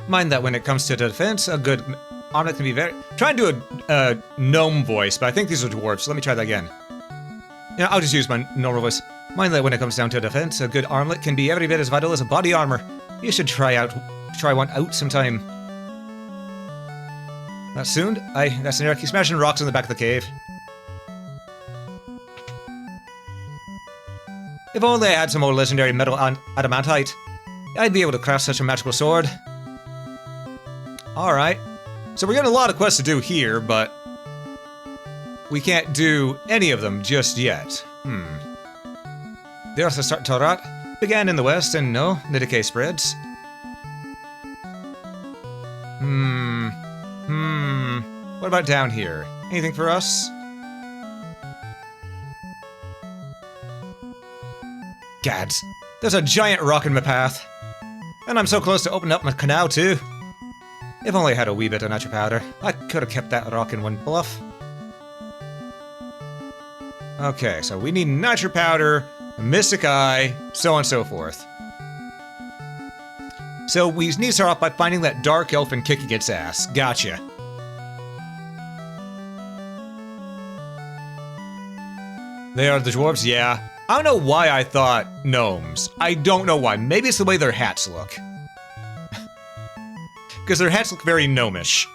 Mind that when it comes to defense, a good armlet can be very... Try and do a gnome voice, but I think these are dwarves, so let me try that again. Yeah, I'll just use my normal voice. Mind that when it comes down to defense, a good armlet can be every bit as vital as a body armor. You should try one out sometime. That's Sund? Aye, that's Nerek. He's smashing rocks in the back of the cave. If only I had some old legendary metal adamantite, I'd be able to craft such a magical sword. Alright. So we're getting a lot of quests to do here, but we can't do any of them just yet. The Earth starting to rot. Began in the west, and no, the decay spreads. What about down here? Anything for us? Gads, there's a giant rock in my path. And I'm so close to opening up my canal too. If only I had a wee bit of nitro powder, I could have kept that rock in one bluff. Okay, so we need nitro powder, a mystic eye, so on and so forth. So we need to start off by finding that dark elf and kicking its ass. Gotcha. They are the dwarves? Yeah. I don't know why I thought gnomes. I don't know why. Maybe it's the way their hats look. Because their hats look very gnomish.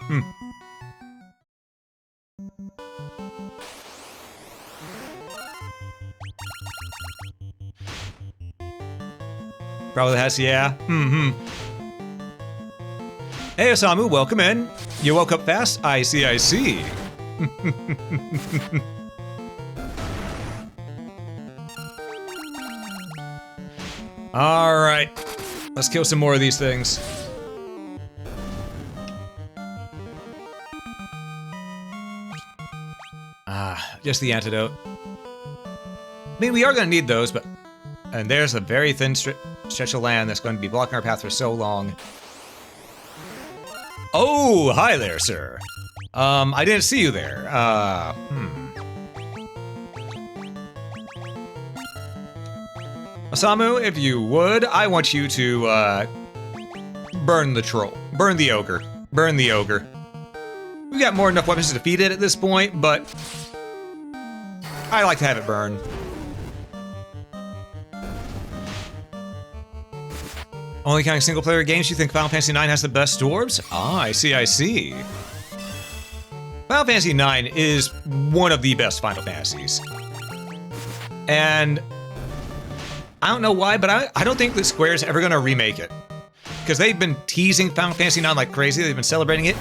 Probably the hats, yeah. Hey, Osamu, welcome in. You woke up fast? I see, I see. Alright. Let's kill some more of these things. Just the antidote. I mean, we are going to need those, but... And there's a very thin stretch of land that's going to be blocking our path for so long. Oh, hi there, sir. I didn't see you there. Osamu, if you would, I want you to, burn the troll. Burn the ogre. Burn the ogre. We've got more than enough weapons to defeat it at this point, but... I like to have it burn. Only counting single-player games, you think Final Fantasy IX has the best dwarves? Ah, I see, I see. Final Fantasy IX is one of the best Final Fantasies. And... I don't know why, but I don't think that Square's ever gonna remake it. Because they've been teasing Final Fantasy IX like crazy, they've been celebrating it,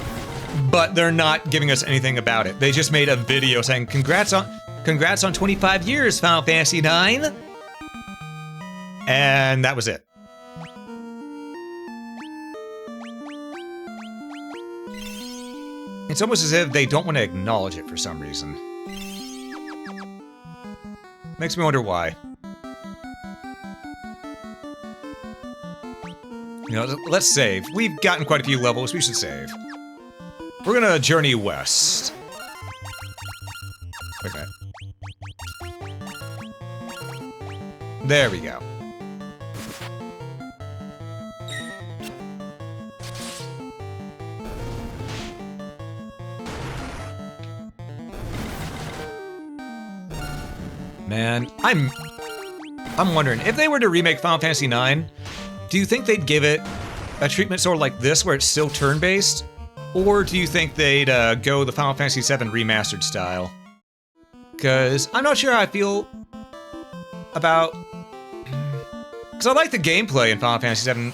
but they're not giving us anything about it. They just made a video saying, Congrats on 25 years, Final Fantasy IX! And that was it. It's almost as if they don't want to acknowledge it for some reason. Makes me wonder why. You know, let's save. We've gotten quite a few levels, we should save. We're gonna journey west. Okay. There we go. Man, I'm wondering, if they were to remake Final Fantasy IX, do you think they'd give it a treatment sort of like this, where it's still turn-based? Or do you think they'd go the Final Fantasy VII Remastered style? Because I'm not sure how I feel about... Because I like the gameplay in Final Fantasy VII...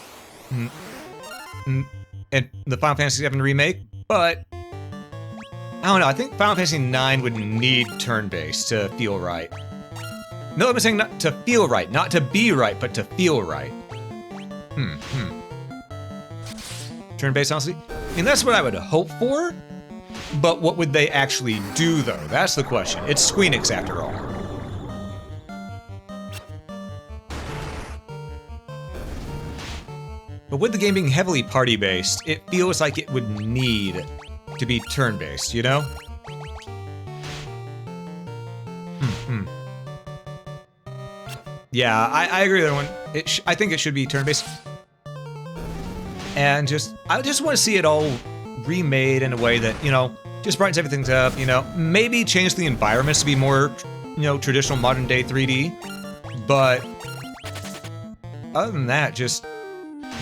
in the Final Fantasy VII Remake, but... I don't know, I think Final Fantasy IX would need turn-based to feel right. No, I'm saying not to feel right, not to be right, but to feel right. Turn-based, honestly? I mean, that's what I would hope for, but what would they actually do, though? That's the question. It's Squeenix, after all. But with the game being heavily party-based, it feels like it would need to be turn-based, you know? Yeah, I agree with that one. I think it should be turn-based. And I just want to see it all remade in a way that, you know, just brightens everything up, you know, maybe change the environments to be more, you know, traditional modern-day 3D. But other than that, just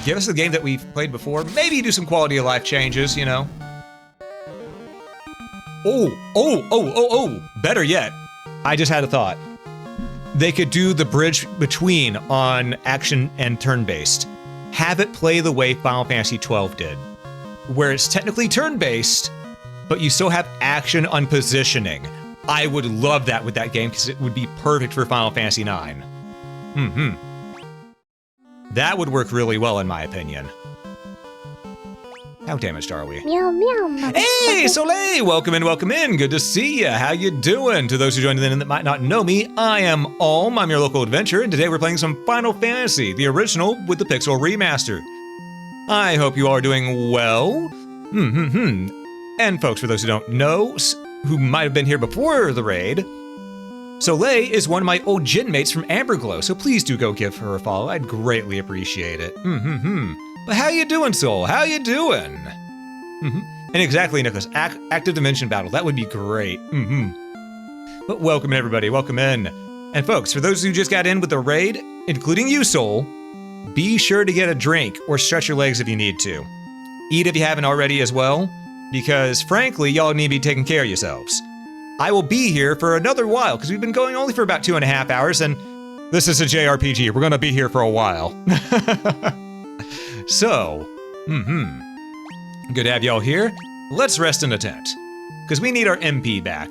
give us a game that we've played before. Maybe do some quality of life changes, you know. Oh, better yet, I just had a thought. They could do the bridge between on action and turn-based. Have it play the way Final Fantasy XII did, where it's technically turn-based, but you still have action on positioning. I would love that with that game, because it would be perfect for Final Fantasy IX. That would work really well, in my opinion. How damaged are we? Meow meow. Hey, Soleil! Welcome in, welcome in. Good to see you. How you doing? To those who joined in that might not know me, I am Alm. I'm your local adventurer, and today we're playing some Final Fantasy, the original with the Pixel Remaster. I hope you all are doing well. And folks, for those who don't know, who might have been here before the raid, Soleil is one of my old gin mates from Amberglow, so please do go give her a follow. I'd greatly appreciate it. But how you doing, Soul? How you doing? And exactly, Nicholas, active dimension battle. That would be great. But welcome everybody, welcome in. And folks, for those who just got in with the raid, including you, Soul, be sure to get a drink or stretch your legs if you need to. Eat if you haven't already as well, because frankly, y'all need to be taking care of yourselves. I will be here for another while, because we've been going only for about 2.5 hours, and this is a JRPG. We're gonna be here for a while. So, good to have y'all here. Let's rest in a tent, because we need our MP back.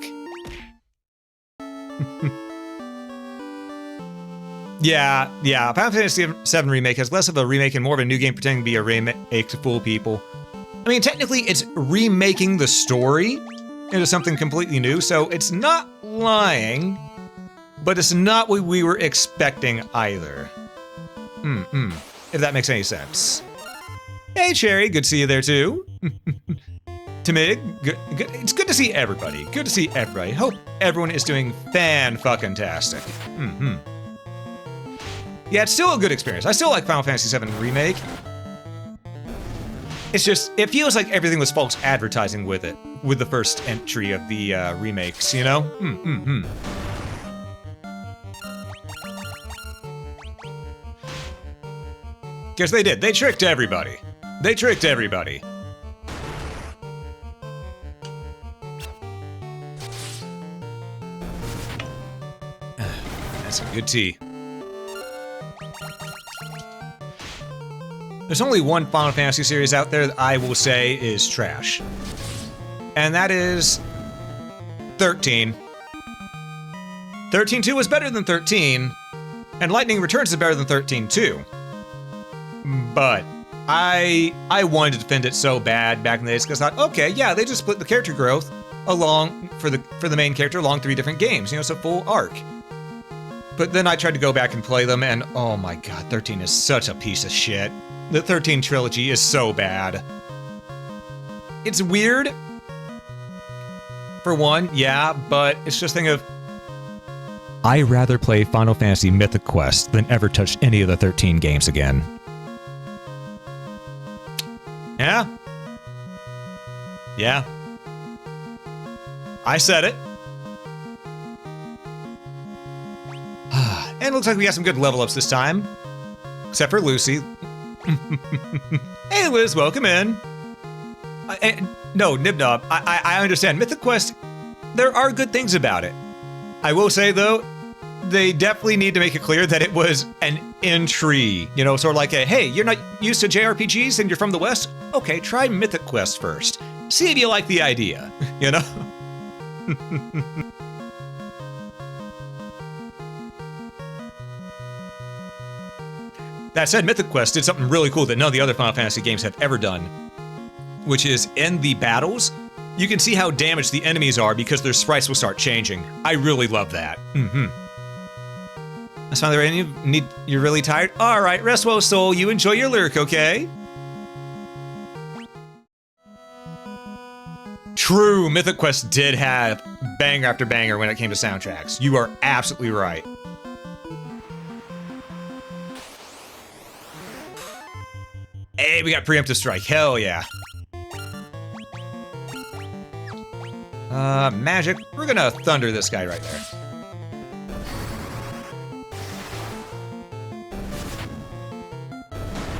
Yeah, Final Fantasy VII Remake has less of a remake and more of a new game pretending to be a remake to fool people. I mean, technically, it's remaking the story into something completely new, so it's not lying, but it's not what we were expecting either. If that makes any sense. Hey, Cherry, good to see you there too. Tamig, good. It's good to see everybody. Good to see everybody. Hope everyone is doing fan-fucking-tastic. Yeah, it's still a good experience. I still like Final Fantasy VII Remake. It's just, it feels like everything was false advertising with it, with the first entry of the remakes, you know? Guess they did. They tricked everybody. They tricked everybody. That's some good tea. There's only one Final Fantasy series out there that I will say is trash. And that is 13. 13-2 was better than 13, and Lightning Returns is better than 13-2. But I wanted to defend it so bad back in the days because I thought, okay, yeah, they just split the character growth along for the main character along 3 different games, you know, it's a full arc. But then I tried to go back and play them, and oh my god, 13 is such a piece of shit. The 13 trilogy is so bad. It's weird, for one, yeah, but it's just a thing of, I rather play Final Fantasy Mythic Quest than ever touch any of the 13 games again. Yeah. I said it. And it looks like we got some good level ups this time. Except for Lucy. Hey Liz, welcome in. No, Nibnob, I understand. Mythic Quest, there are good things about it. I will say though, they definitely need to make it clear that it was an entry. You know, sort of like a, hey, you're not used to JRPGs and you're from the West? Okay, try Mythic Quest first. See if you like the idea, you know? That said, Mythic Quest did something really cool that none of the other Final Fantasy games have ever done, which is in the battles, you can see how damaged the enemies are because their sprites will start changing. I really love that. That's fine. You're really tired? All right, rest well, soul. You enjoy your lyric, okay? True, Mythic Quest did have banger after banger when it came to soundtracks. You are absolutely right. Hey, we got preemptive strike. Hell yeah. Magic. We're gonna thunder this guy right there.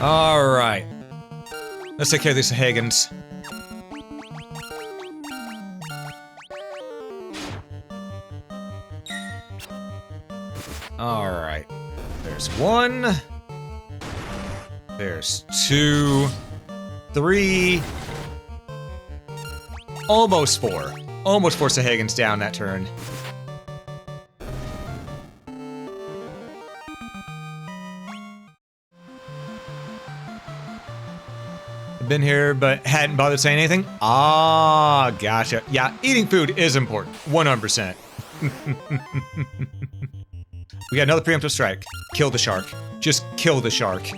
All right. Let's take care of these Hagans. All right. There's 1. There's 2, 3, almost 4. Almost forced the Hagans down that turn. been here but hadn't bothered saying anything? Ah, gotcha. Yeah, eating food is important. 100%. We got another preemptive strike. Kill the shark. Just kill the shark.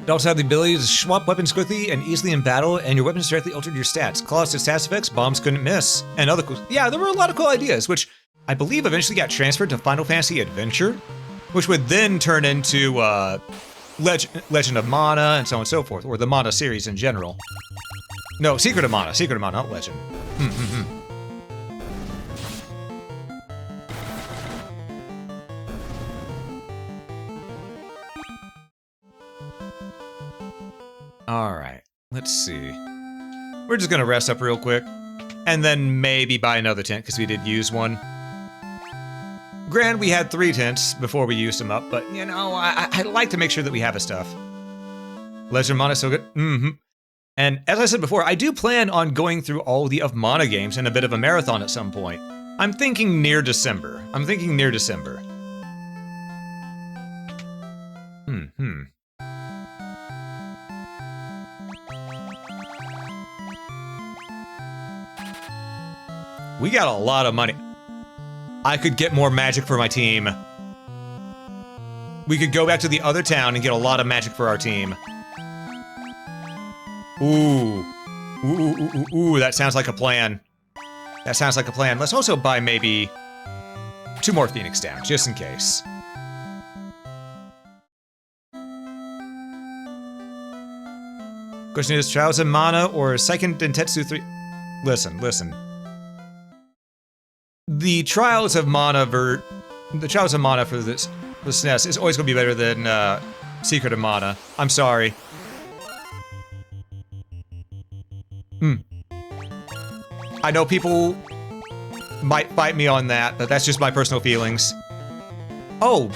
It also have the ability to swap weapons quickly and easily in battle, and your weapons directly altered your stats. Claws to stats effects, bombs couldn't miss, and other cool. Yeah, there were a lot of cool ideas, which I believe eventually got transferred to Final Fantasy Adventure, which would then turn into Legend of Mana and so on and so forth, or the Mana series in general. No, Secret of Mana, not Legend. All right, let's see. We're just gonna rest up real quick, and then maybe buy another tent, because we did use one. Granted, we had 3 tents before we used them up, but, you know, I like to make sure that we have a stuff. Legend of Mana is so good. And as I said before, I do plan on going through all the of Mana games in a bit of a marathon at some point. I'm thinking near December. We got a lot of money. I could get more magic for my team. We could go back to the other town and get a lot of magic for our team. Ooh, that sounds like a plan. Let's also buy maybe 2 more Phoenix down, just in case. Question is, Trials of Mana or Seiken Dentetsu 3? Listen. The Trials of Mana for this SNES is always going to be better than Secret of Mana. I'm sorry. I know people might fight me on that, but that's just my personal feelings. Oh,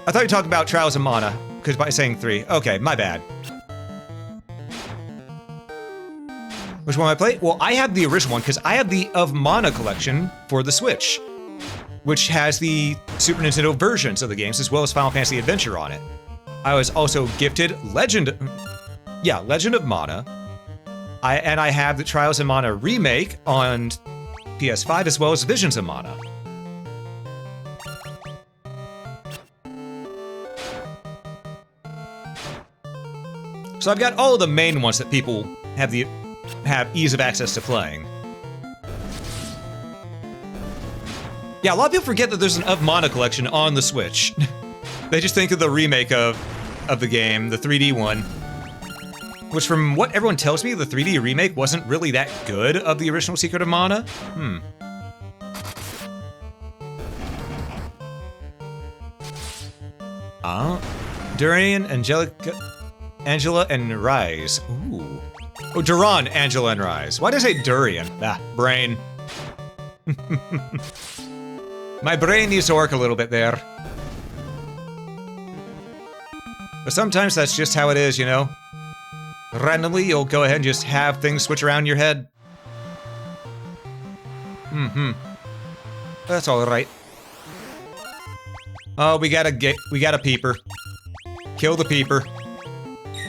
I thought you were talking about Trials of Mana, because by saying 3. Okay, my bad. Which one I play? Well, I have the original one, because I have the Of Mana collection for the Switch, which has the Super Nintendo versions of the games, as well as Final Fantasy Adventure on it. I was also gifted Legend of Mana. I have the Trials of Mana remake on PS5, as well as Visions of Mana. So I've got all of the main ones that people have ease of access to playing. Yeah, a lot of people forget that there's an Of Mana collection on the Switch. They just think of the remake of the game, the 3D one. Which, from what everyone tells me, the 3D remake wasn't really that good of the original Secret of Mana. Durian, Angela, and Rise. Ooh. Oh, Duran, Angela, and Rise. Why did I say Durian? Brain. My brain needs to work a little bit there. But sometimes that's just how it is, you know? Randomly, you'll go ahead and just have things switch around in your head. That's alright. Oh, we got a peeper. Kill the peeper.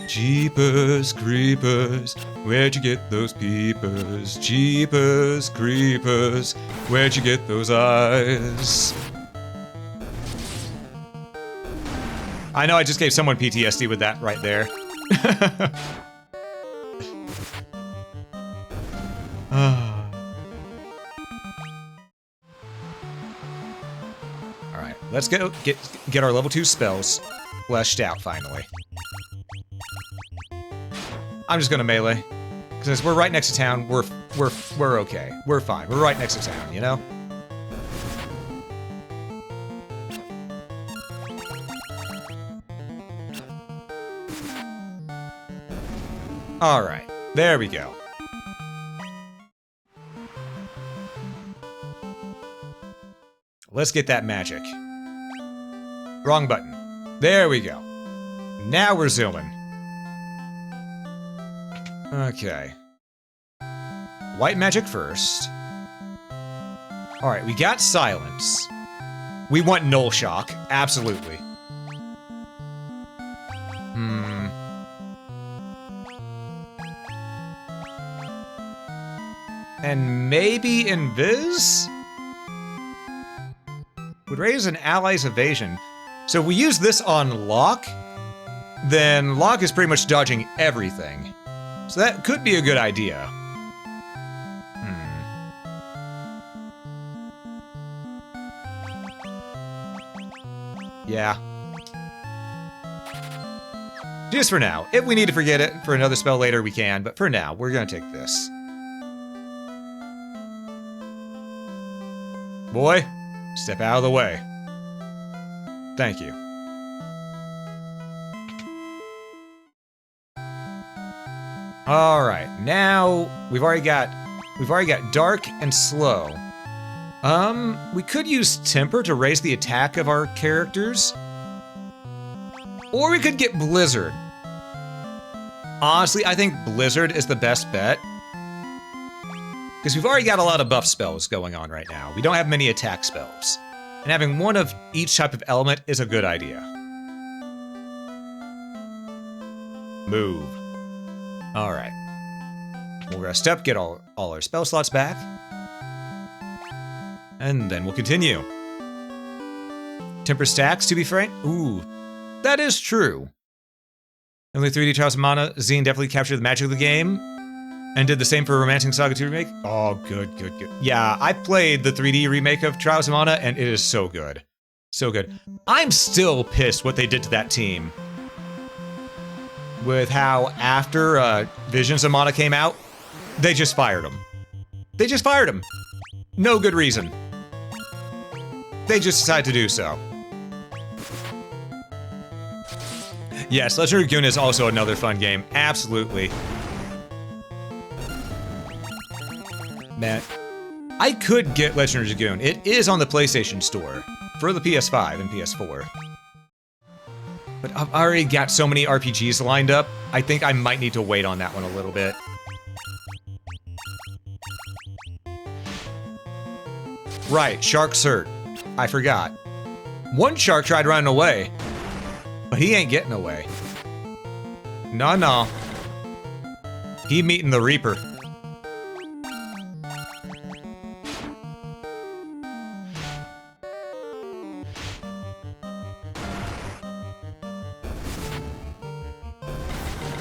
Jeepers creepers, where'd you get those peepers? Jeepers creepers, where'd you get those eyes? I know I just gave someone PTSD with that right there. Alright, let's get our level 2 spells fleshed out finally. I'm just gonna melee. Because we're right next to town, we're okay. We're fine. We're right next to town, you know? Alright, there we go. Let's get that magic. Wrong button. There we go. Now we're zooming. Okay. White magic first. All right, we got silence. We want null shock, absolutely. And maybe invis? Would raise an ally's evasion. So if we use this on Locke, then Locke is pretty much dodging everything. So that could be a good idea. Yeah. Just for now. If we need to forget it for another spell later, we can, but for now, we're gonna take this. Boy, step out of the way. Thank you. All right, now we've already got dark and slow. We could use temper to raise the attack of our characters, or we could get blizzard. Honestly, I think blizzard is the best bet, because we've already got a lot of buff spells going on right now. We don't have many attack spells, and having one of each type of element is a good idea. Move. All right. We'll rest up, get all our spell slots back, and then we'll continue. Temper stacks, to be frank. Ooh, that is true. Only 3D Trials of Mana, Zine definitely captured the magic of the game, and did the same for Romancing Saga 2 Remake. Oh, good. Yeah, I played the 3D remake of Trials of Mana, and it is so good. So good. I'm still pissed what they did to that team. With how after Visions of Mana came out, they just fired him. They just fired him. No good reason. They just decided to do so. Yes, Legendary Goon is also another fun game. Absolutely. Man, I could get Legendary Dragoon. It is on the PlayStation Store for the PS5 and PS4. But I've already got so many RPGs lined up, I think I might need to wait on that one a little bit. Right, Shark Cert. I forgot. One shark tried running away, but he ain't getting away. No. He meeting the Reaper.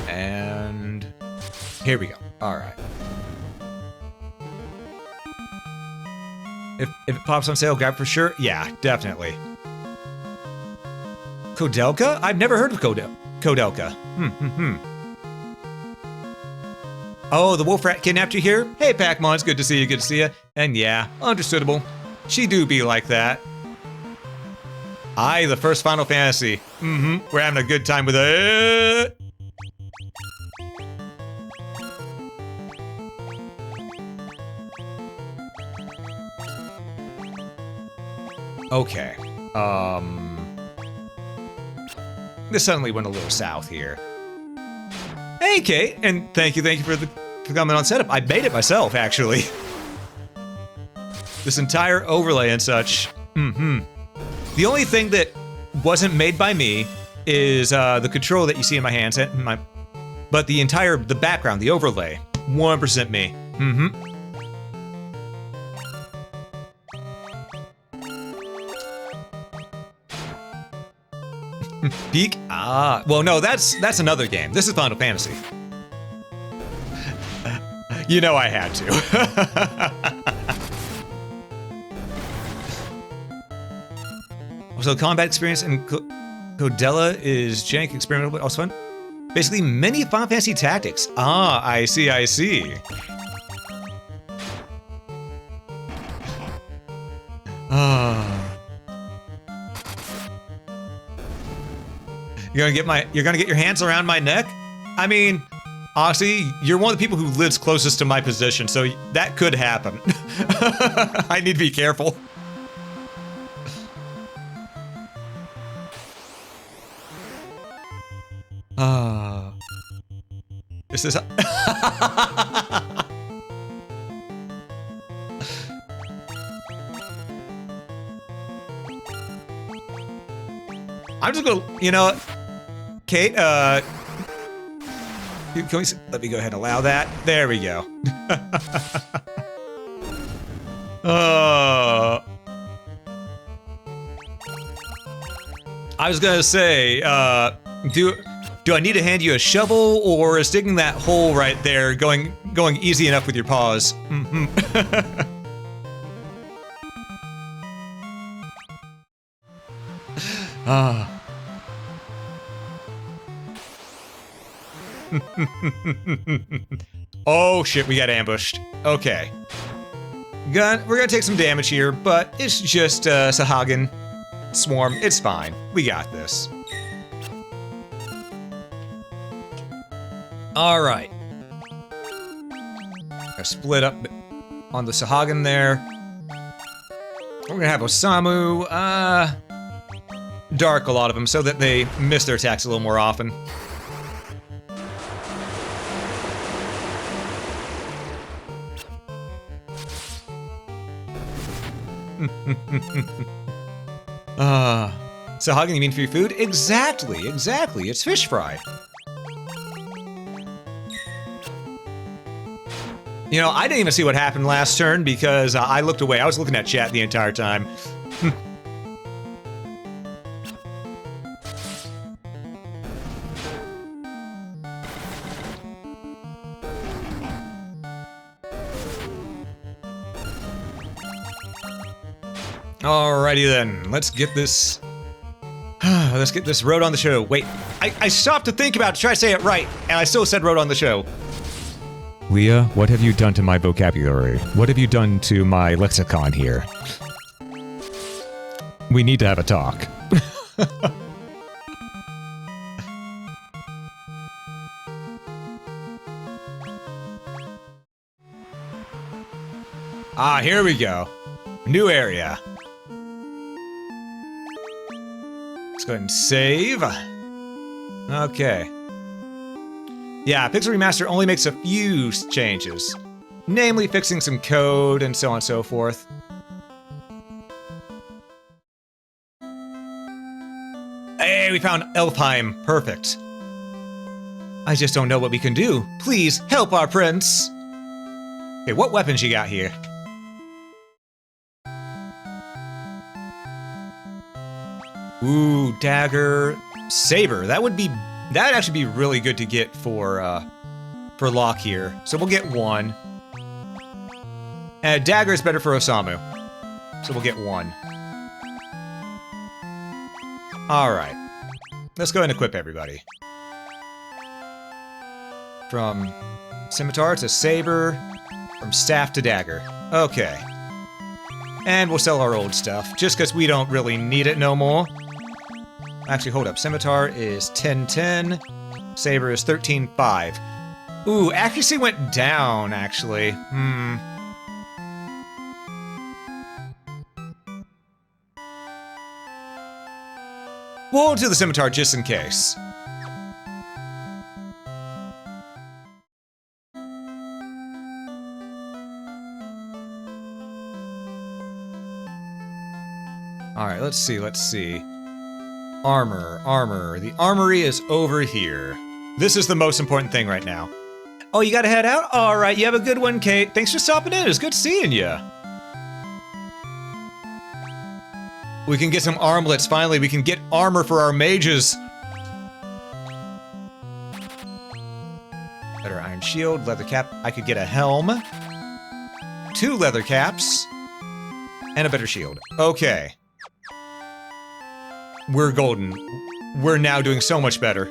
And here we go. All right. If it pops on sale, grab for sure. Yeah, definitely. Kodelka? I've never heard of Kodelka. Oh, the wolf rat kidnapped you here? Hey, Pac-Man, it's good to see you, good to see you. And yeah, understandable. She do be like that. Aye, the first Final Fantasy. We're having a good time with it. Okay. This suddenly went a little south here. Hey, Kate, and thank you for coming on setup. I made it myself, actually. This entire overlay and such. The only thing that wasn't made by me is the control that you see in my hands, but the background, the overlay, 100% me. Peak? Ah, well, no, that's another game. This is Final Fantasy. You know I had to. So combat experience in Codella is jank, experimental, but also fun. Basically, many Final Fantasy tactics. Ah, I see. You're gonna get your hands around my neck? I mean, honestly, you're one of the people who lives closest to my position, so that could happen. I need to be careful. This is... I'm just gonna, you know, Kate, can we, let me go ahead and allow that. There we go. I was gonna say, do I need to hand you a shovel, or is digging that hole right there going easy enough with your paws? Oh shit, we got ambushed. Okay. We're gonna take some damage here, but it's just Sahagin Swarm. It's fine. We got this. Alright. Gonna split up on the Sahagin there. We're gonna have Osamu, dark a lot of them so that they miss their attacks a little more often. Sahagin, you mean for your food? Exactly, it's fish fry. You know, I didn't even see what happened last turn because I looked away. I was looking at chat the entire time. Alrighty then, let's get this road on the show. Wait, I stopped to think about it, to try to say it right, and I still said road on the show. Leah, what have you done to my vocabulary? What have you done to my lexicon here? We need to have a talk. Here we go. New area. Let's go ahead and save. Okay. Yeah, Pixel Remaster only makes a few changes. Namely, fixing some code and so on and so forth. Hey, we found Elfheim. Perfect. I just don't know what we can do. Please, help our prince. Okay, what weapons you got here? Ooh, dagger, saber. That'd actually be really good to get for Locke here. So we'll get one. And dagger is better for Osamu. So we'll get one. Alright. Let's go ahead and equip everybody. From scimitar to saber, from staff to dagger. Okay. And we'll sell our old stuff, just because we don't really need it no more. Actually, hold up. Scimitar is 10-10. Saber is 13-5. Ooh, accuracy went down, actually. We'll do the scimitar just in case. Alright, let's see. Armor. The armory is over here. This is the most important thing right now. Oh, you gotta head out? Alright, you have a good one, Kate. Thanks for stopping in. It's good seeing you. We can get some armlets, finally. We can get armor for our mages. Better iron shield, leather cap. I could get a helm. 2 leather caps. And a better shield. Okay. We're golden. We're now doing so much better.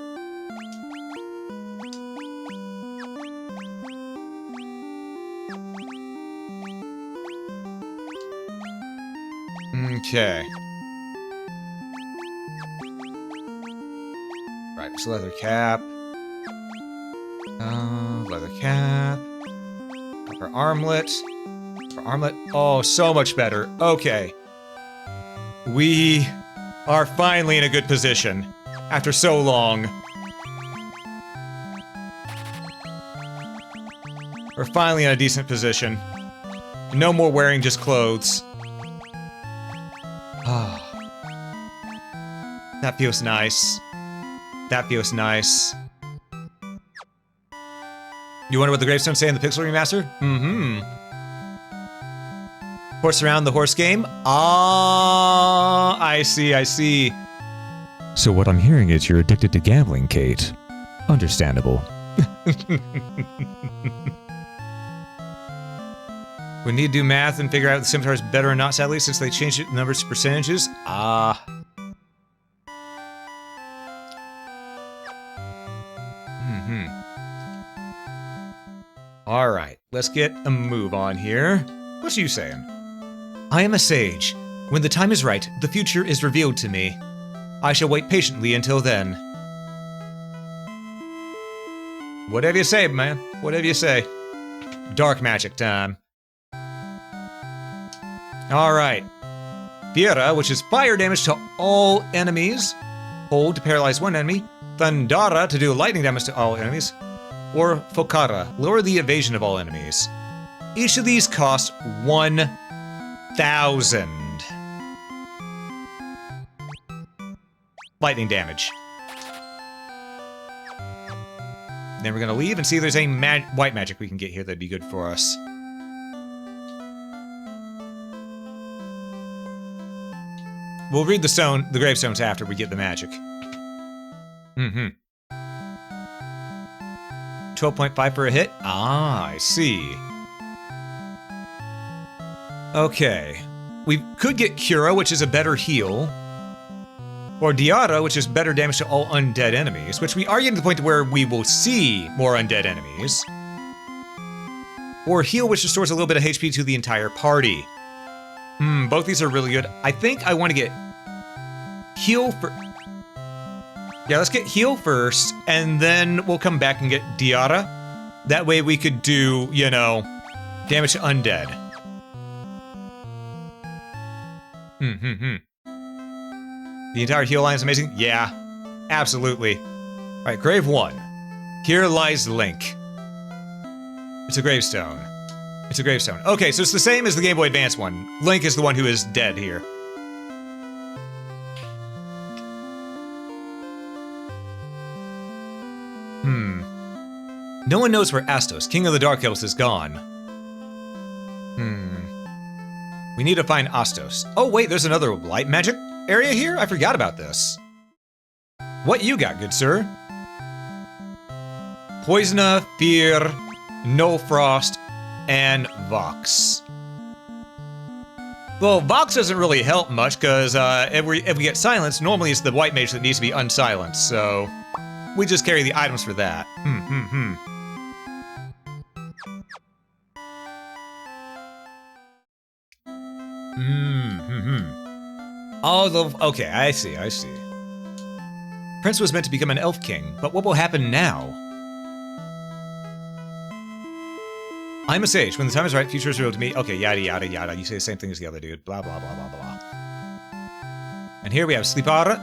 Okay. Right, so leather cap. Leather cap. Upper armlet. Upper armlet. Oh, so much better. Okay. We are finally in a good position after so long. We're finally in a decent position. No more wearing just clothes. That feels nice. That feels nice. You wonder what the gravestones say in the Pixel Remaster? Mm-hmm. Horse around the horse game? Ah, I see, I see. So what I'm hearing is you're addicted to gambling, Kate. Understandable. We need to do math and figure out if the scimitar is better or not, sadly, since they changed the numbers to percentages. Ah. Alright, let's get a move on here. What's you saying? I am a sage. When the time is right, the future is revealed to me. I shall wait patiently until then. Whatever you say, man. Whatever you say. Dark magic time. Alright. Fiera, which is fire damage to all enemies. Hold to paralyze one enemy. Thundara to do lightning damage to all enemies. Or Fokara, lower the evasion of all enemies. Each of these cost 1,000 lightning damage. Then we're gonna leave and see if there's any white magic we can get here that'd be good for us. We'll read the gravestones after we get the magic. 12.5 for a hit? Ah, I see. Okay. We could get Cura, which is a better heal. Or Diara, which is better damage to all undead enemies, which we are getting to the point where we will see more undead enemies. Or Heal, which restores a little bit of HP to the entire party. Both these are really good. I think I want to get Heal for... Yeah, let's get Heal first, and then we'll come back and get Diara. That way we could do, you know, damage to undead. The entire heal line is amazing? Yeah, absolutely. Alright, Grave 1. Here lies Link. It's a gravestone. It's a gravestone. Okay, so it's the same as the Game Boy Advance one. Link is the one who is dead here. No one knows where Astos, King of the Dark Elves, is gone. We need to find Astos. Oh wait, there's another light magic area here? I forgot about this. What you got, good sir? Poisona, Fear, No Frost, and Vox. Well, Vox doesn't really help much, because if we get silenced, normally it's the white mage that needs to be unsilenced, so... we just carry the items for that. Oh, okay, I see. Prince was meant to become an elf king, but what will happen now? I'm a sage. When the time is right, future is revealed to me. Okay, yada yada yada. You say the same thing as the other dude. Blah blah blah blah blah. And here we have Sleepra,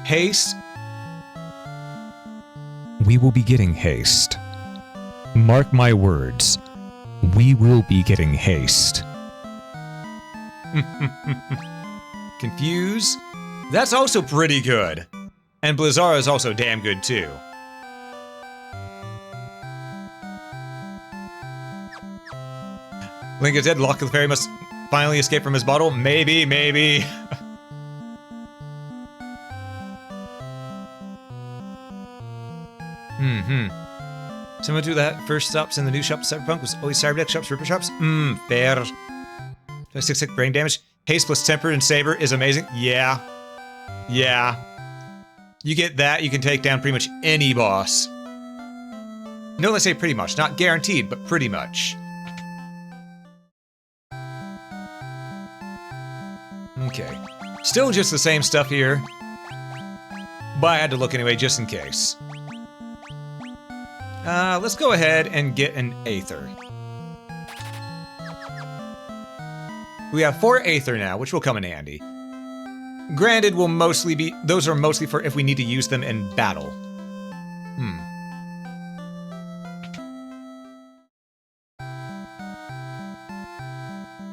Haste. We will be getting haste. Mark my words. We will be getting haste. Confuse. That's also pretty good. And Blizzara is also damn good too. Link is dead. Lock of the Fairy must finally escape from his bottle. Maybe. Similar to that first stops in the new shop, Cyberpunk was always Cyberdeck shops, Ripper shops. Fair. 6 brain damage. Haste plus Temper and Saber is amazing. Yeah. You get that, you can take down pretty much any boss. No, let's say pretty much. Not guaranteed, but pretty much. Okay. Still just the same stuff here. But I had to look anyway, just in case. Let's go ahead and get an Aether. We have 4 Aether now, which will come in handy. Granted, those are mostly for if we need to use them in battle.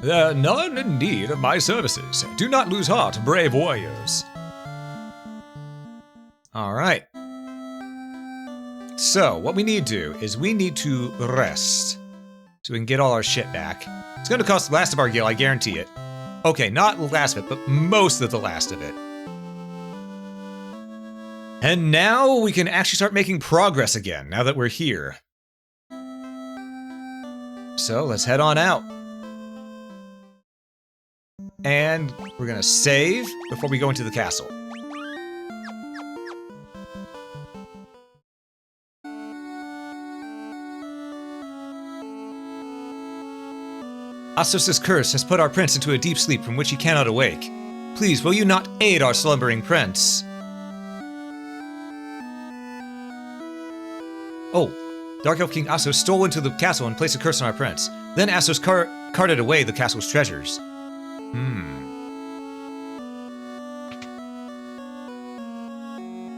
There are none in need of my services. Do not lose heart, brave warriors. Alright. So, what we need to do is we need to rest. So we can get all our shit back. It's gonna cost the last of our gil, I guarantee it. Okay, not the last of it, but most of the last of it. And now we can actually start making progress again, now that we're here. So, let's head on out. And we're gonna save before we go into the castle. Astos' curse has put our prince into a deep sleep from which he cannot awake. Please, will you not aid our slumbering prince? Oh, Dark Elf King Astos stole into the castle and placed a curse on our prince. Then Astos carted away the castle's treasures.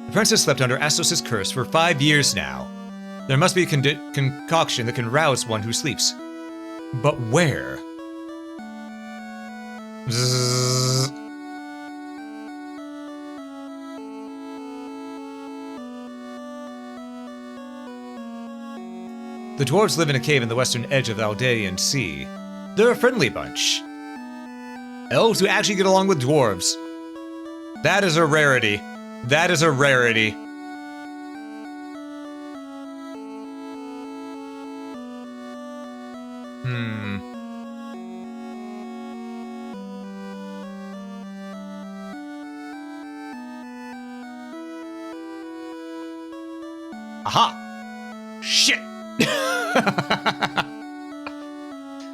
The prince has slept under Astos' curse for 5 years now. There must be a concoction that can rouse one who sleeps. But where? Zzz. The dwarves live in a cave in the western edge of the Aldean Sea. They're a friendly bunch. Elves who actually get along with dwarves. That is a rarity. That is a rarity. Aha! Shit!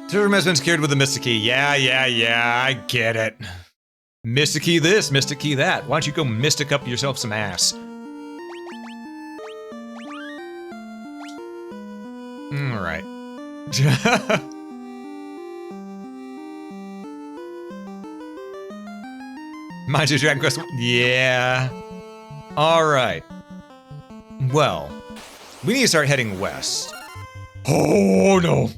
Tourism has been secured with the Mystic Key. Yeah, I get it. Mystic Key this, Mystic Key that. Why don't you go mystic up yourself some ass? Alright. Mind you, Dragon Quest. Yeah. Alright. Well, we need to start heading west. Oh no!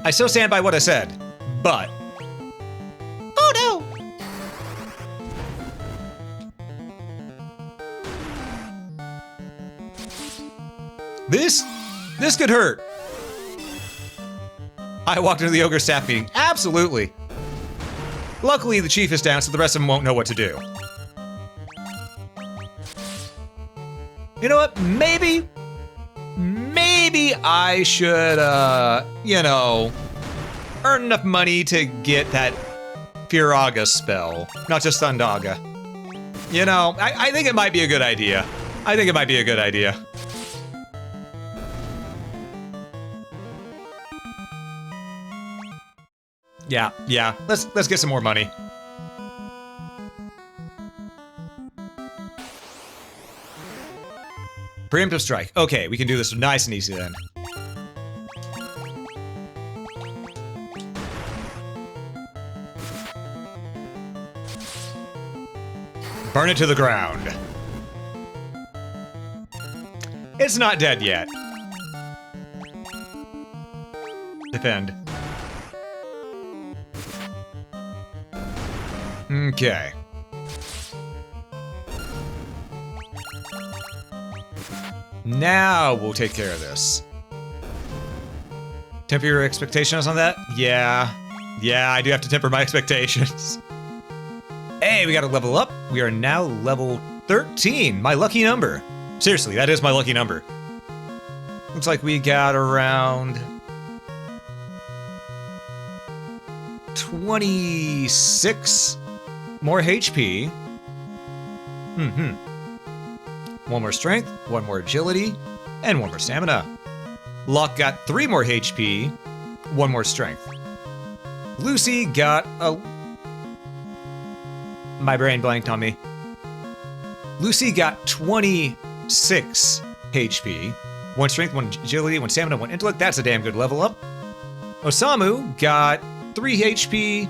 I still stand by what I said, but... Oh no! This could hurt. I walked into the ogre staff meeting. Absolutely. Luckily, the chief is down, so the rest of them won't know what to do. You know what? Maybe I should, you know, earn enough money to get that Firaga spell, not just Thundaga. You know, I think it might be a good idea. I think it might be a good idea. Yeah, let's get some more money. Preemptive strike. Okay, we can do this nice and easy then. Burn it to the ground. It's not dead yet. Defend. Okay. Now we'll take care of this. Temper your expectations on that? Yeah, I do have to temper my expectations. Hey, we got to level up. We are now level 13, my lucky number. Seriously, that is my lucky number. Looks like we got around 26 more HP. One more strength, one more agility, and one more stamina. Locke got 3 more HP, 1 more strength. Lucy got a... My brain blanked on me. Lucy got 26 HP, 1 strength, 1 agility, 1 stamina, 1 intellect. That's a damn good level up. Osamu got 3 HP,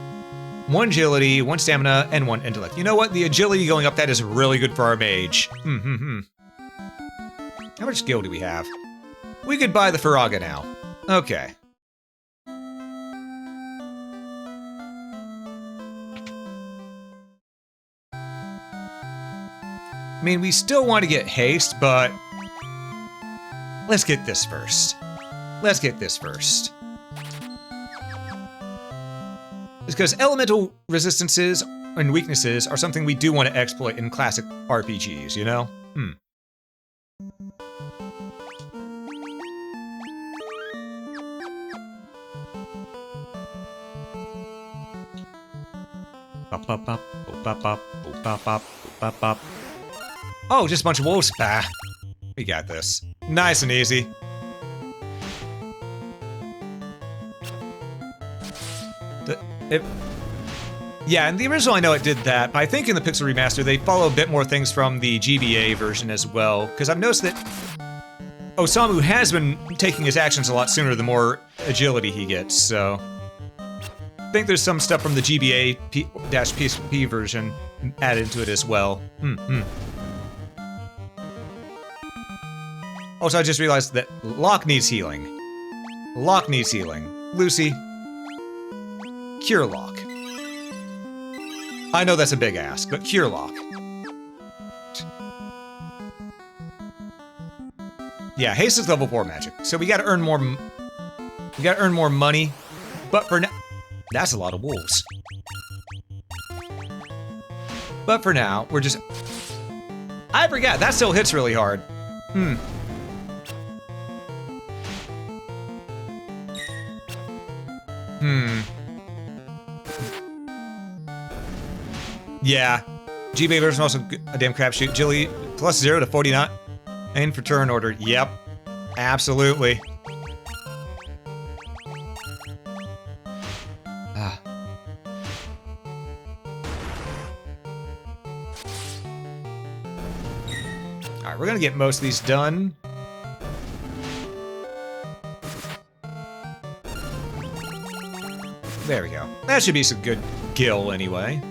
1 agility, 1 stamina, and 1 intellect. You know what? The agility going up, that is really good for our mage. How much gil do we have? We could buy the Faraga now. Okay. I mean, we still want to get haste, but let's get this first. Let's get this first. It's because elemental resistances and weaknesses are something we do want to exploit in classic RPGs, you know? Oh, just a bunch of wolves. Bah. We got this. Nice and easy. Yeah, in the original I know it did that, but I think in the Pixel Remaster they follow a bit more things from the GBA version as well, because I've noticed that Osamu has been taking his actions a lot sooner the more agility he gets, so... I think there's some stuff from the GBA-PSP version added into it as well. Also, I just realized that Locke needs healing. Locke needs healing. Lucy, cure Locke. I know that's a big ask, but cure Locke. Yeah, haste is level 4 magic, so we gotta earn more. We gotta earn more money, but for now, that's a lot of wolves. But for now, we're just. I forgot that still hits really hard. Yeah. GBA version also a damn crapshoot. Jilly plus 0 to 49. And for turn order. Yep. Absolutely. Alright, we're gonna get most of these done. There we go. That should be some good gil anyway.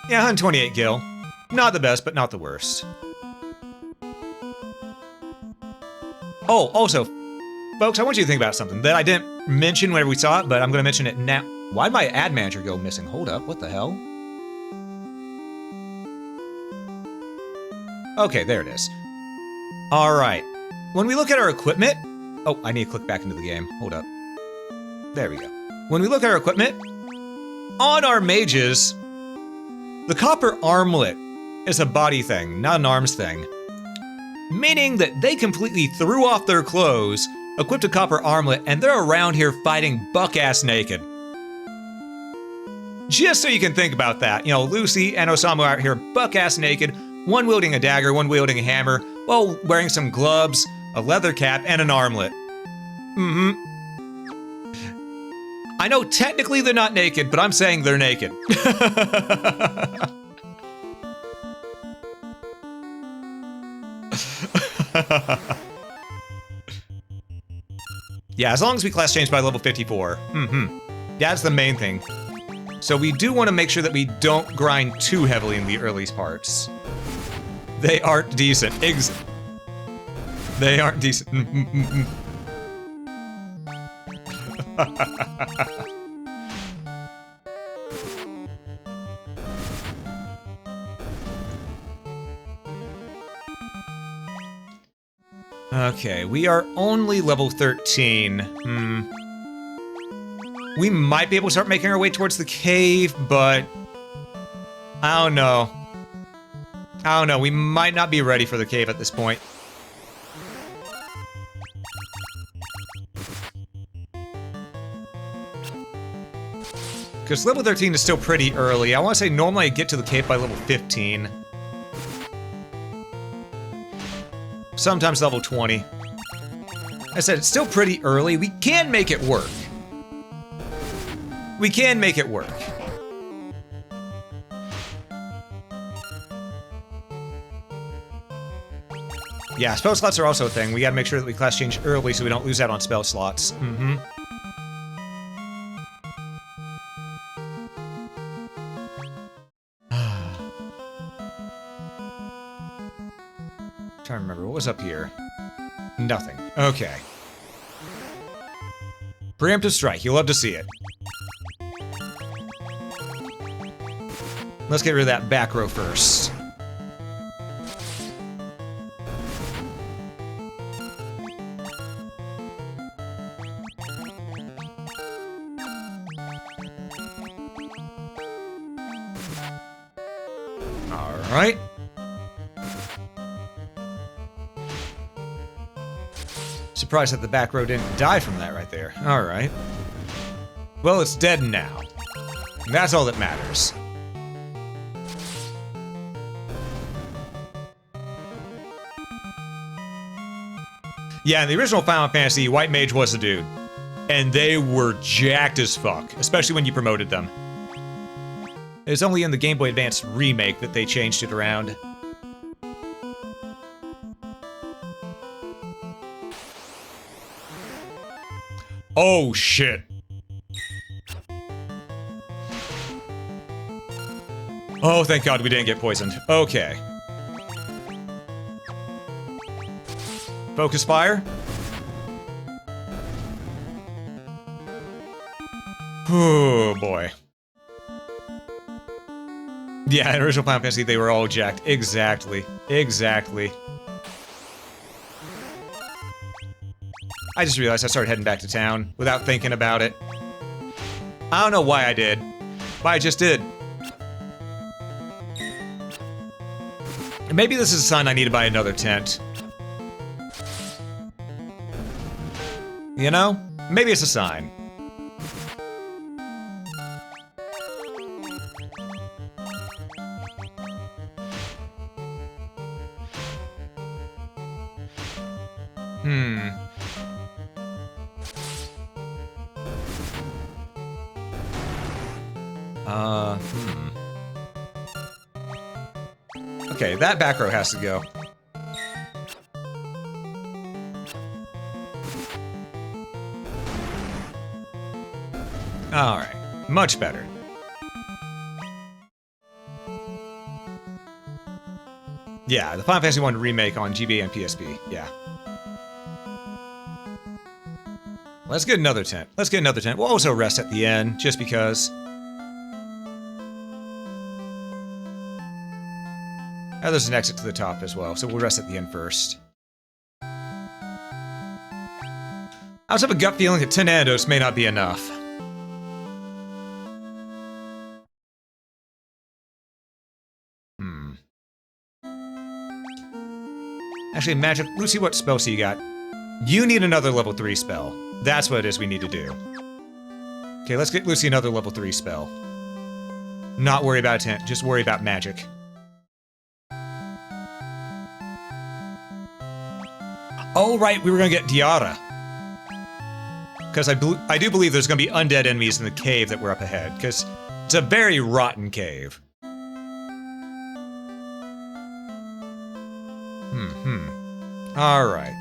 Yeah, 128 gil. Not the best, but not the worst. Oh, also, folks, I want you to think about something that I didn't mention whenever we saw it, but I'm going to mention it now. Why'd my ad manager go missing? Hold up, what the hell? Okay, there it is. Alright. When we look at our equipment... Oh, I need to click back into the game. Hold up. There we go. When we look at our equipment, on our mages... The copper armlet is a body thing, not an arms thing. Meaning that they completely threw off their clothes, equipped a copper armlet, and they're around here fighting buck-ass naked. Just so you can think about that. You know, Lucy and Osamu are out here buck-ass naked, one wielding a dagger, one wielding a hammer, while wearing some gloves, a leather cap, and an armlet. I know technically they're not naked, but I'm saying they're naked. Yeah, as long as we class change by level 54. That's the main thing. So we do want to make sure that we don't grind too heavily in the early parts. They aren't decent. They aren't decent. Okay, we are only level 13. We might be able to start making our way towards the cave, but... I don't know. I don't know, we might not be ready for the cave at this point. Because level 13 is still pretty early. I want to say normally I get to the cave by level 15. Sometimes level 20. I said it's still pretty early. We can make it work. We can make it work. Yeah, spell slots are also a thing. We gotta make sure that we class change early so we don't lose out on spell slots. Trying to remember, what was up here? Nothing. Okay. Preemptive strike. You'll love to see it. Let's get rid of that back row first. Alright. Surprised that the back row didn't die from that right there. Alright. Well, it's dead now. That's all that matters. Yeah, in the original Final Fantasy, White Mage was a dude. And they were jacked as fuck, especially when you promoted them. It was only in the Game Boy Advance remake that they changed it around. Oh, shit. Oh, thank God we didn't get poisoned. Okay. Focus fire. Oh, boy. Yeah, in original Final Fantasy, they were all jacked. Exactly. Exactly. I just realized I started heading back to town without thinking about it. I don't know why I did, but I just did. Maybe this is a sign I need to buy another tent. You know? Maybe it's a sign. Okay, that back row has to go. Alright, much better. Yeah, the Final Fantasy 1 remake on GBA and PSP, yeah. Let's get another tent. Let's get another tent. We'll also rest at the end, just because. Oh, there's an exit to the top as well, so we'll rest at the end first. I also have a gut feeling that 10 antidotes may not be enough. Actually, Magic, Lucy, what spell you got? You need another level 3 spell. That's what it is we need to do. Okay, let's get Lucy another level 3 spell. Not worry about a tent, just worry about magic. Oh, right, we were gonna get Diara. Because I do believe there's gonna be undead enemies in the cave that we're up ahead, because it's a very rotten cave. Alright.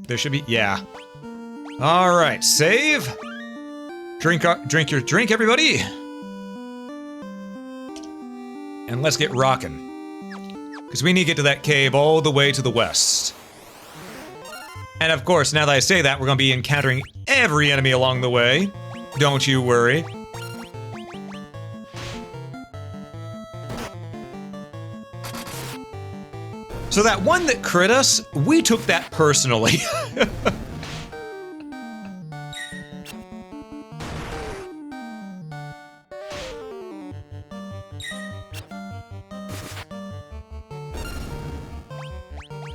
There should be, yeah. Alright, save. Drink your drink, everybody. And let's get rockin'. Because we need to get to that cave all the way to the west. And of course, now that I say that, we're going to be encountering every enemy along the way. Don't you worry. So that one that crit us, we took that personally.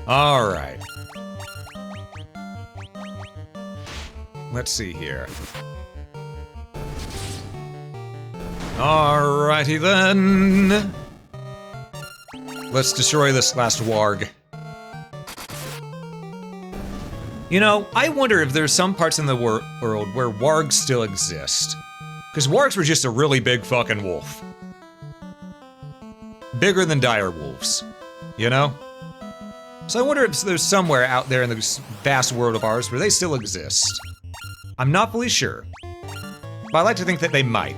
All right. Let's see here. Alrighty then. Let's destroy this last warg. You know, I wonder if there's some parts in the world where wargs still exist. Because wargs were just a really big fucking wolf. Bigger than dire wolves. You know? So I wonder if there's somewhere out there in this vast world of ours where they still exist. I'm not fully sure. But I like to think that they might.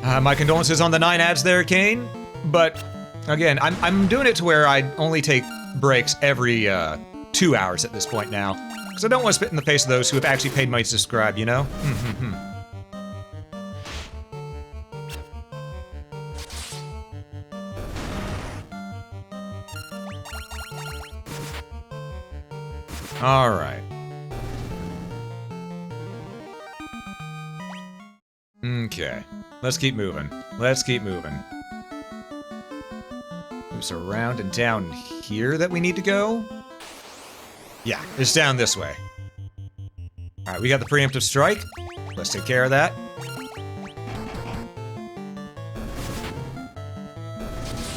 My condolences on the 9 ads there, Kane. But again, I'm doing it to where I only take breaks every 2 hours at this point now. Because I don't want to spit in the face of those who have actually paid money to subscribe, you know? Alright. Okay. Let's keep moving. Let's keep moving. It's around and down here that we need to go? Yeah, it's down this way. Alright, we got the preemptive strike. Let's take care of that.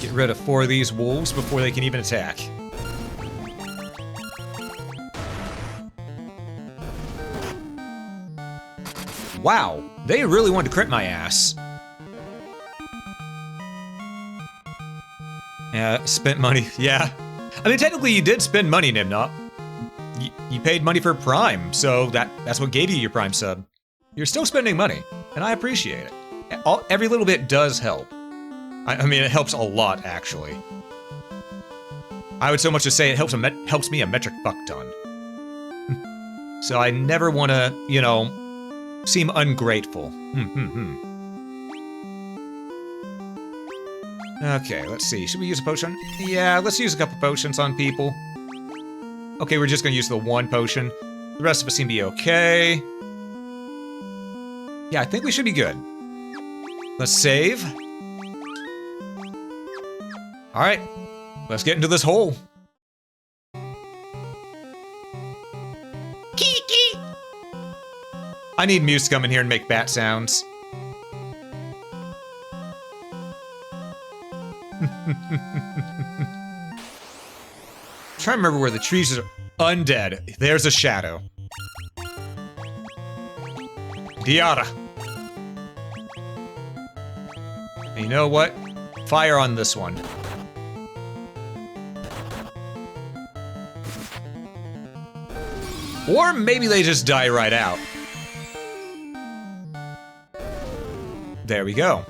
Get rid of 4 of these wolves before they can even attack. Wow, they really wanted to crit my ass. Yeah, spent money, yeah. I mean, technically you did spend money, Nimnop. You paid money for Prime, so that's what gave you your Prime sub. You're still spending money, and I appreciate it. Every little bit does help. I mean, it helps a lot, actually. I would so much as say it helps me a metric fuck ton. So I never want to, you know, seem ungrateful. Okay, let's see. Should we use a potion? Yeah, let's use a couple potions on people. Okay, we're just gonna use the 1 potion. The rest of us seem to be okay. Yeah, I think we should be good. Let's save. Alright, let's get into this hole. Kiki! I need Muse to come in here and make bat sounds. Trying to remember where the trees are. Undead. There's a shadow. Diara. And you know what? Fire on this one. Or maybe they just die right out. There we go.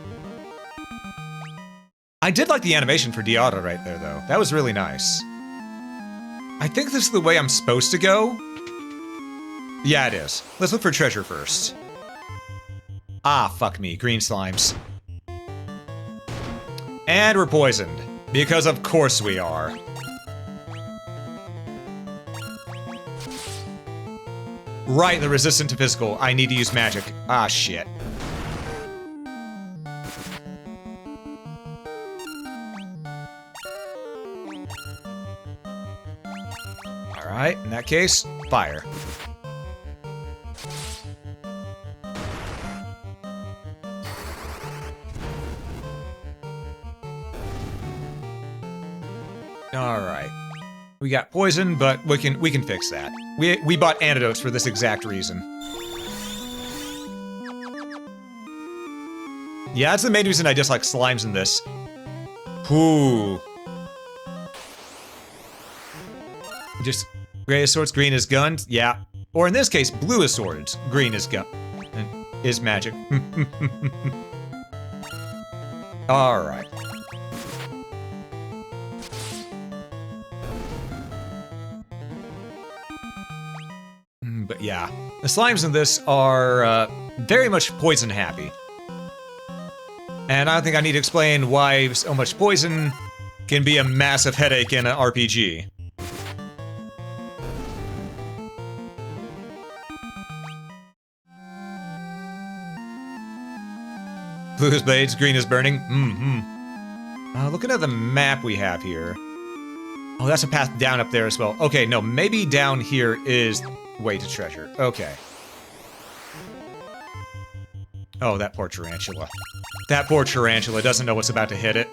I did like the animation for Diara right there, though. That was really nice. I think this is the way I'm supposed to go. Yeah, it is. Let's look for treasure first. Ah, fuck me. Green slimes. And we're poisoned. Because of course we are. Right, they're resistant to physical. I need to use magic. Ah, shit. Alright, in that case, fire. Alright. We got poison, but we can fix that. We bought antidotes for this exact reason. Yeah, that's the main reason I dislike slimes in this. Ooh. Just gray is swords, green is guns. Yeah. Or in this case, blue is swords, green is gun. Is magic. Alright. But yeah, the slimes in this are very much poison happy. And I don't think I need to explain why so much poison can be a massive headache in an RPG. Blue is blades, green is burning. Looking at the map we have here. Oh, that's a path down up there as well. Okay, no, maybe down here is way to treasure. Okay. Oh, that poor tarantula. That poor tarantula doesn't know what's about to hit it.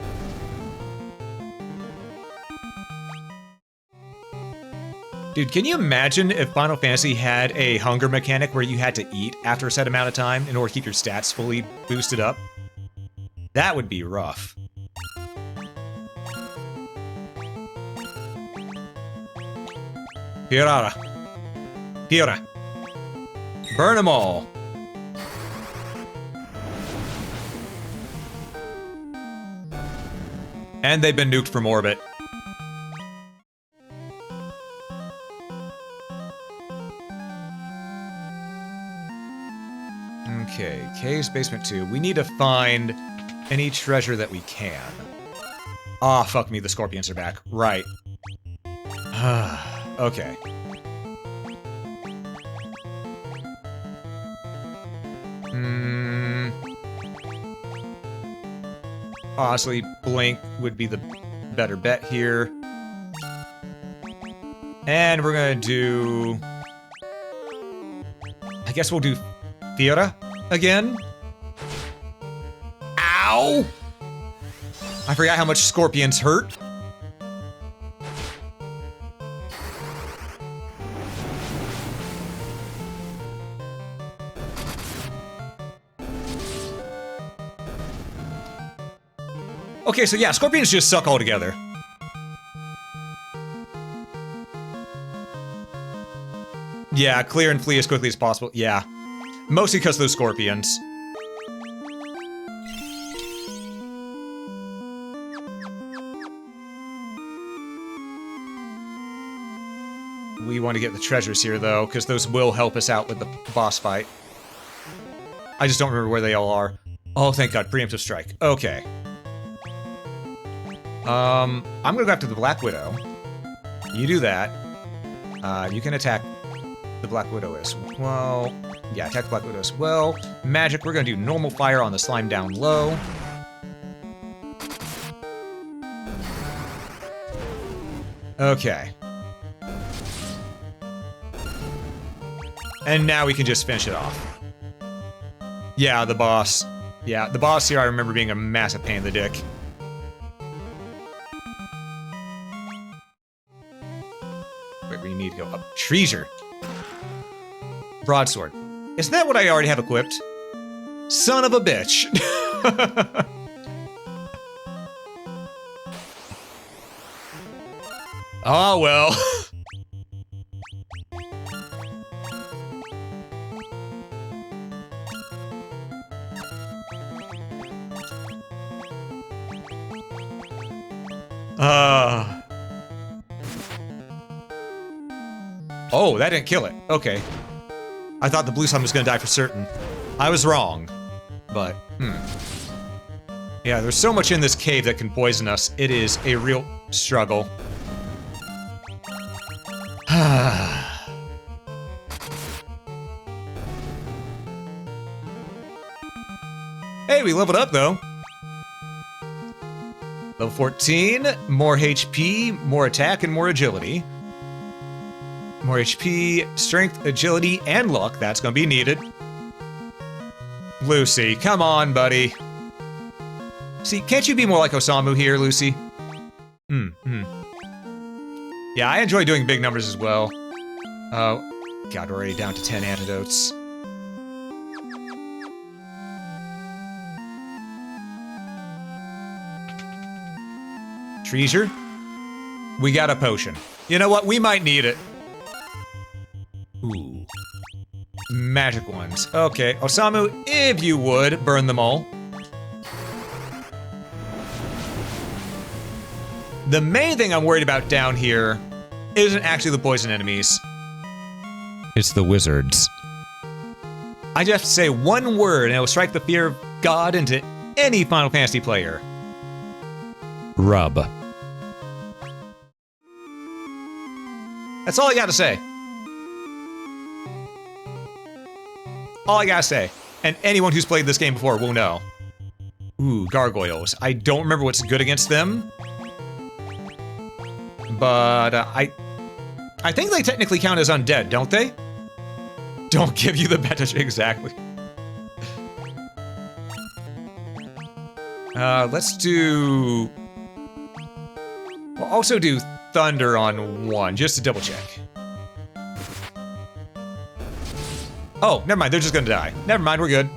Dude, can you imagine if Final Fantasy had a hunger mechanic where you had to eat after a set amount of time in order to keep your stats fully boosted up? That would be rough. Pirara. Pira. Burn them all. And they've been nuked from orbit. Okay, Cave's Basement 2. We need to find any treasure that we can. Ah, fuck me, the scorpions are back. Right. Okay. Honestly, Blink would be the better bet here. And we're gonna do... I guess we'll do Fiora again. Ow! I forgot how much scorpions hurt. Okay, so yeah, scorpions just suck altogether. Yeah, clear and flee as quickly as possible. Yeah. Mostly because of those scorpions. We want to get the treasures here, though, because those will help us out with the boss fight. I just don't remember where they all are. Oh, thank God. Preemptive strike. Okay. I'm gonna go after the Black Widow. You do that. You can attack the Black Widow as well. Yeah, attack the Black Widow as well. Magic, we're gonna do normal fire on the slime down low. Okay. And now we can just finish it off. Yeah, the boss. Yeah, the boss here I remember being a massive pain in the dick. Wait, we need to go up. Treasure. Broadsword. Isn't that what I already have equipped? Son of a bitch. Oh, well. Oh, that didn't kill it. Okay. I thought the blue slime was gonna die for certain. I was wrong. But, yeah, there's so much in this cave that can poison us. It is a real struggle. Hey, we leveled up, though. Level 14, more HP, more attack, and more agility. More HP, strength, agility, and luck. That's gonna be needed. Lucy, come on, buddy. See, can't you be more like Osamu here, Lucy? Yeah, I enjoy doing big numbers as well. Oh, God, we're already down to 10 antidotes. Treasure? We got a potion. You know what? We might need it. Ooh. Magic ones. Okay, Osamu, if you would, burn them all. The main thing I'm worried about down here isn't actually the poison enemies. It's the wizards. I just have to say one word and it will strike the fear of God into any Final Fantasy player. Rub. That's all I gotta say. All I gotta say. And anyone who's played this game before will know. Ooh, gargoyles. I don't remember what's good against them. But, I think they technically count as undead, don't they? Don't give you the better exactly. Let's do... We'll also do thunder on one, just to double check. Oh, never mind, they're just gonna die. Never mind, we're good.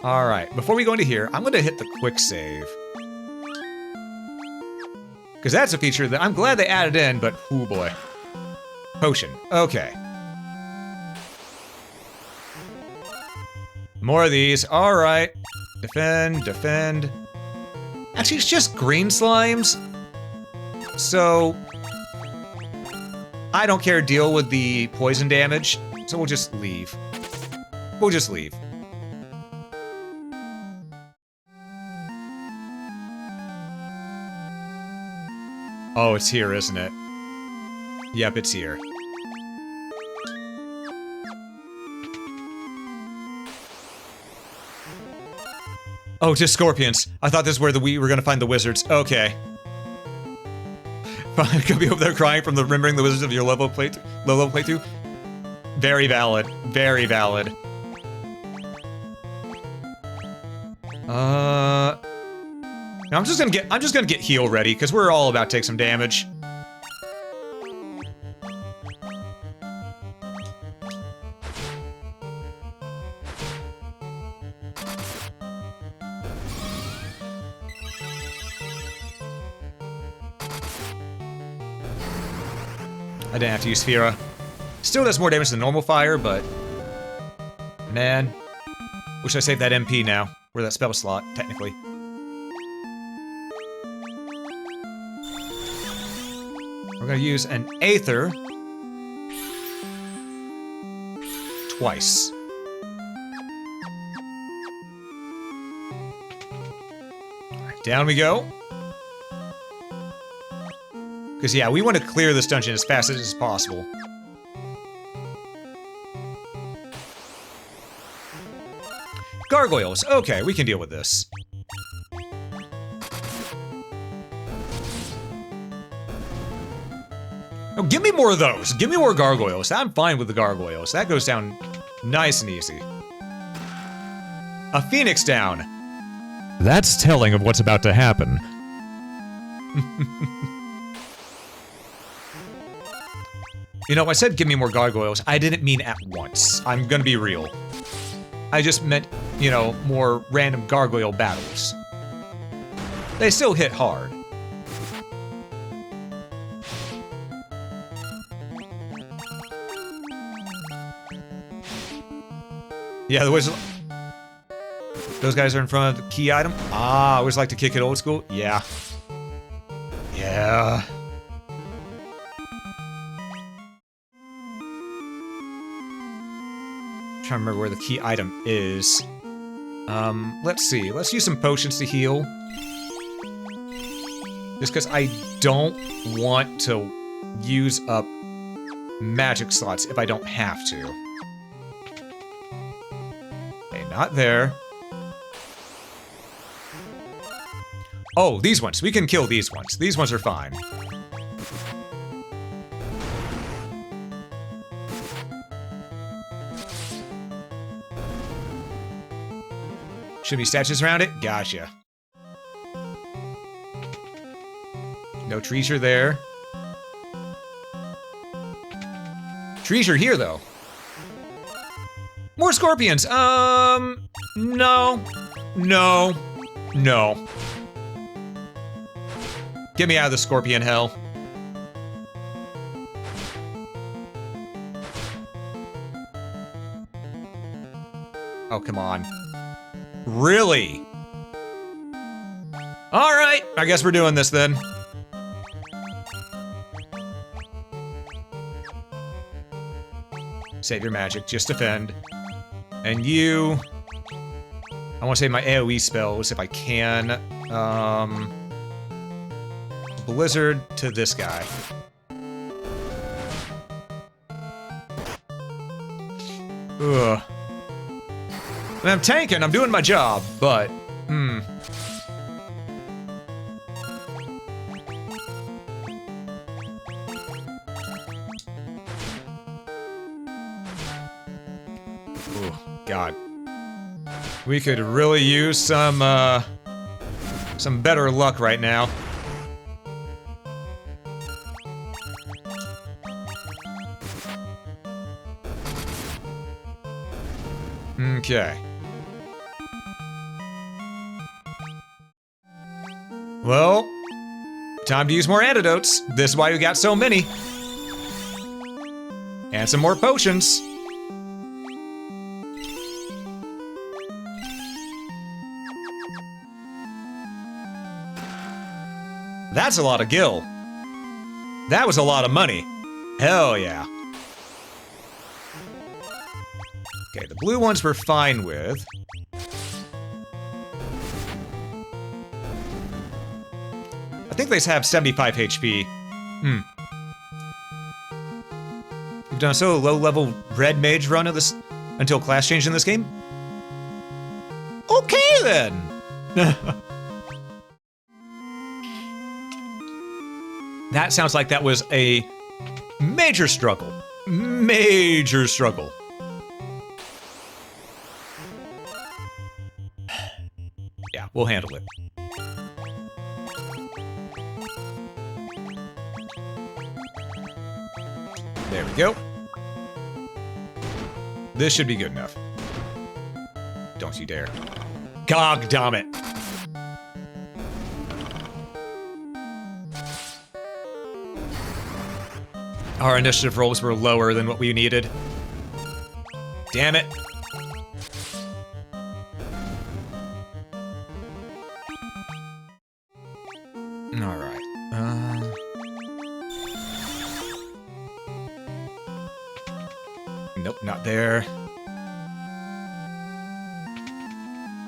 Alright, before we go into here, I'm gonna hit the quick save. Because that's a feature that I'm glad they added in, but oh boy. Potion, okay. More of these. All right. Defend, defend. Actually, it's just green slimes. So I don't care deal with the poison damage. So we'll just leave. We'll just leave. Oh, it's here, isn't it? Yep, it's here. Oh, just scorpions. I thought this is where we were gonna find the wizards. Okay. Could be over there crying from remembering the wizards of your low level playthrough. Very valid. Very valid. I'm just gonna get heal ready because we're all about to take some damage. I didn't have to use Sphera. Still does more damage than normal fire, but man, wish I saved that MP now, or that spell slot, technically. We're gonna use an Aether twice. Alright, down we go. Because, yeah, we want to clear this dungeon as fast as possible. Gargoyles. Okay, we can deal with this. Oh, give me more of those. Give me more gargoyles. I'm fine with the gargoyles. That goes down nice and easy. A phoenix down. That's telling of what's about to happen. You know, I said give me more gargoyles. I didn't mean at once. I'm gonna be real. I just meant, you know, more random gargoyle battles. They still hit hard. Yeah, the wizard. Those guys are in front of the key item. Ah, I always like to kick it old school. Yeah. Yeah. Trying to remember where the key item is. Let's see. Let's use some potions to heal. Just because I don't want to use up magic slots if I don't have to. Okay, not there. Oh, these ones. We can kill these ones. These ones are fine. Should be statues around it? Gotcha. No trees are there. Trees are here, though. More scorpions! No. No. No. Get me out of the scorpion hell. Oh, come on. Really? Alright, I guess we're doing this then. Save your magic, just defend. And you... I want to save my AoE spells if I can. Blizzard to this guy. Ugh. I'm tanking, I'm doing my job, but... Ooh, God. We could really use some better luck right now. Okay. Well, time to use more antidotes. This is why we got so many. And some more potions. That's a lot of gil. That was a lot of money. Hell yeah. Okay, the blue ones we're fine with. I think they have 75 HP. We've done a so low-level red mage run of this until class changed in this game. Okay then. That sounds like that was a major struggle. Major struggle. Yeah, we'll handle it. There we go. This should be good enough. Don't you dare. God damn it. Our initiative rolls were lower than what we needed. Damn it. Alright. Nope, not there.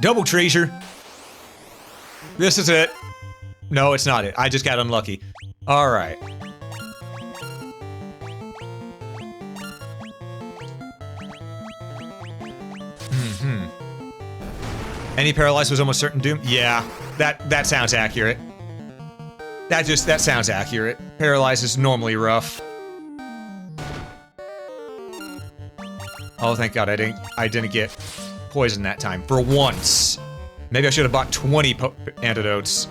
Double treasure. This is it. No, it's not it. I just got unlucky. Alright. Any paralyzed was almost certain doom? Yeah, that sounds accurate. That sounds accurate. Paralyzed is normally rough. Oh, thank God I didn't get poisoned that time. For once. Maybe I should have bought 20 antidotes.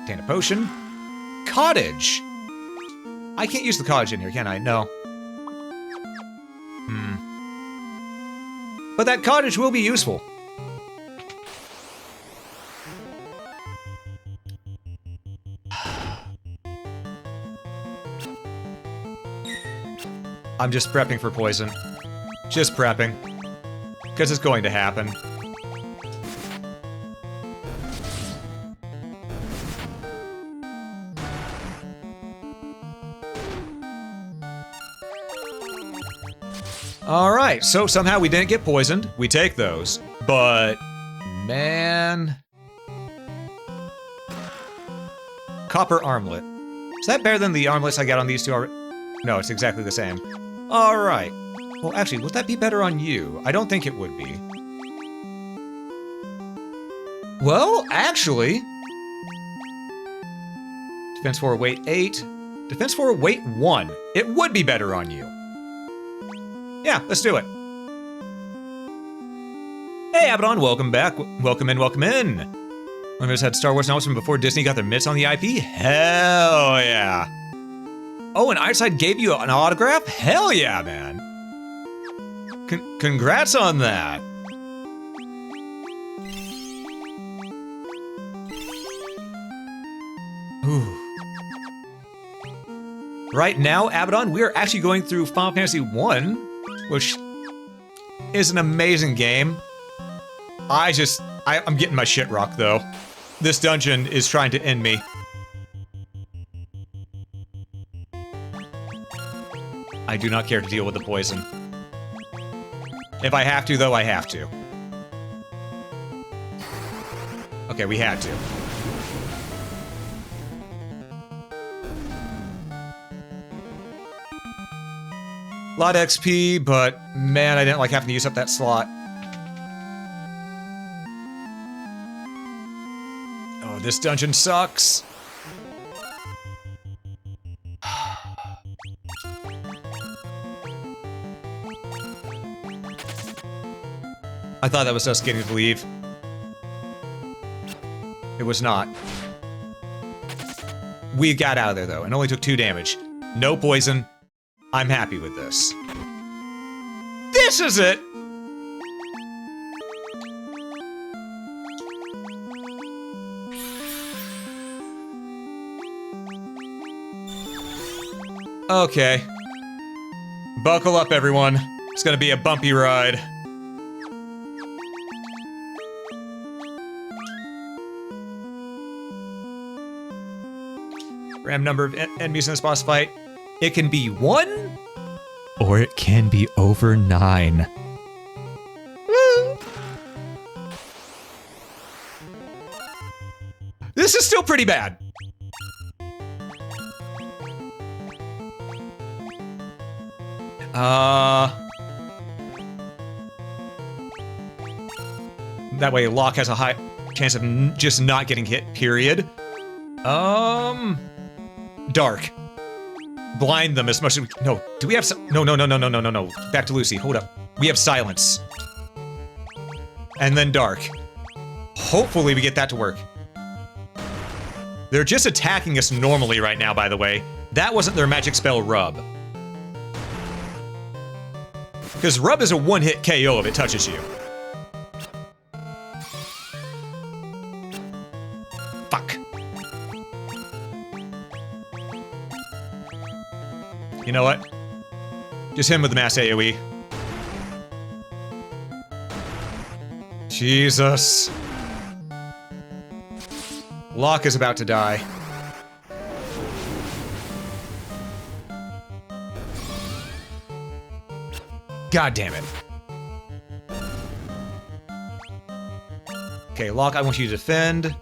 Obtain a potion. Cottage! I can't use the cottage in here, can I? No. But that cottage will be useful. I'm just prepping for poison. Just prepping. Because it's going to happen. Alright, so somehow we didn't get poisoned. We take those. But... man... Copper armlet. Is that better than the armlets I got on these two already? No, it's exactly the same. Alright. Well, actually, would that be better on you? I don't think it would be. Well, actually... Defense 4, weight 8. Defense 4, weight 1. It would be better on you. Yeah, let's do it. Hey, Abaddon, welcome back. Welcome in, welcome in. One of us had Star Wars novels from before Disney got their mitts on the IP? Hell yeah. Oh, and Ironside gave you an autograph? Hell yeah, man. Congrats on that. Ooh. Right now, Abaddon, we are actually going through Final Fantasy 1, which is an amazing game. I'm getting my shit rocked, though. This dungeon is trying to end me. I do not care to deal with the poison. If I have to, though, I have to. Okay, we had to. A lot of XP, but man, I didn't like having to use up that slot. Oh, this dungeon sucks. I thought that was us getting to leave. It was not. We got out of there, though, and only took 2 damage. No poison. I'm happy with this. This is it! Okay. Buckle up, everyone. It's gonna be a bumpy ride. Random number of enemies in this boss fight. It can be 1? Or it can be over 9. This is still pretty bad. That way Locke has a high chance of just not getting hit, period. Dark. Blind them as much as we can. No, do we have no. Back to Lucy, hold up. We have silence. And then dark. Hopefully we get that to work. They're just attacking us normally right now, by the way. That wasn't their magic spell, Rub. Because Rub is a one-hit KO if it touches you. Fuck. You know what? Just hit him with the mass AoE. Jesus. Locke is about to die. God damn it. Okay, Locke, I want you to defend.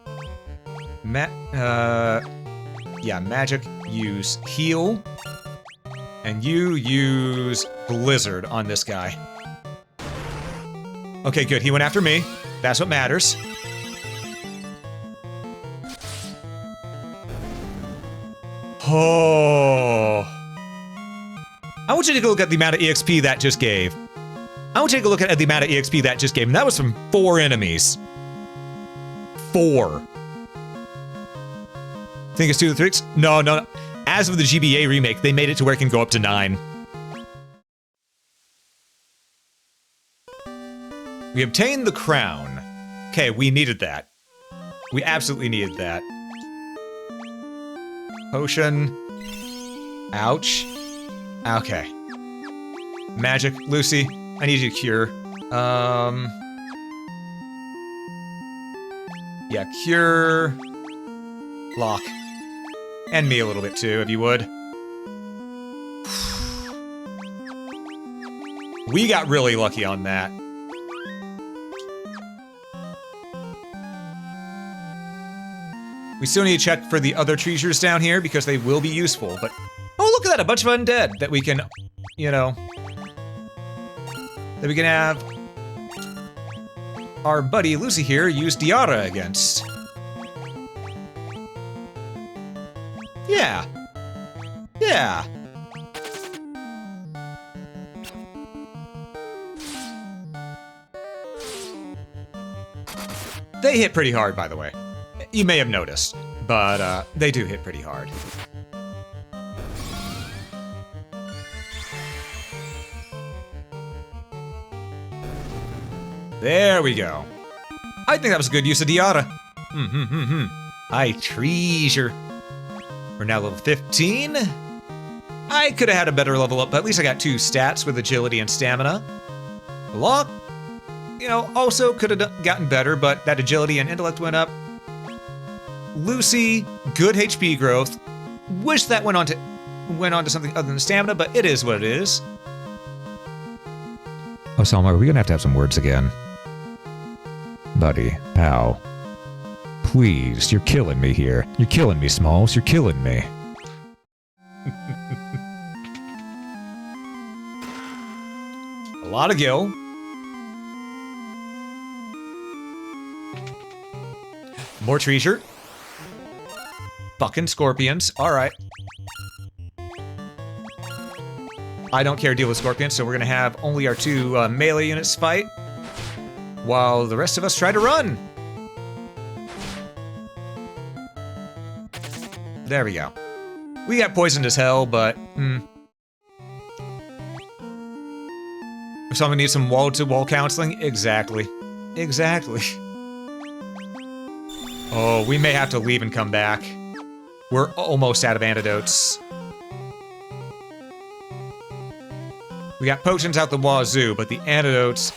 Yeah, magic, use heal. And you use Blizzard on this guy. Okay, good, he went after me. That's what matters. Oh. I want you to take a look at the amount of EXP that just gave. I want you to take a look at the amount of EXP that just gave, and that was from 4 enemies. 4. Think it's 2 to 3? No. As of the GBA remake, they made it to where it can go up to 9. We obtained the crown. Okay, we needed that. We absolutely needed that. Potion. Ouch. Okay. Magic. Lucy, I need you to cure. Yeah, cure. Lock. And me a little bit too, if you would. We got really lucky on that. We still need to check for the other treasures down here because they will be useful, but... Oh, look at that! A bunch of undead that we can, you know... That we can have... Our buddy Lucy here use Diara against. Yeah. Yeah. They hit pretty hard, by the way. You may have noticed, but they do hit pretty hard. There we go. I think that was a good use of Diara. I treasure. We're now level 15. I could have had a better level up, but at least I got 2 stats with agility and stamina. Locke, you know, also could have gotten better, but that agility and intellect went up. Lucy, good HP growth. Wish that went on to something other than stamina, but it is what it is. Oh, Salma, are we gonna have to have some words again? Buddy, pal. Please, you're killing me here. You're killing me, Smalls. You're killing me. A lot of gil. More treasure. Fucking scorpions. Alright. I don't care to deal with scorpions, so we're gonna have only our 2 melee units fight, while the rest of us try to run. There we go. We got poisoned as hell, but if someone needs some wall-to-wall counseling, exactly. Exactly. Oh, we may have to leave and come back. We're almost out of antidotes. We got potions out the wazoo, but the antidotes,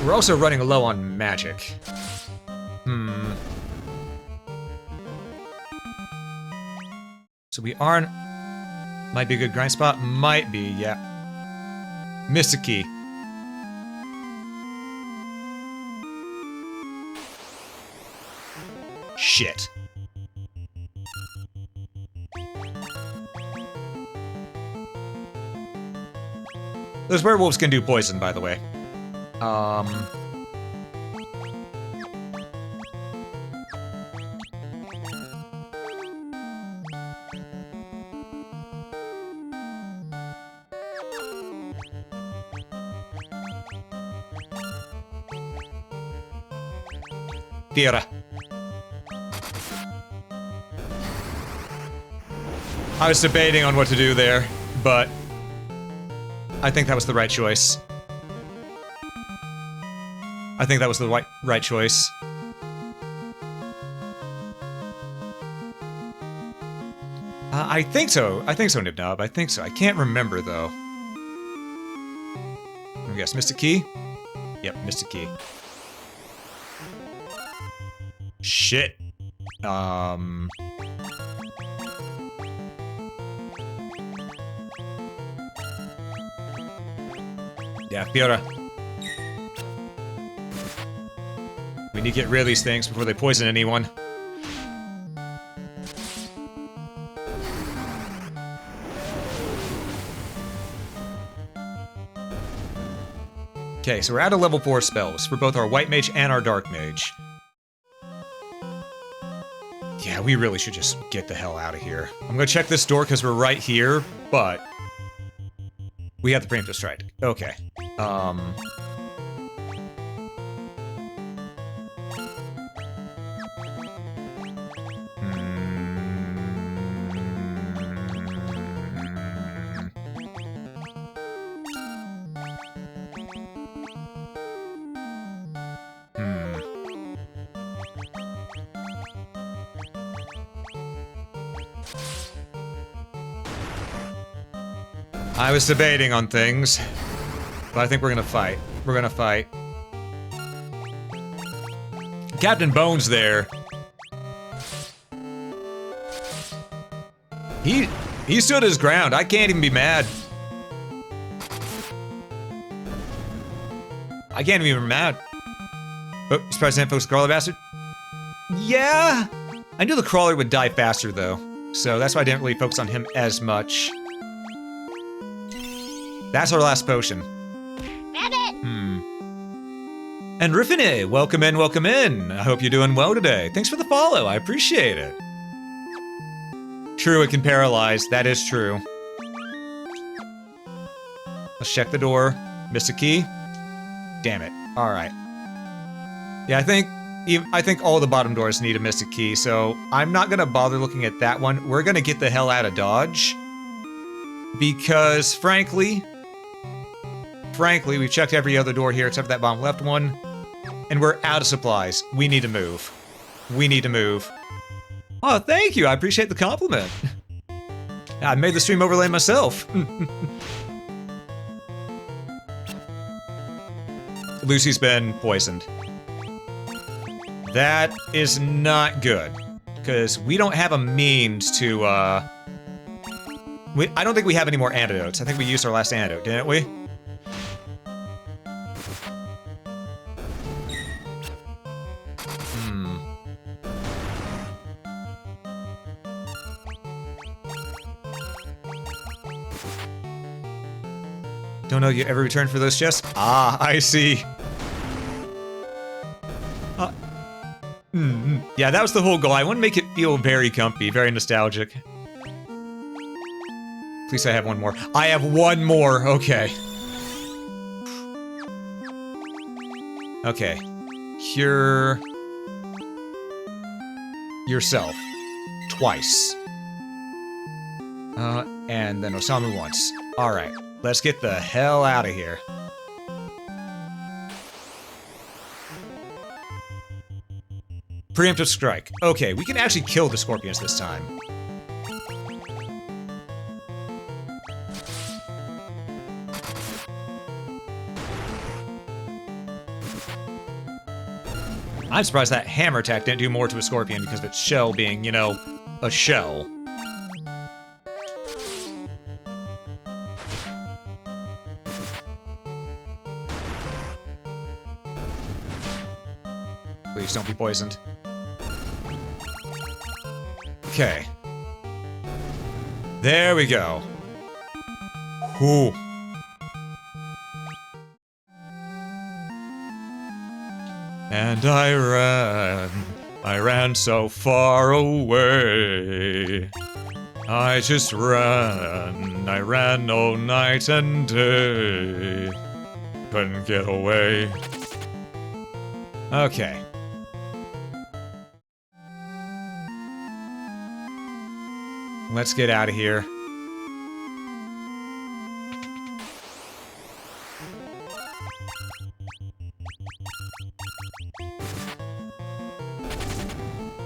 We're also running low on magic. So we aren't... Might be a good grind spot. Might be, yeah. Mystic Key. Shit. Those werewolves can do poison, by the way. Fiora. I was debating on what to do there, but I think that was the right choice. I think that was the right choice. I think so. I think so, Nibnob. I think so. I can't remember, though. Yes, Mystic Key? Yep, Mystic Key. Shit. Yeah, Fiora. We need to get rid of these things before they poison anyone. Okay, so we're out of level 4 spells for both our White Mage and our Dark Mage. Yeah, we really should just get the hell out of here. I'm gonna check this door because we're right here, but... we have the preemptive strike. Okay. I was debating on things, but I think we're gonna fight. We're gonna fight. Captain Bones there. He stood his ground. I can't even be mad. I can't even be mad. Oh, surprised I didn't focus the crawler bastard? Yeah! I knew the crawler would die faster though, so that's why I didn't really focus on him as much. That's our last potion. And Riffine, welcome in, welcome in. I hope you're doing well today. Thanks for the follow, I appreciate it. True, it can paralyze, that is true. Let's check the door. Mystic Key. Damn it, alright. Yeah, I think all the bottom doors need a Mystic Key, so I'm not gonna bother looking at that one. We're gonna get the hell out of Dodge. Because, frankly, we've checked every other door here except for that bottom left one. And we're out of supplies. We need to move. We need to move. Oh, thank you. I appreciate the compliment. I made the stream overlay myself. Lucy's been poisoned. That is not good. Because we don't have a means to, I don't think we have any more antidotes. I think we used our last antidote, didn't we? Don't know you ever returned for those chests? Ah, I see. Yeah, that was the whole goal. I want to make it feel very comfy, very nostalgic. Please I have one more. I have one more, okay. Okay. Cure... yourself. Twice. And then Osamu once. Alright. Let's get the hell out of here. Preemptive strike. Okay, we can actually kill the scorpions this time. I'm surprised that hammer attack didn't do more to a scorpion because of its shell being, you know, a shell. Please don't be poisoned. Okay. There we go. Whew. And I ran so far away. I just ran, I ran all night and day. Couldn't get away. Okay. Let's get out of here.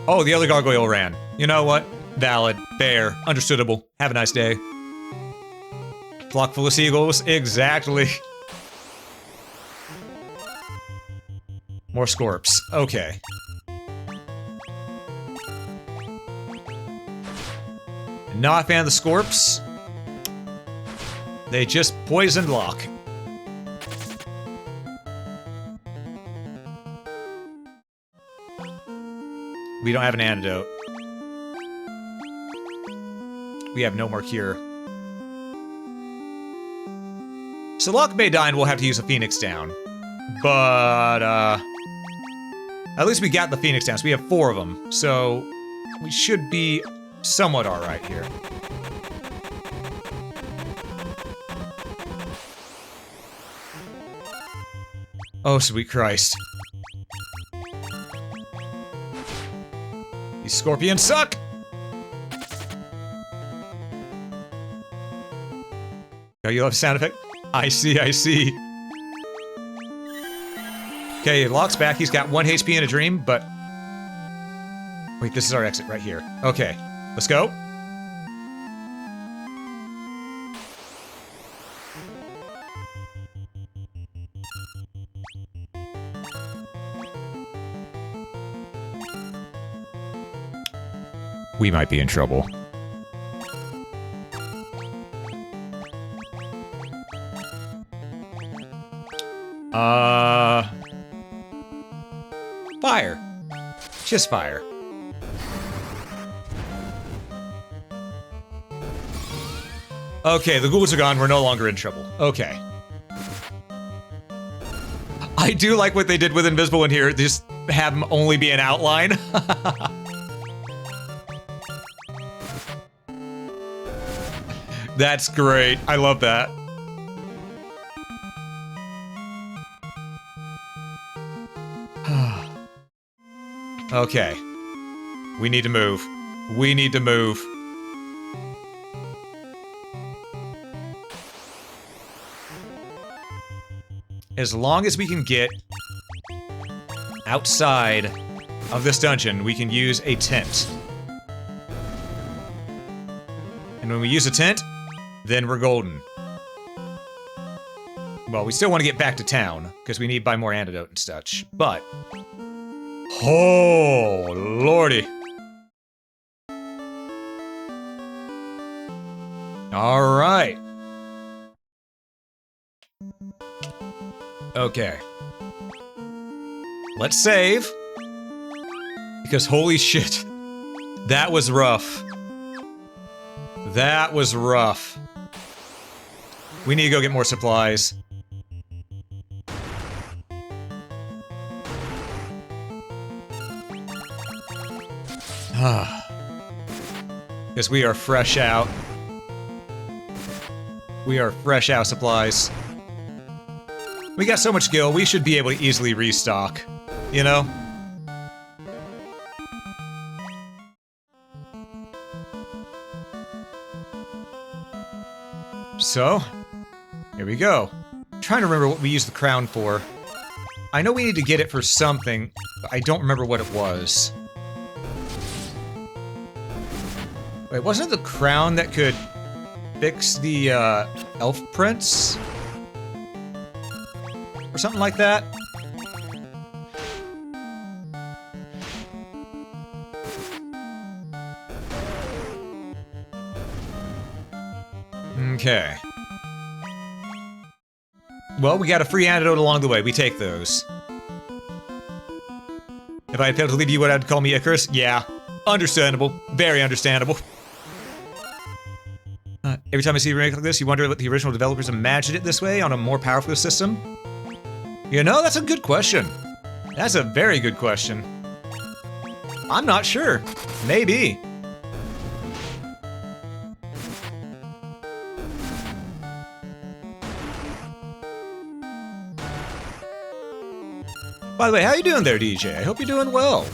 Oh, the other gargoyle ran. You know what? Valid. Fair. Understandable. Have a nice day. Flock full of seagulls? Exactly. More scorps. Okay. Not a fan of the scorps. They just poisoned Locke. We don't have an antidote. We have no more cure. So Locke may die and we'll have to use a Phoenix down. But, at least we got the Phoenix down, so we have 4 of them. So, we should be somewhat alright here. Oh, sweet Christ. These scorpions suck! Oh, you love a sound effect? I see, I see. Okay, Locke's back. He's got 1 HP and a dream, but... Wait, this is our exit right here. Okay, let's go. We might be in trouble. Fire. Just fire. Okay, the ghouls are gone. We're no longer in trouble. Okay. I do like what they did with Invisible in here. Just have them only be an outline. That's great. I love that. Okay. We need to move. We need to move. As long as we can get outside of this dungeon, we can use a tent. And when we use a tent, then we're golden. Well, we still want to get back to town, because we need to buy more antidote and such, but... Oh, lordy. Alright. Okay. Let's save. Because holy shit. That was rough. That was rough. We need to go get more supplies. Because we are fresh out. We are fresh out supplies. We got so much gil, we should be able to easily restock. You know? So, here we go. I'm trying to remember what we used the crown for. I know we need to get it for something. I don't remember what it was. Wait, wasn't it the crown that could fix the elf prince? Or something like that? Okay. Well, we got a free antidote along the way. We take those. If I had failed to leave you, what I'd call me Icarus? Yeah. Understandable. Very understandable. Every time I see a remake like this, you wonder what the original developers imagined it this way on a more powerful system? You know, that's a good question. That's a very good question. I'm not sure. Maybe. By the way, how you doing there, DJ? I hope you're doing well.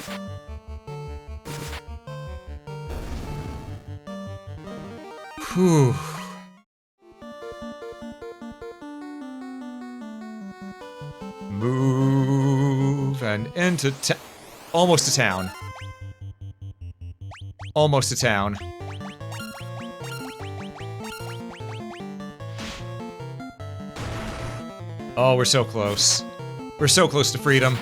Whew. Move and into almost to town. Almost to town. Oh, we're so close. We're so close to freedom.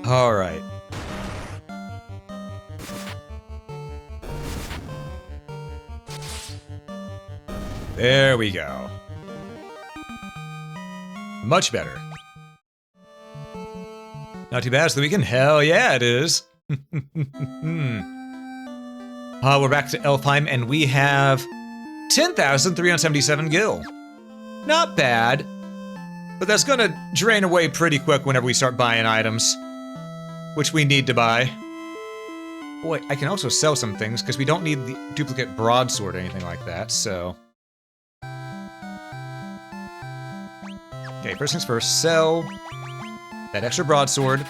All right. There we go. Much better. Not too bad. It's the weekend. Hell yeah, it is. We're back to Elfheim, and we have 10,377 gil. Not bad, but that's gonna drain away pretty quick whenever we start buying items, which we need to buy. Boy, I can also sell some things, because we don't need the duplicate broadsword or anything like that, so... Okay, first things first, sell that extra broadsword.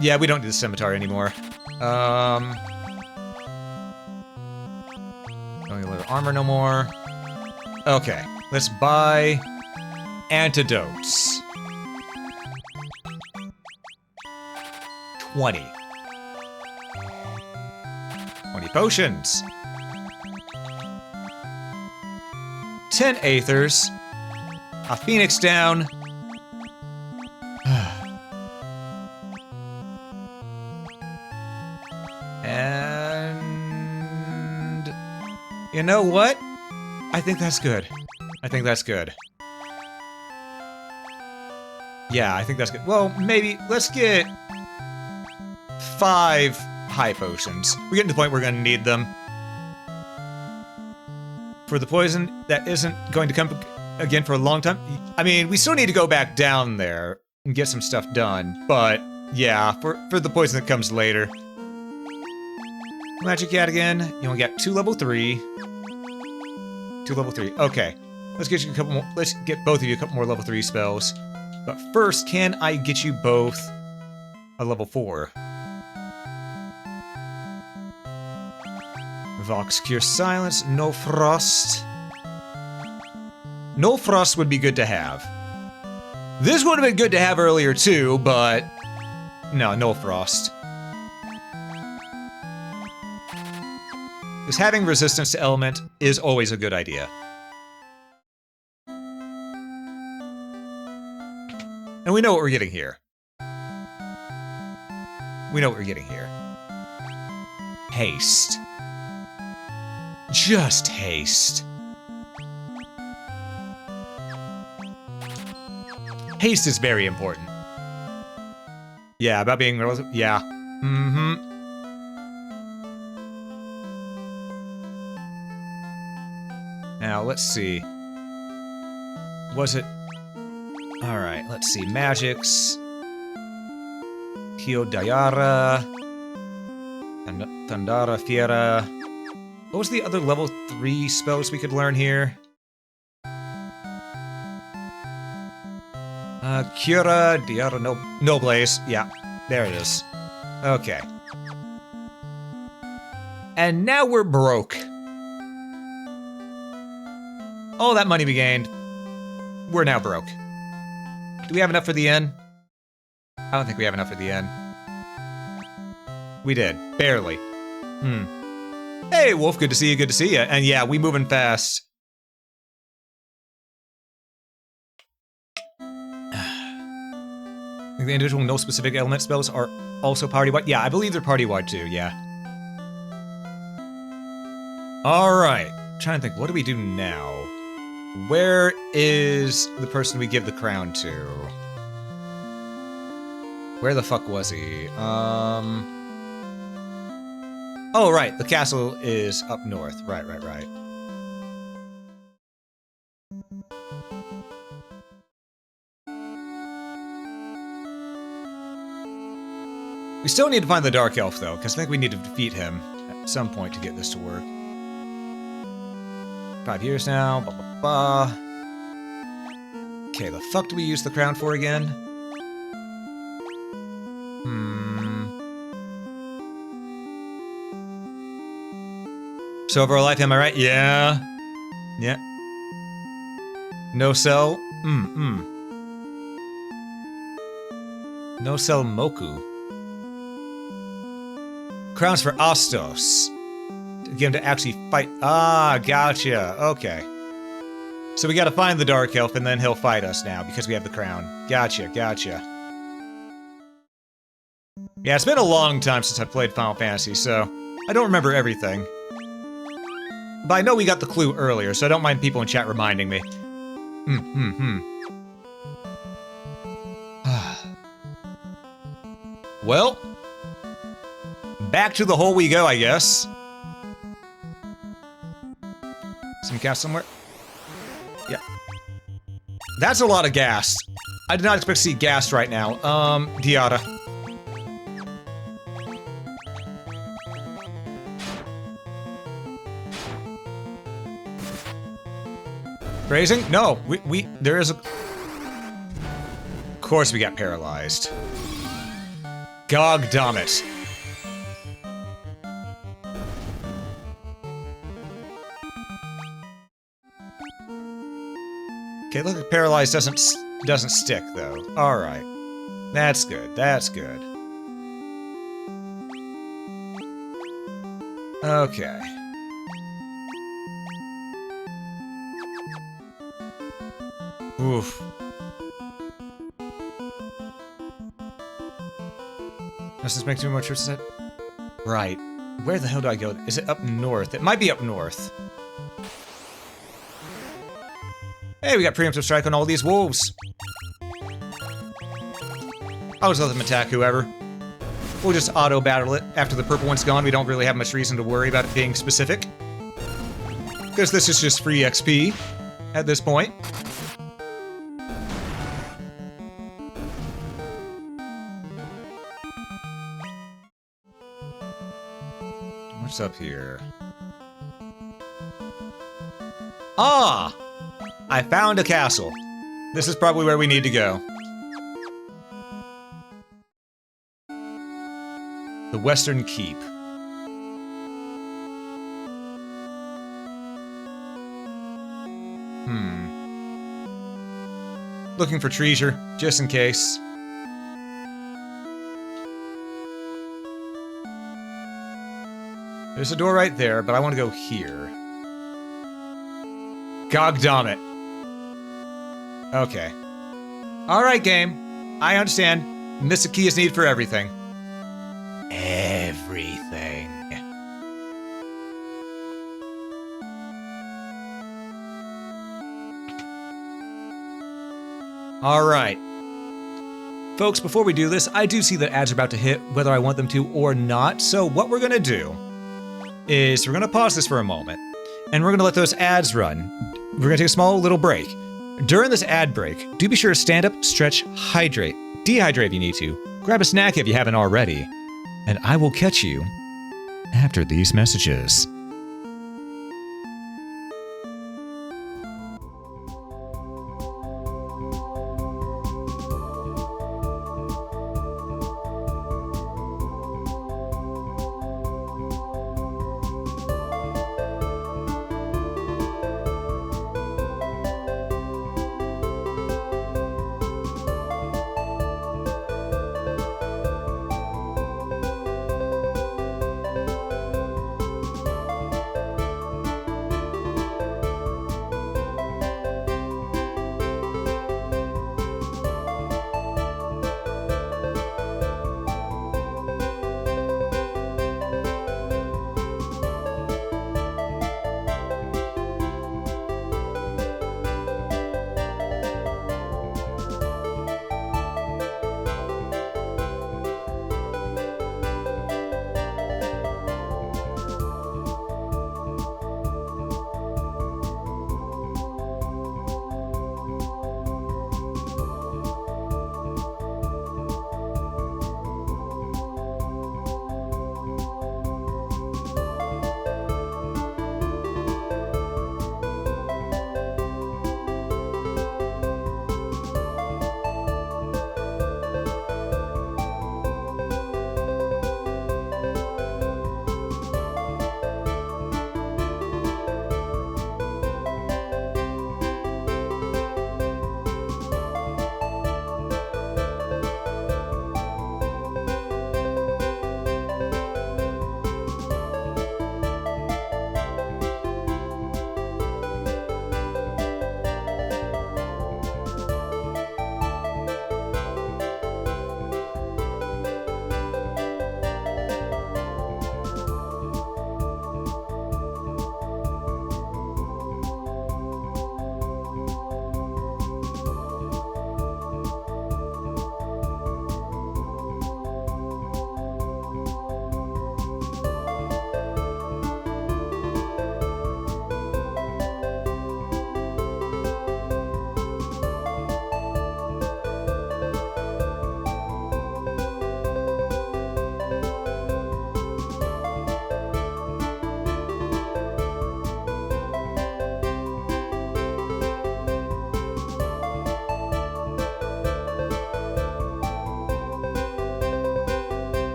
Yeah, we don't need the scimitar anymore. Don't need a little armor no more. Okay, let's buy antidotes. 20. 20 potions. 10 aethers. A phoenix down. And... you know what? I think that's good. I think that's good. Yeah, I think that's good. Well, maybe let's get 5 high potions. We're getting to the point where we're gonna need them. For the poison that isn't going to come again for a long time. I mean, we still need to go back down there and get some stuff done, but yeah, for the poison that comes later. Magic Cat again. You only got 2 level 3. 2 level 3. Okay. Let's get you a couple more. Let's get both of you a couple more level 3 spells. But first, can I get you both a level 4? Vox Cure Silence, No Frost. No Frost would be good to have. This would have been good to have earlier too, but no, No Frost. Because having resistance to element is always a good idea. And we know what we're getting here. We know what we're getting here. Haste. Just haste. Haste is very important. Yeah, about being relative. Yeah. Mm-hmm. Now, let's see. Was it... Alright, let's see. Magics. Kyo Dayara. Tandara Fiera. What was the other level 3 spells we could learn here? Cura, Diara, Noblaze. Yeah, there it is. Okay. And now we're broke. All that money we gained, we're now broke. Do we have enough for the inn? I don't think we have enough for the inn. We did. Barely. Hey, Wolf, good to see you, good to see you. And yeah, we moving fast. I think the individual no specific element spells are also party-wide. Yeah, I believe they're party-wide too, yeah. Alright. Trying to think, what do we do now? Where is the person we give the crown to? Where the fuck was he? Oh, right, the castle is up north. Right. We still need to find the Dark Elf, though, because I think we need to defeat him at some point to get this to work. 5 years now, blah, blah, blah. Okay, the fuck do we use the crown for again? So over a life, am I right? Yeah. Yeah. No sell? No sell Moku. Crowns for Astos. To get him to actually fight. Ah, gotcha. Okay. So we gotta find the Dark Elf and then he'll fight us now because we have the crown. Gotcha. Yeah, it's been a long time since I played Final Fantasy, so I don't remember everything. But I know we got the clue earlier, so I don't mind people in chat reminding me. Well, back to the hole we go, I guess. Some gas somewhere? Yeah. That's a lot of gas. I did not expect to see gas right now. Diata. Grazing? No, there is a... Of course we got paralyzed. Gogdammit. Okay, look, paralyzed doesn't stick though. All right, that's good. Okay. Oof. Does this make too much sense? Right. Where the hell do I go? Is it up north? It might be up north. Hey, we got preemptive strike on all these wolves. I'll just let them attack whoever. We'll just auto-battle it. After the purple one's gone, we don't really have much reason to worry about it being specific. Because this is just free XP at this point. What's up here? Ah! I found a castle. This is probably where we need to go. The Western Keep. Looking for treasure, just in case. There's a door right there, but I want to go here. Gogdammit. Okay. Alright, game. I understand. Mystic key is needed for everything. Everything. Alright. Folks, before we do this, I do see that ads are about to hit, whether I want them to or not, so what we're gonna do is we're gonna pause this for a moment, and we're gonna let those ads run. We're gonna take a small little break. During this ad break, do be sure to stand up, stretch, hydrate, dehydrate if you need to, grab a snack if you haven't already, and I will catch you after these messages.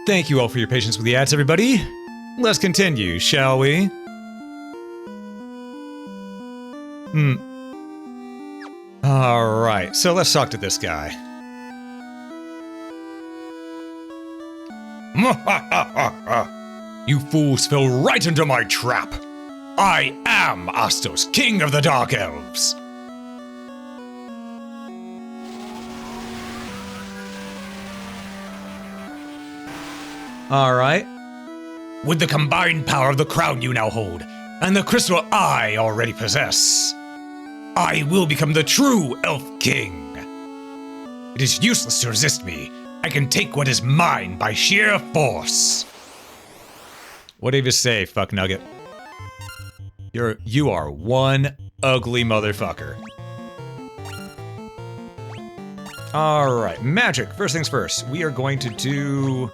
Thank you all for your patience with the ads, everybody. Let's continue, shall we? Alright, so let's talk to this guy. You fools fell right into my trap. I am Astos, king of the Dark Elves. Alright. With the combined power of the crown you now hold, and the crystal I already possess, I will become the true Elf King. It is useless to resist me. I can take what is mine by sheer force. What do you say, fuck nugget? You are one ugly motherfucker. Alright, magic. First things first. We are going to do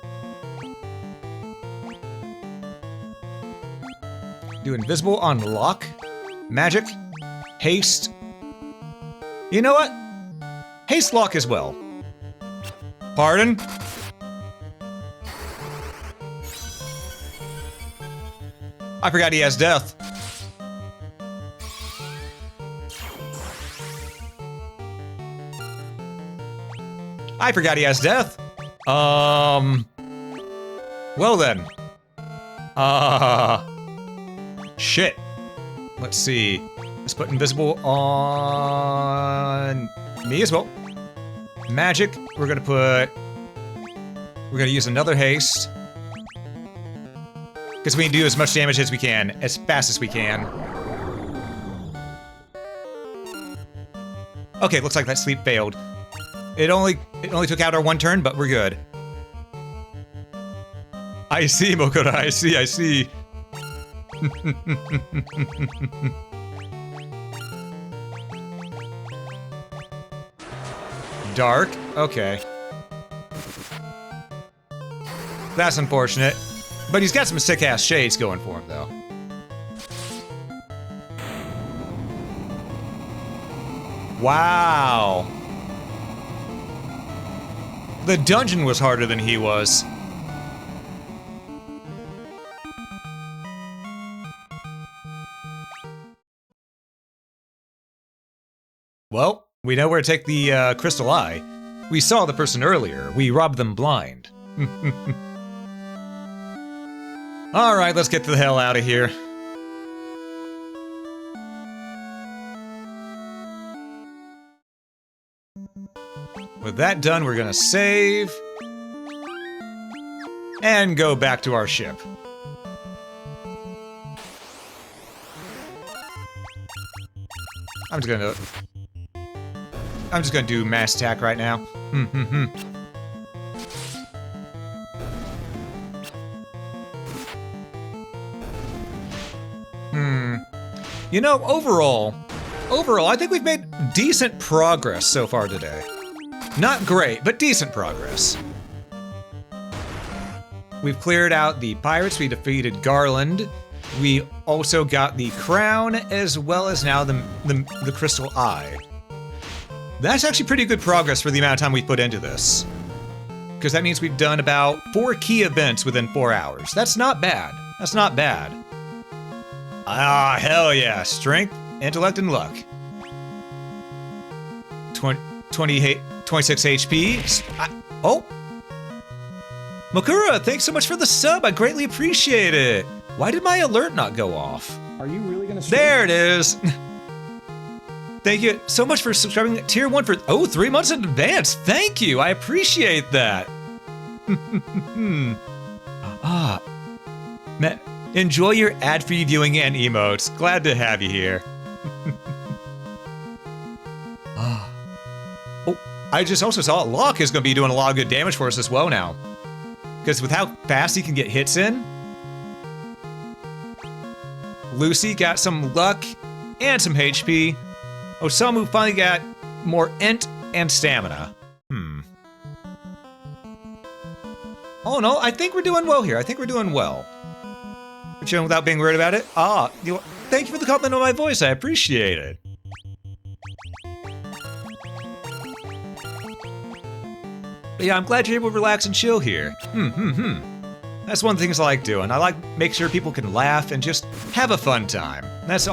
invisible on lock, magic, haste. You know what? Haste lock as well. Pardon? I forgot he has death. I forgot he has death. Well then. Shit. Let's see. Let's put invisible on me as well. Magic, we're gonna use another haste. Because we can do as much damage as we can, as fast as we can. Okay, looks like that sleep failed. It only took out our one turn, but we're good. I see, Mokoda, I see. Dark? Okay. That's unfortunate. But he's got some sick-ass shades going for him, though. Wow. The dungeon was harder than he was. Well, we know where to take the crystal eye. We saw the person earlier. We robbed them blind. Alright, let's get the hell out of here. With that done, we're gonna save. And go back to our ship. I'm just gonna do mass attack right now. You know, overall, I think we've made decent progress so far today. Not great, but decent progress. We've cleared out the pirates, we defeated Garland, we also got the crown, as well as now the crystal eye. That's actually pretty good progress for the amount of time we put into this. Because that means we've done about 4 key events within 4 hours. That's not bad. That's not bad. Ah, hell yeah. Strength, intellect, and luck. 26 HP. Oh! Makura, thanks so much for the sub. I greatly appreciate it. Why did my alert not go off? Are you really gonna stream? There it is. Thank you so much for subscribing tier 1 for 3 months in advance. Thank you. I appreciate that. Man, enjoy your ad-free viewing and emotes. Glad to have you here. Oh, I just also saw Locke is going to be doing a lot of good damage for us as well now. Because with how fast he can get hits in, Lucy got some luck and some HP. Osamu finally got more int and stamina. Oh no, I think we're doing well here. I think we're doing well. We're chilling without being worried about it. Thank you for the compliment on my voice. I appreciate it. . But yeah, I'm glad you're able to relax and chill here. That's one of the things I like doing. I like make sure people can laugh and just have a fun time. That's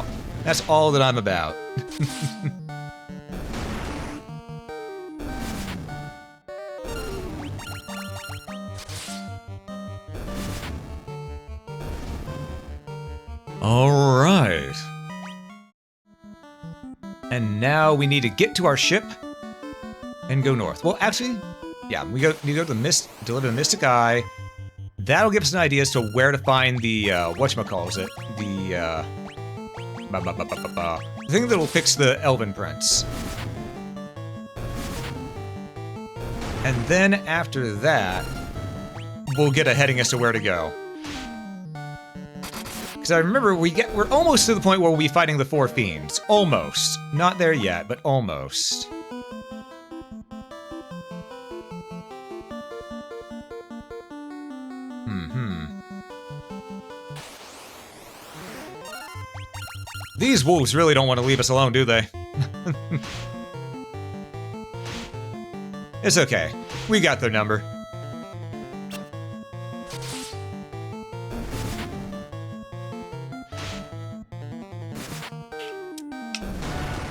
all that I'm about. All right. And now we need to get to our ship and go north. Well, actually, yeah, we need to go to the deliver the Mystic Eye. That'll give us an idea as to where to find the, whatchamacallit, the thing that'll fix the Elven Prince. And then after that, we'll get a heading as to where to go. Because I remember we're almost to the point where we'll be fighting the 4 fiends. Almost. Not there yet, but almost. These wolves really don't want to leave us alone, do they? It's okay. We got their number.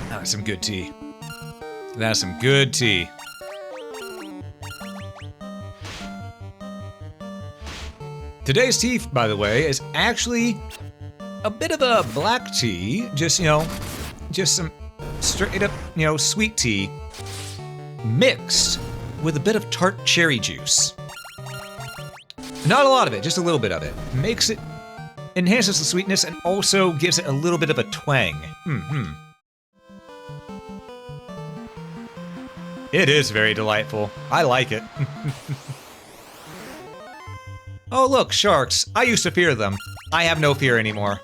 That's some good tea. That's some good tea. Today's tea, by the way, is actually a bit of a black tea. Just, just some straight up, sweet tea mixed with a bit of tart cherry juice. Not a lot of it, just a little bit of it. Enhances the sweetness and also gives it a little bit of a twang. It is very delightful. I like it. Oh look, sharks. I used to fear them. I have no fear anymore.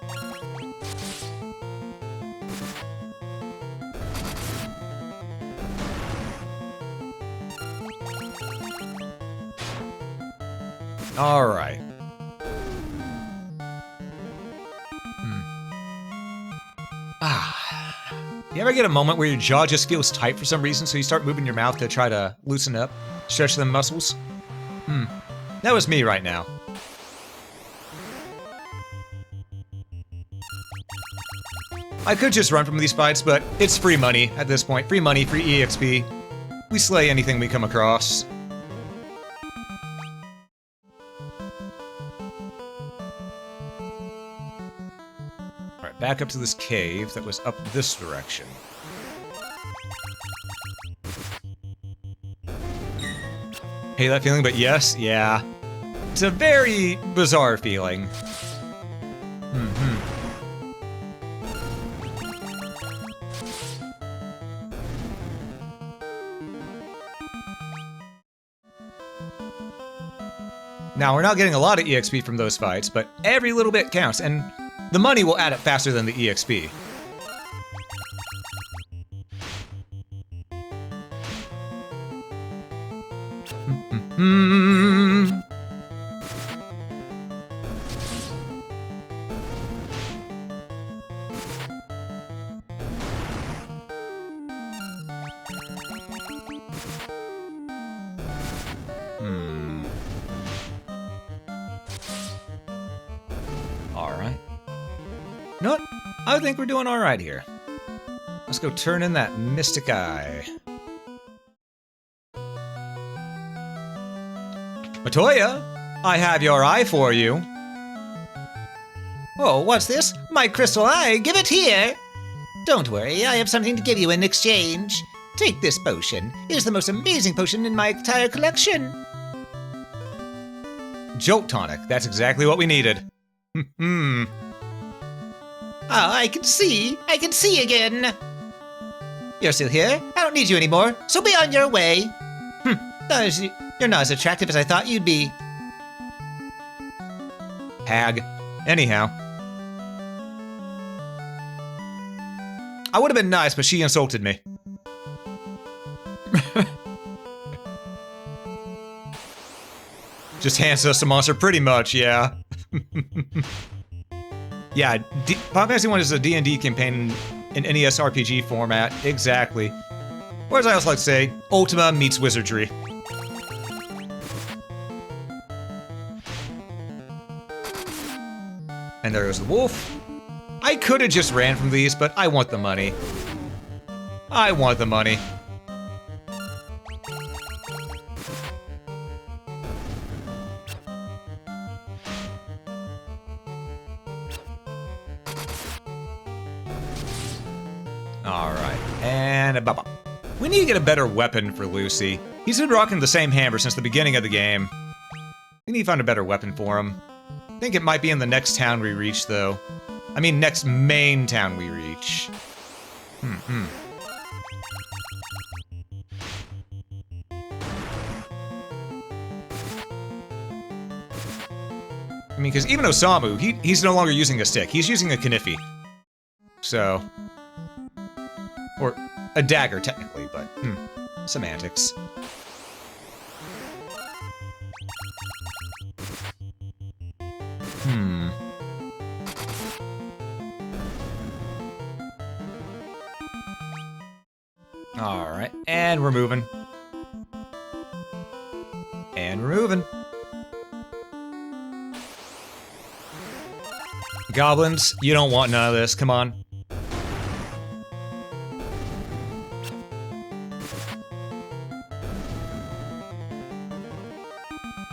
All right. You ever get a moment where your jaw just feels tight for some reason, so you start moving your mouth to try to loosen up, stretch them muscles? That was me right now. I could just run from these fights, but it's free money at this point. Free money, free EXP. We slay anything we come across. Alright, back up to this cave that was up this direction. Hate that feeling, but yes, yeah. It's a very bizarre feeling. Now, we're not getting a lot of EXP from those fights, but every little bit counts, and the money will add up faster than the EXP. Alright. You know what? I think we're doing alright here. Let's go turn in that Mystic Eye. Matoya, I have your eye for you. Oh, what's this? My crystal eye, give it here! Don't worry, I have something to give you in exchange. Take this potion. It is the most amazing potion in my entire collection. Jolt tonic, that's exactly what we needed. Ah, I can see again. You're still here? I don't need you anymore, so be on your way. You're not as attractive as I thought you'd be. Hag. Anyhow. I would have been nice, but she insulted me. Just hands us a monster, pretty much, yeah. Yeah, Final Fantasy 1 is a D&D campaign in NES RPG format, exactly. Or as I also like to say, Ultima meets wizardry. And there goes the wolf. I could have just ran from these, but I want the money. I want the money. Alright, and a bop. We need to get a better weapon for Lucy. He's been rocking the same hammer since the beginning of the game. We need to find a better weapon for him. I think it might be in the next town we reach, though. I mean, next main town we reach. I mean, because even Osamu, he's no longer using a stick. He's using a kniffy. So... Or a dagger, technically, but... semantics. Alright, and we're moving. And we're moving. Goblins, you don't want none of this, come on.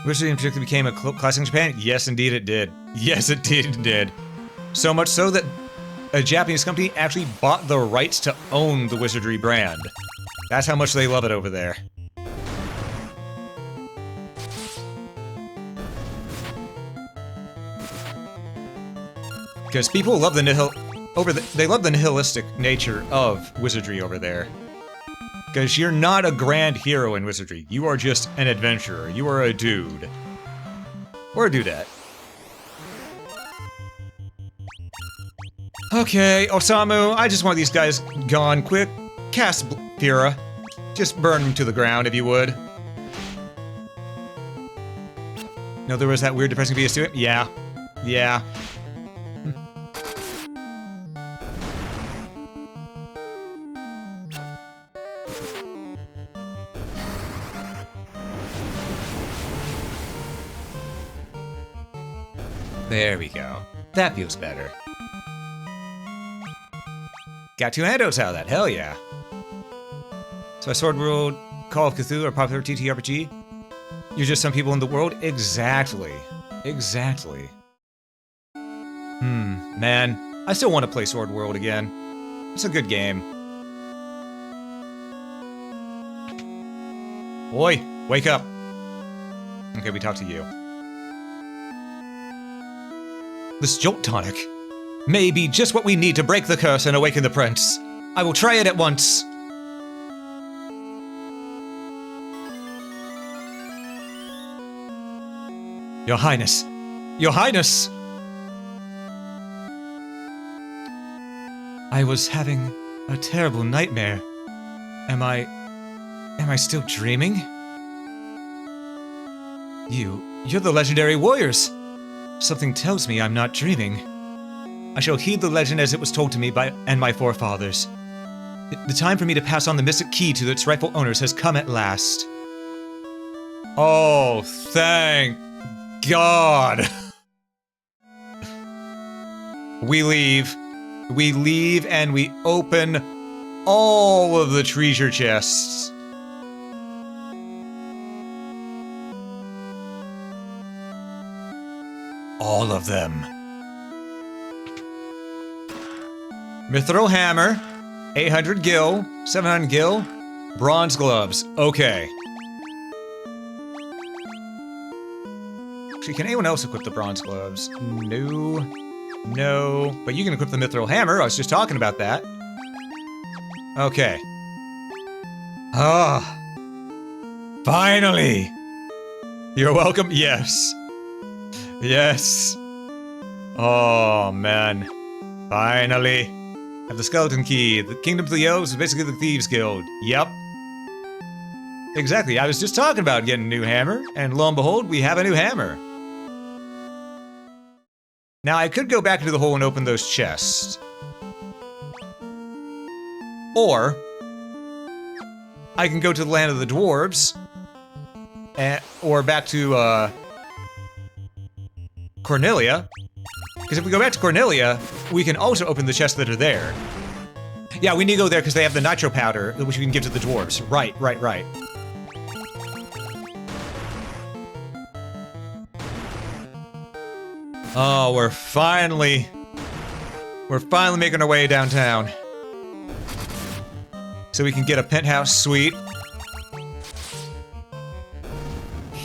Wizardry in particular became a classic in Japan? Yes, indeed it did. Yes, it did. So much so that a Japanese company actually bought the rights to own the Wizardry brand. That's how much they love it over there. Because people love they love the nihilistic nature of Wizardry over there. Because you're not a grand hero in Wizardry. You are just an adventurer. You are a dude. Or a dudette. Okay, Osamu, I just want these guys gone quick. Cast Pyrrha. Just burn them to the ground, if you would. No, there was that weird depressing VS to it? Yeah. Yeah. There we go. That feels better. Got 2 antidotes out of that, hell yeah. So Sword World, Call of Cthulhu, or popular TTRPG? You're just some people in the world? Exactly. Exactly. Man. I still want to play Sword World again. It's a good game. Oi, wake up. Okay, we talk to you. This Jolt Tonic may be just what we need to break the curse and awaken the prince. I will try it at once. Your Highness. Your Highness! I was having a terrible nightmare. Am I still dreaming? You're the legendary warriors. Something tells me I'm not dreaming. I shall heed the legend as it was told to me by my forefathers. The time for me to pass on the mystic key to its rightful owners has come at last. Oh, thank God. We leave. We leave and we open all of the treasure chests. All of them. Mithril Hammer, 800 gil, 700 gil, bronze gloves. Okay. Actually, can anyone else equip the bronze gloves? No. No. But you can equip the Mithril Hammer. I was just talking about that. Okay. Ah. Finally. You're welcome. Yes. Yes. Oh, man. Finally. Have the skeleton key. The Kingdom of the Elves is basically the Thieves Guild. Yep. Exactly. I was just talking about getting a new hammer, and lo and behold, we have a new hammer. Now, I could go back into the hole and open those chests. Or, I can go to the land of the dwarves, or back to, Cornelia, Because if we go back to Cornelia, we can also open the chests that are there. Yeah, we need to go there because they have the nitro powder, which we can give to the dwarves. Right. Oh, we're finally making our way downtown. So we can get a penthouse suite.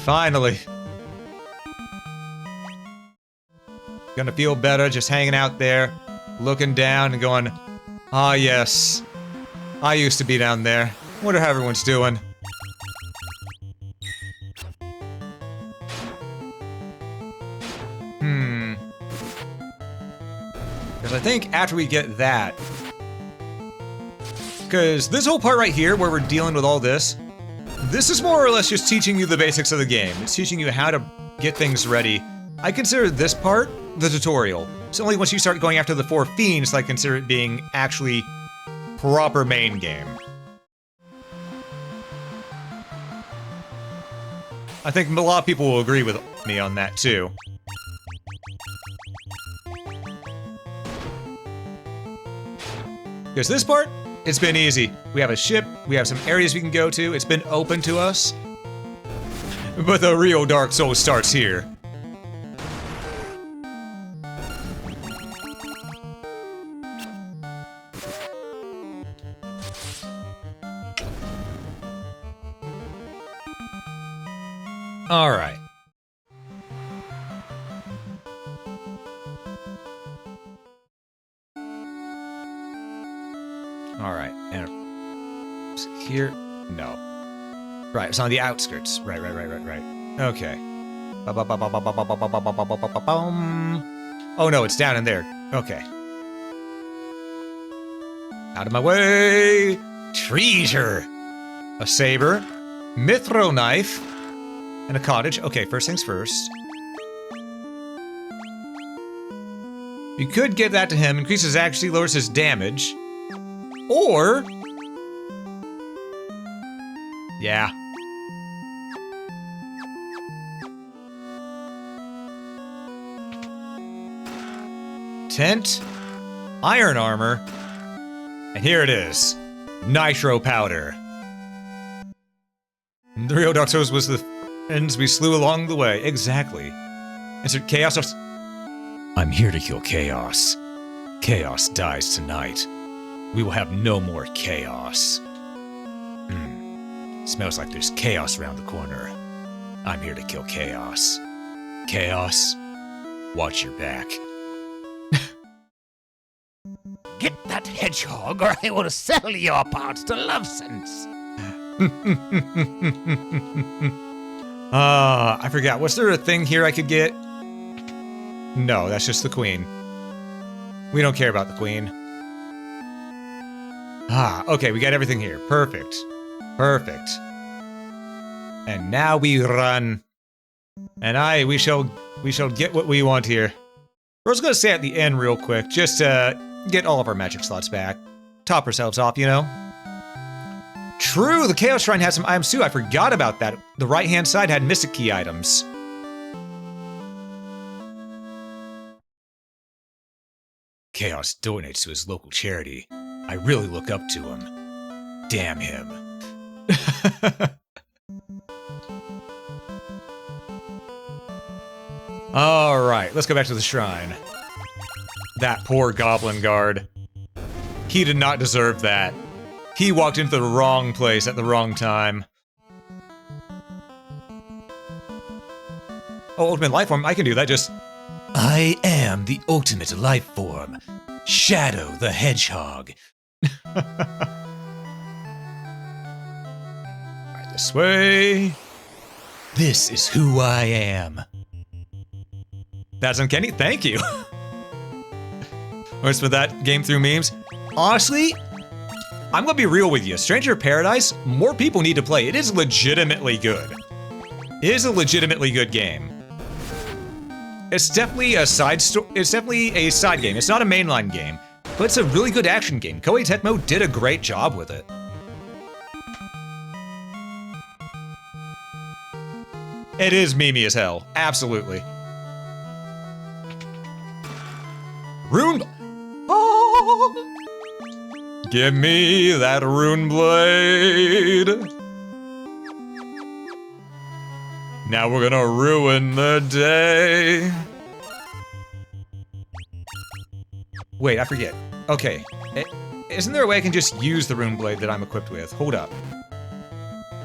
Finally. Gonna feel better just hanging out there, looking down and going, ah yes, I used to be down there. Wonder how everyone's doing. Because I think after we get that, because this whole part right here where we're dealing with all this is more or less just teaching you the basics of the game. It's teaching you how to get things ready. I consider this part the tutorial. It's only once you start going after the 4 fiends that I consider it being actually proper main game. I think a lot of people will agree with me on that too. Because this part, it's been easy. We have a ship, we have some areas we can go to, it's been open to us. But the real Dark Souls starts here. Alright. Alright, and here? No. Right, it's on the outskirts. Right. Okay. Oh no, it's down in there. Okay. Out of my way! Treasure! A saber, mithril knife, and a cottage. Okay, first things first. You could give that to him, increases accuracy, lowers his damage. Or... yeah. Tent, iron armor, and here it is. Nitro powder. The real Dark Souls was the ends we slew along the way. Exactly. Insert chaos of... I'm here to kill chaos. Chaos dies tonight. We will have no more chaos. Smells like there's chaos around the corner. I'm here to kill chaos. Chaos, watch your back. Get that hedgehog or I will sell your parts to Lovesense. I forgot. Was there a thing here I could get? No, that's just the queen. We don't care about the queen. Okay, we got everything here. Perfect. Perfect. And now we run. And we shall get what we want here. We're just gonna stay at the end real quick, just to get all of our magic slots back. Top ourselves off, you know? True, the Chaos Shrine has some items too. I forgot about that. The right-hand side had Mystic Key items. Chaos donates to his local charity. I really look up to him. Damn him. Alright, let's go back to the shrine. That poor goblin guard. He did not deserve that. He walked into the wrong place at the wrong time. Oh, ultimate life form, I can do that, just... I am the ultimate life form. Shadow the Hedgehog. Right this way. This is who I am. That's uncanny, thank you. Where's for that game through memes? Honestly, I'm gonna be real with you. Stranger of Paradise, more people need to play. It is legitimately good. It is a legitimately good game. It's definitely a side game. It's not a mainline game, but it's a really good action game. Koei Tecmo did a great job with it. It is memey as hell, absolutely. Rune. Oh! Give me that rune blade. Now we're gonna ruin the day. Wait, I forget. Okay. Isn't there a way I can just use the rune blade that I'm equipped with? Hold up.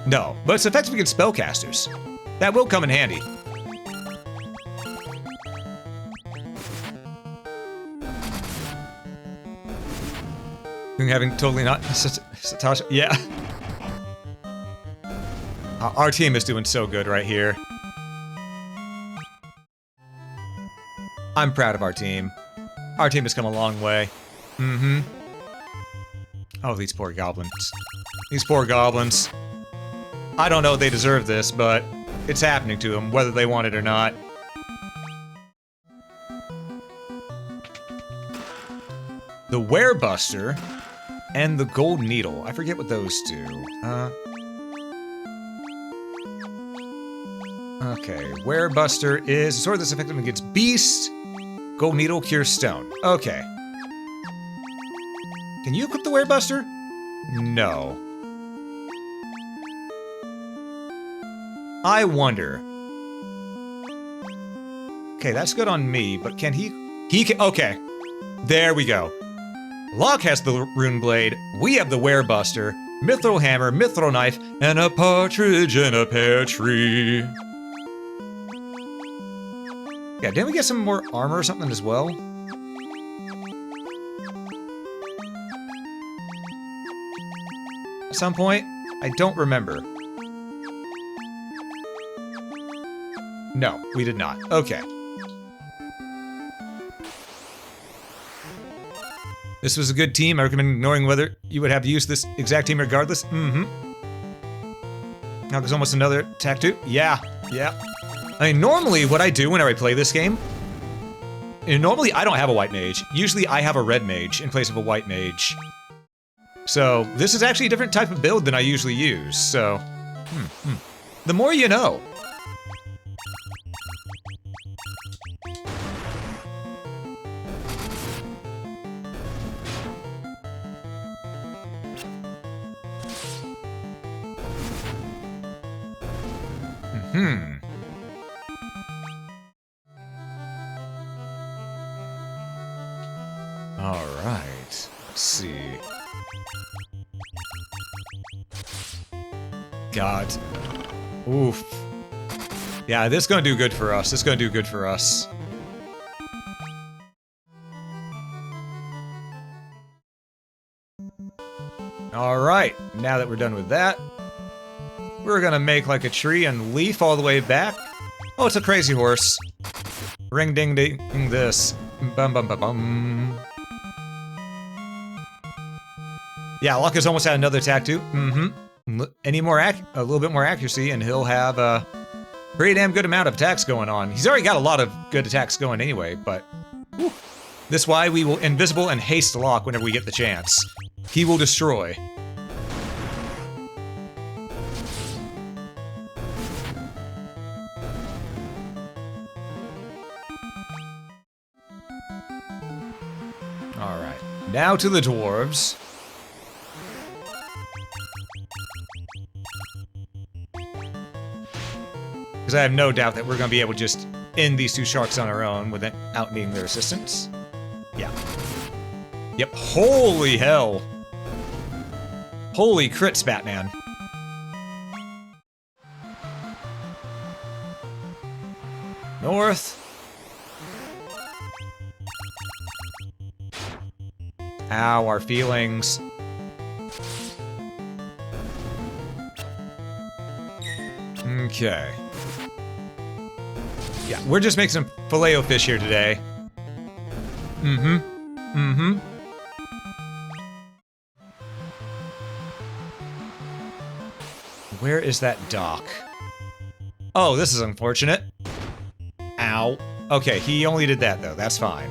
No, but it's effective against spellcasters. That will come in handy. Having totally not Satoshi. Yeah. Our team is doing so good right here. I'm proud of our team. Our team has come a long way. Mm-hmm. Oh, these poor goblins. These poor goblins. I don't know if they deserve this, but it's happening to them, whether they want it or not. The Werebuster and the Gold Needle. I forget what those do. Okay, Werebuster is a sword that's effective against beasts. Gold Needle cures stone. Okay. Can you equip the Werebuster? No. I wonder. Okay, that's good on me, but can he can, okay. There we go. Locke has the rune blade, we have the Werebuster, Mithril hammer, Mithril knife, and a partridge in a pear tree. Yeah, didn't we get some more armor or something as well? At some point? I don't remember. No, we did not. Okay. This was a good team. I recommend ignoring whether you would have to use this exact team regardless. Mm-hmm. Now there's almost another attack too. Yeah, yeah. I mean, normally what I do whenever I play this game, and normally I don't have a white mage. Usually I have a red mage in place of a white mage. So this is actually a different type of build than I usually use, so... The more you know. Alright, let's see. God. Oof. Yeah, this is gonna do good for us. This is gonna do good for us. Alright, now that we're done with that, we're gonna make like a tree and leaf all the way back. Oh, it's a crazy horse. Ring ding ding this. Bum bum bum bum. Yeah, Locke has almost had another attack too. Any more a little bit more accuracy, and he'll have a pretty damn good amount of attacks going on. He's already got a lot of good attacks going anyway, but whew. This is why we will invisible and haste Locke whenever we get the chance. He will destroy. All right, now to the dwarves. Because I have no doubt that we're going to be able to just end these two sharks on our own without needing their assistance. Yeah. Yep. Holy hell. Holy crits, Batman. North. Ow, our feelings. Okay. Yeah, we're just making some filet-o-fish here today. Where is that dock? Oh, this is unfortunate. Ow. Okay, he only did that though, that's fine.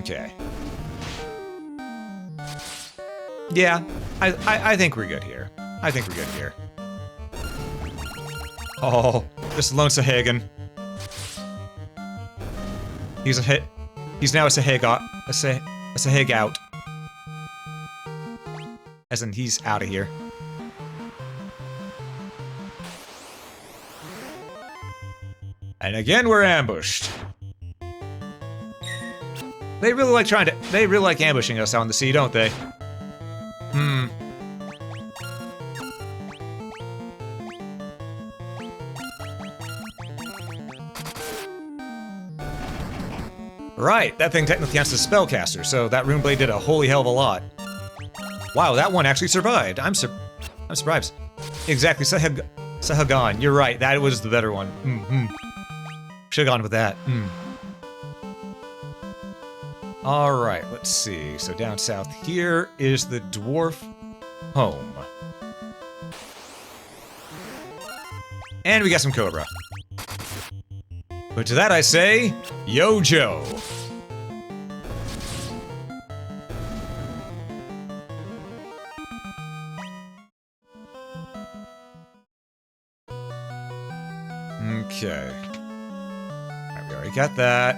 Okay. Yeah, I think we're good here. I think we're good here. Oh, this lone Sahagan. He's a hit. He's now a Sahag out. As in, he's out of here. And again, we're ambushed. They really like ambushing us out in the sea, don't they? Right, that thing technically counts as spellcaster, so that rune blade did a holy hell of a lot. Wow, that one actually survived. I'm surprised. Exactly, Sahagan. You're right, that was the better one. Should've gone with that. Alright, let's see. So down south here is the dwarf home. And we got some Cobra. But to that I say, Yo Joe. Okay. Alright, we already got that.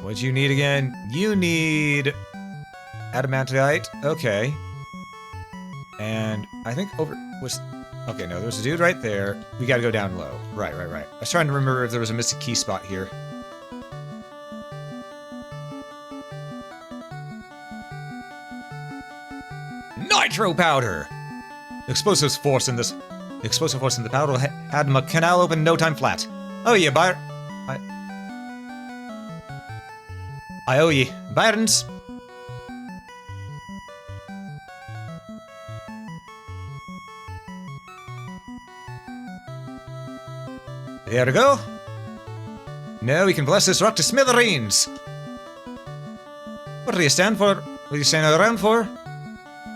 What'd you need again? You need adamantite. Okay. And I think over was okay, no, there's a dude right there. We gotta go down low. Right. I was trying to remember if there was a missing key spot here. Nitro powder! The explosive force in the powder had my canal open no time flat. Oh yeah, I owe ye. Byrons. There we go. Now we can blast this rock to smithereens. What do you stand for? What are you standing around for?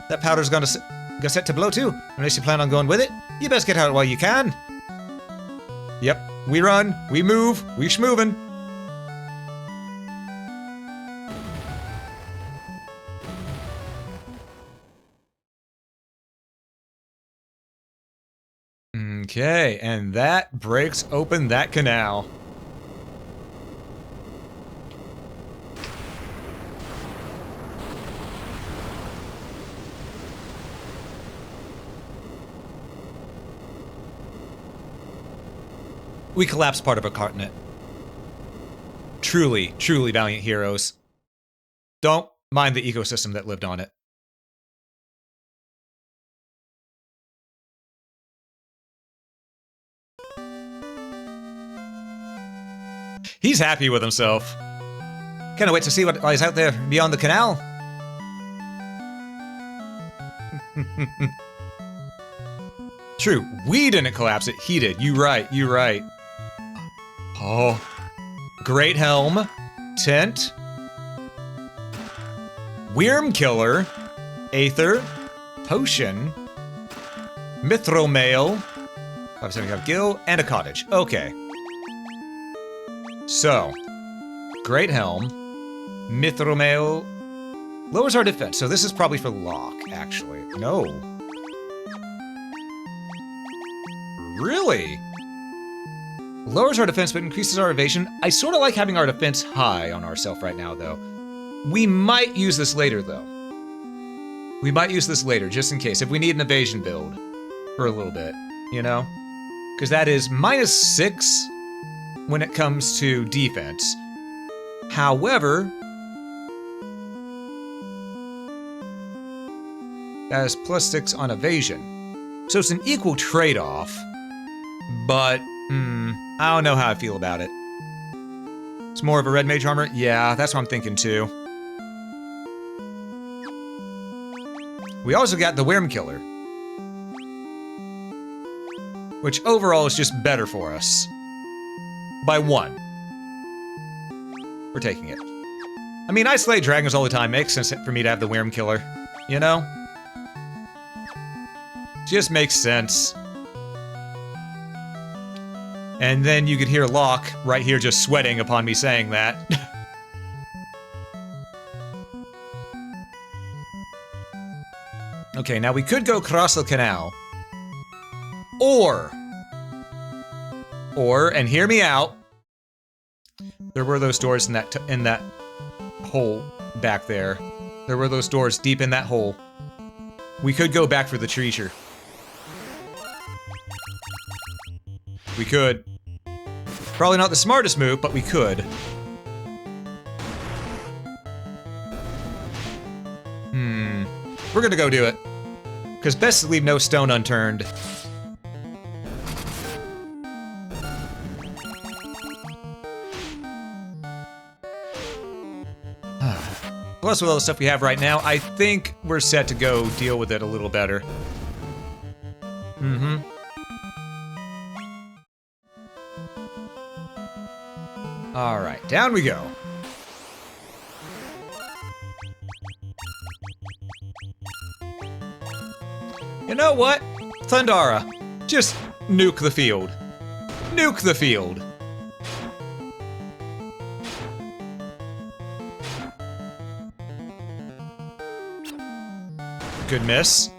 That powder's gonna set to blow too. Unless you plan on going with it, you best get out while you can. Yep, we run, we move, we schmoovin'. Okay, and that breaks open that canal. We collapsed part of a continent. Truly, truly valiant heroes. Don't mind the ecosystem that lived on it. He's happy with himself. Can't wait to see what lies out there beyond the canal. True, we didn't collapse it, he did. You right. Oh. Great helm. Tent. Worm killer. Aether. Potion. Mithril 575 gil, and a cottage. Okay. So, great helm, mithril lowers our defense. So this is probably for Locke, actually. No. Really? Lowers our defense but increases our evasion. I sort of like having our defense high on ourselves right now, though. We might use this later, though. We might use this later, just in case, if we need an evasion build for a little bit, you know? Because that is -6 when it comes to defense. However, that is +6 on evasion. So it's an equal trade-off, but I don't know how I feel about it. It's more of a red mage armor? Yeah, that's what I'm thinking too. We also got the Worm Killer, which overall is just better for us. By 1. We're taking it. I mean, I slay dragons all the time. Makes sense for me to have the Worm Killer. You know? Just makes sense. And then you could hear Locke right here just sweating upon me saying that. Okay, now we could go across the canal. Or, and hear me out, there were those doors in that hole back there. There were those doors deep in that hole. We could go back for the treasure. We could. Probably not the smartest move, but we could. We're gonna go do it. Because best to leave no stone unturned. Plus, with all the stuff we have right now, I think we're set to go deal with it a little better. Alright, down we go. You know what? Thundara, just nuke the field. Nuke the field. Good miss.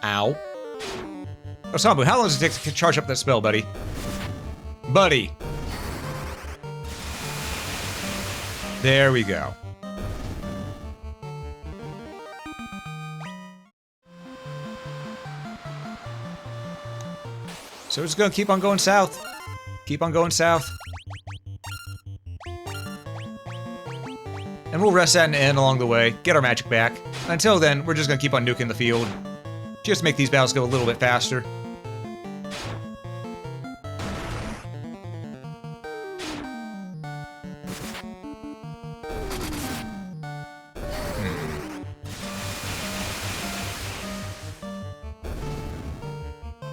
Ow. Osamu, how long does it take to charge up that spell, buddy? Buddy. There we go. So we're just gonna keep on going south. Keep on going south. And we'll rest that and end along the way, get our magic back. Until then, we're just gonna keep on nuking the field. Just make these battles go a little bit faster.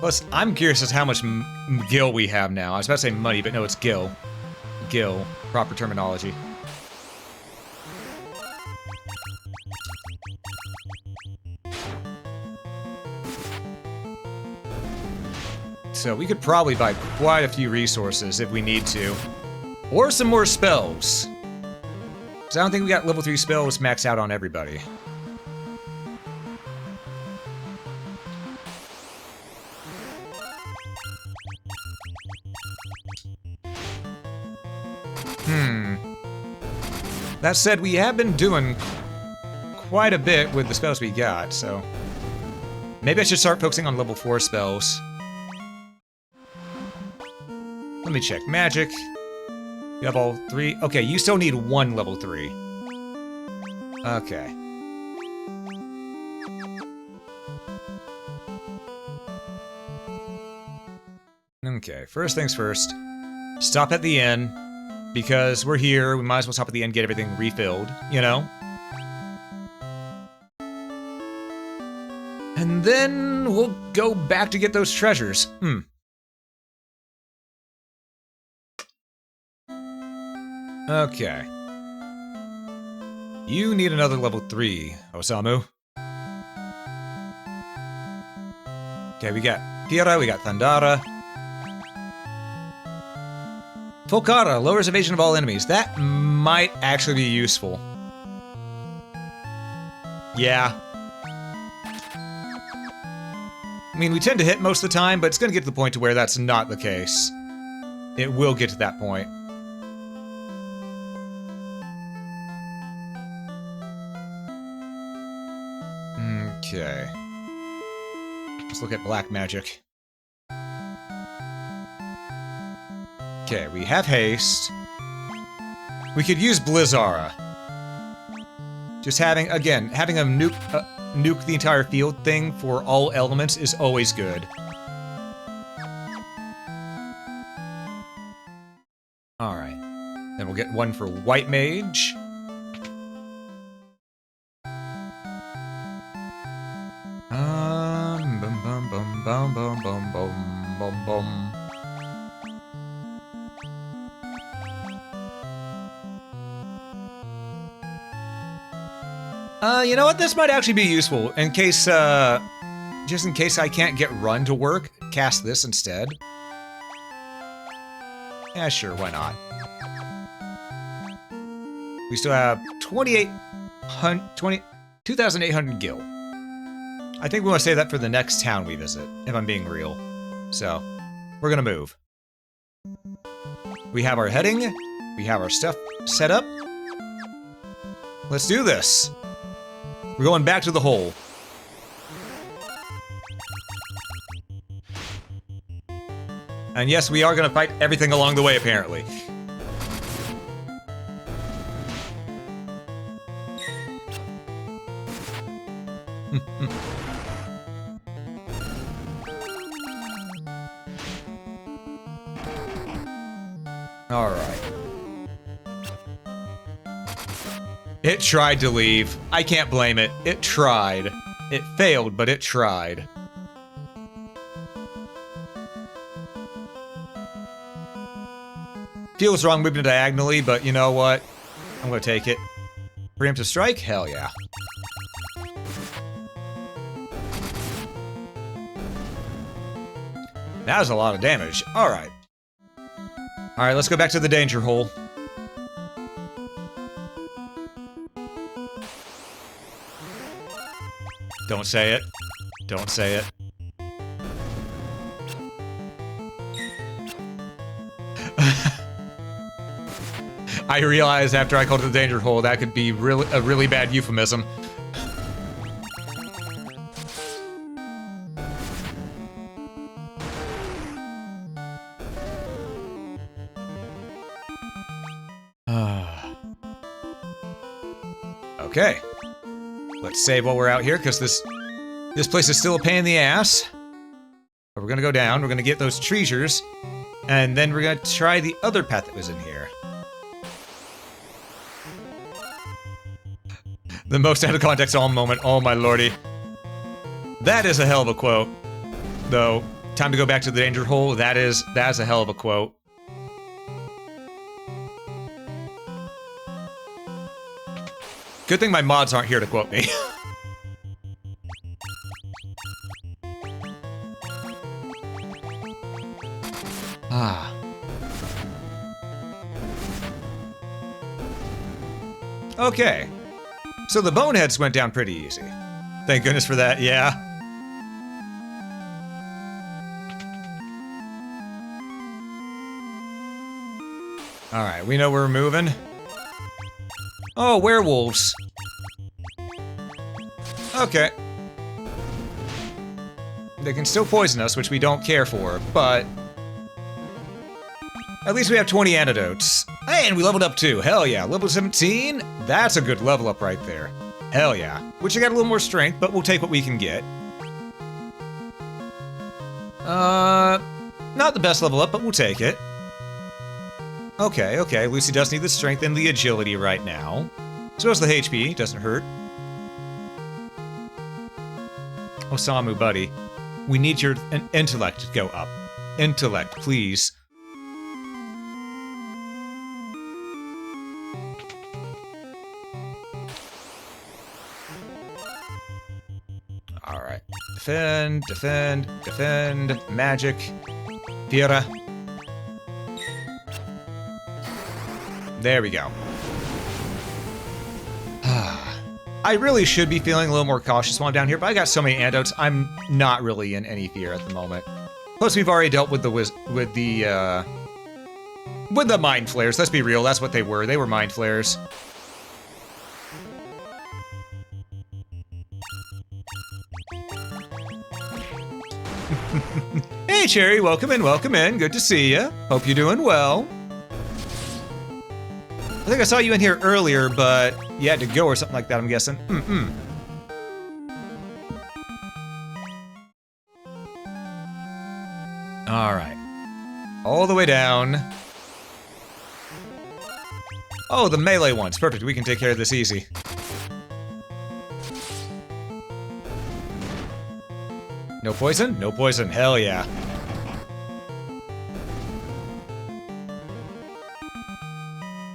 Plus, I'm curious as to how much gil we have now. I was about to say money, but no, it's gil. Gil, proper terminology. So we could probably buy quite a few resources if we need to. Or some more spells. Because I don't think we got level 3 spells maxed out on everybody. That said, we have been doing quite a bit with the spells we got, so... Maybe I should start focusing on level 4 spells. Let me check. Magic. You have all 3? Okay, you still need 1 level 3. Okay. Okay, first things first. Stop at the inn. Because we're here, we might as well stop at the end, get everything refilled, you know? And then we'll go back to get those treasures. Okay. You need another level 3, Osamu. Okay, we got Pira, we got Thundara. Folkara lowers evasion of all enemies. That might actually be useful. Yeah. I mean, we tend to hit most of the time, but it's going to get to the point to where that's not the case. It will get to that point. Okay. Let's look at black magic. Okay, we have haste. We could use Blizzara. Just having a nuke the entire field thing for all elements is always good. Alright. Then we'll get one for White Mage. Bum bum bum bum bum bum bum bum bum. You know what? This might actually be useful in case, just in case I can't get run to work, cast this instead. Yeah, sure, why not? We still have 2800, 2,800 gil. I think we want to save that for the next town we visit, if I'm being real. So, we're gonna move. We have our heading. We have our stuff set up. Let's do this. We're going back to the hole. And yes, we are gonna fight everything along the way, apparently. Alright. It tried to leave. I can't blame it. It tried. It failed, but it tried. Feels wrong moving diagonally, but you know what? I'm gonna take it. Preemptive strike? Hell yeah. That was a lot of damage. Alright. Alright, let's go back to the danger hole. Don't say it. Don't say it. I realized after I called it the danger hole that could be a really bad euphemism. Okay. Let's save while we're out here, because this place is still a pain in the ass. But we're gonna go down, we're gonna get those treasures, and then we're gonna try the other path that was in here. The most out of context all moment, oh my lordy. That is a hell of a quote. Though, time to go back to the danger hole, that is a hell of a quote. Good thing my mods aren't here to quote me. Ah. Okay. So the boneheads went down pretty easy. Thank goodness for that, yeah. Alright, we know where we're moving. Oh, werewolves. Okay. They can still poison us, which we don't care for, but... at least we have 20 antidotes. Hey, and we leveled up too. Hell yeah. Level 17? That's a good level up right there. Hell yeah. Which I got a little more strength, but we'll take what we can get. Not the best level up, but we'll take it. Okay, okay. Lucy does need the strength and the agility right now. So does the HP. Doesn't hurt. Osamu, buddy. We need your intellect to go up. Intellect, please. Alright. Defend, defend, defend. Magic. Fiera. There we go. I really should be feeling a little more cautious while I'm down here, but I got so many antidotes, I'm not really in any fear at the moment. Plus, we've already dealt with the mind flares. Let's be real, that's what they were. They were mind flares. Hey, Cherry, welcome in. Good to see you. Hope you're doing well. I think I saw you in here earlier, but you had to go or something like that, I'm guessing. Alright. All the way down. Oh, the melee ones. Perfect, we can take care of this easy. No poison? No poison, hell yeah.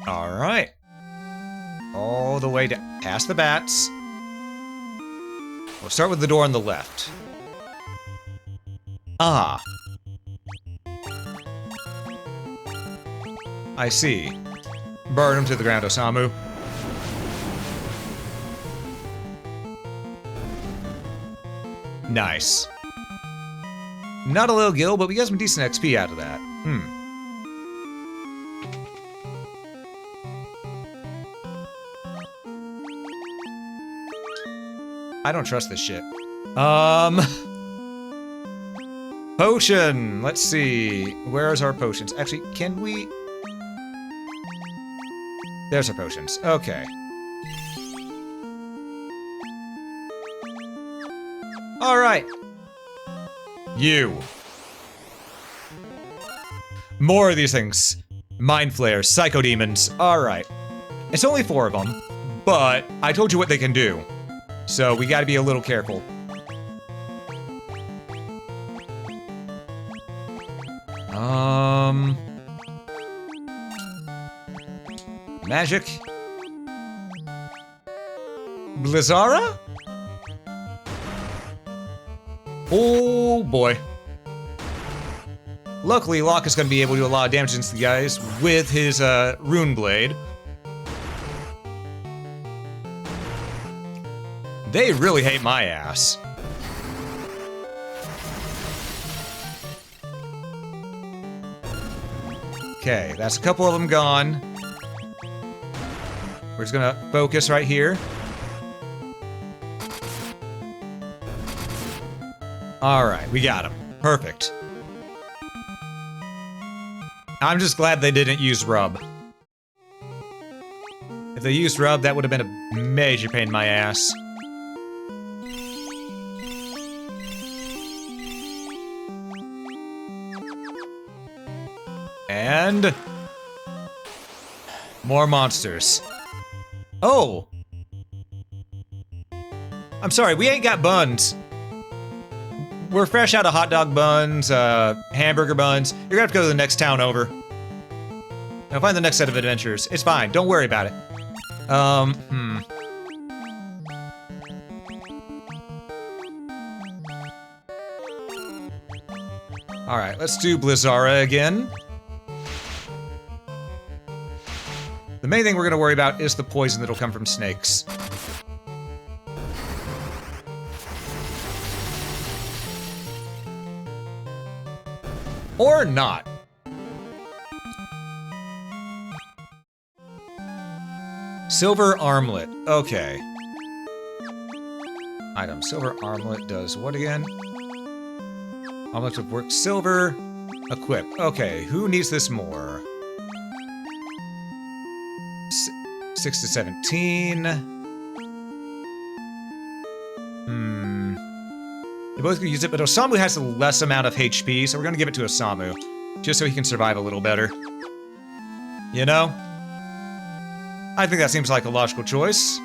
Alright. All the way down, past the bats. We'll start with the door on the left. Ah. I see. Burn him to the ground, Osamu. Nice. Not a low gil, but we got some decent XP out of that. I don't trust this shit. Potion! Let's see. Where's our potions? Actually, can we... There's our potions. Okay. Alright. You. More of these things. Mind flares, psycho demons. Alright. It's only 4 of them, but I told you what they can do. So we gotta be a little careful. Magic. Blizzara? Oh boy. Luckily, Locke is going to be able to do a lot of damage against the guys with his rune blade. They really hate my ass. Okay, that's a couple of them gone. We're just gonna focus right here. Alright, we got him. Perfect. I'm just glad they didn't use rub. If they used rub, that would have been a major pain in my ass. And... more monsters. Oh! I'm sorry, we ain't got buns. We're fresh out of hot dog buns, hamburger buns. You're gonna have to go to the next town over. Now find the next set of adventures. It's fine, don't worry about it. Alright, let's do Blizzara again. The main thing we're gonna worry about is the poison that'll come from snakes. Or not. Silver armlet. Okay. Item. Silver armlet does what again? Armlet of work. Silver. Equip. Okay, who needs this more? 6 to 17. They both could use it, but Osamu has a less amount of HP, so we're gonna give it to Osamu. Just so he can survive a little better. You know? I think that seems like a logical choice.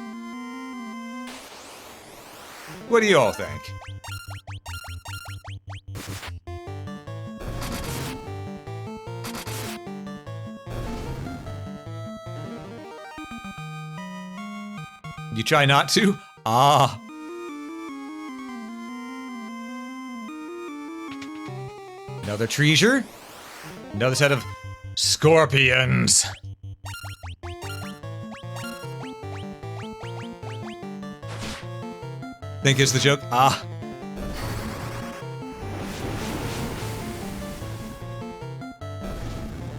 What do you all think? You try not to? Ah. Another treasure? Another set of scorpions. Think is the joke? Ah.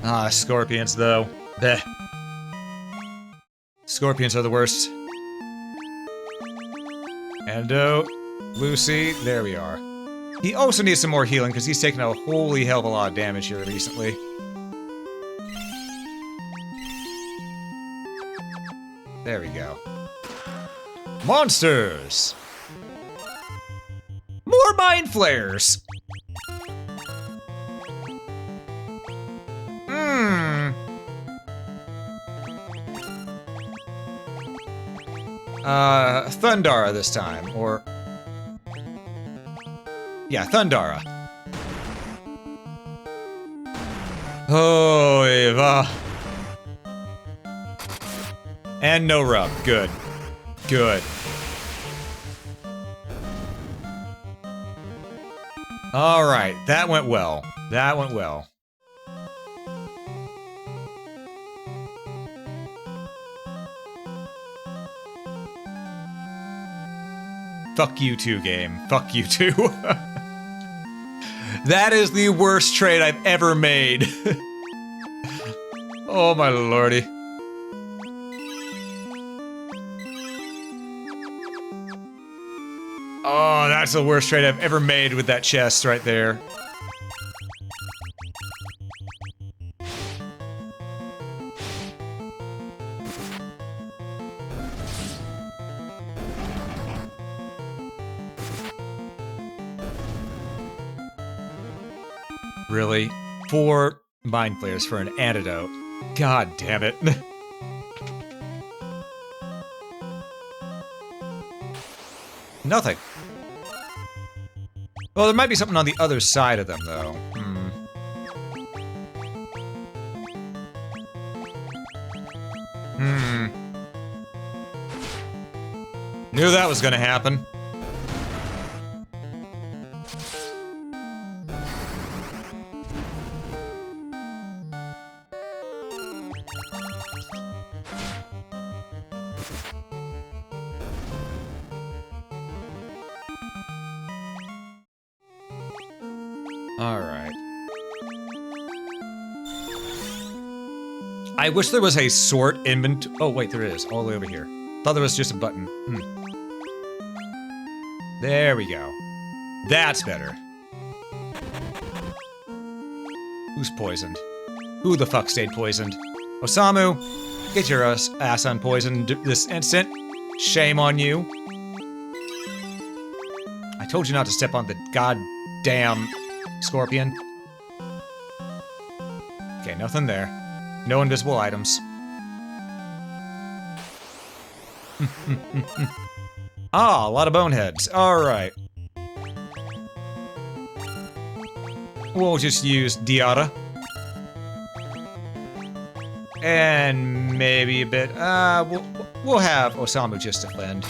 Ah, scorpions though. Bleh. Scorpions are the worst. Antidote. Lucy. There we are. He also needs some more healing because he's taken a holy hell of a lot of damage here recently. There we go. Monsters! More mind flares! Thundara this time, or... yeah, Thundara. Oh, Eva. And no rub. Good. Good. Alright, that went well. That went well. Fuck you too, game. Fuck you too. That is the worst trade I've ever made. Oh my lordy. Oh, that's the worst trade I've ever made with that chest right there. Really? 4 mind flares for an antidote. God damn it. Nothing. Well, there might be something on the other side of them, though. Knew that was gonna happen. Alright. I wish there was a sort inventory. Oh, wait, there is. All the way over here. Thought there was just a button. There we go. That's better. Who's poisoned? Who the fuck stayed poisoned? Osamu, get your ass unpoisoned this instant. Shame on you. I told you not to step on the goddamn scorpion. Okay, nothing there. No invisible items. Ah, a lot of boneheads. Alright. We'll just use Diara. And maybe a bit. We'll have Osamu just defend.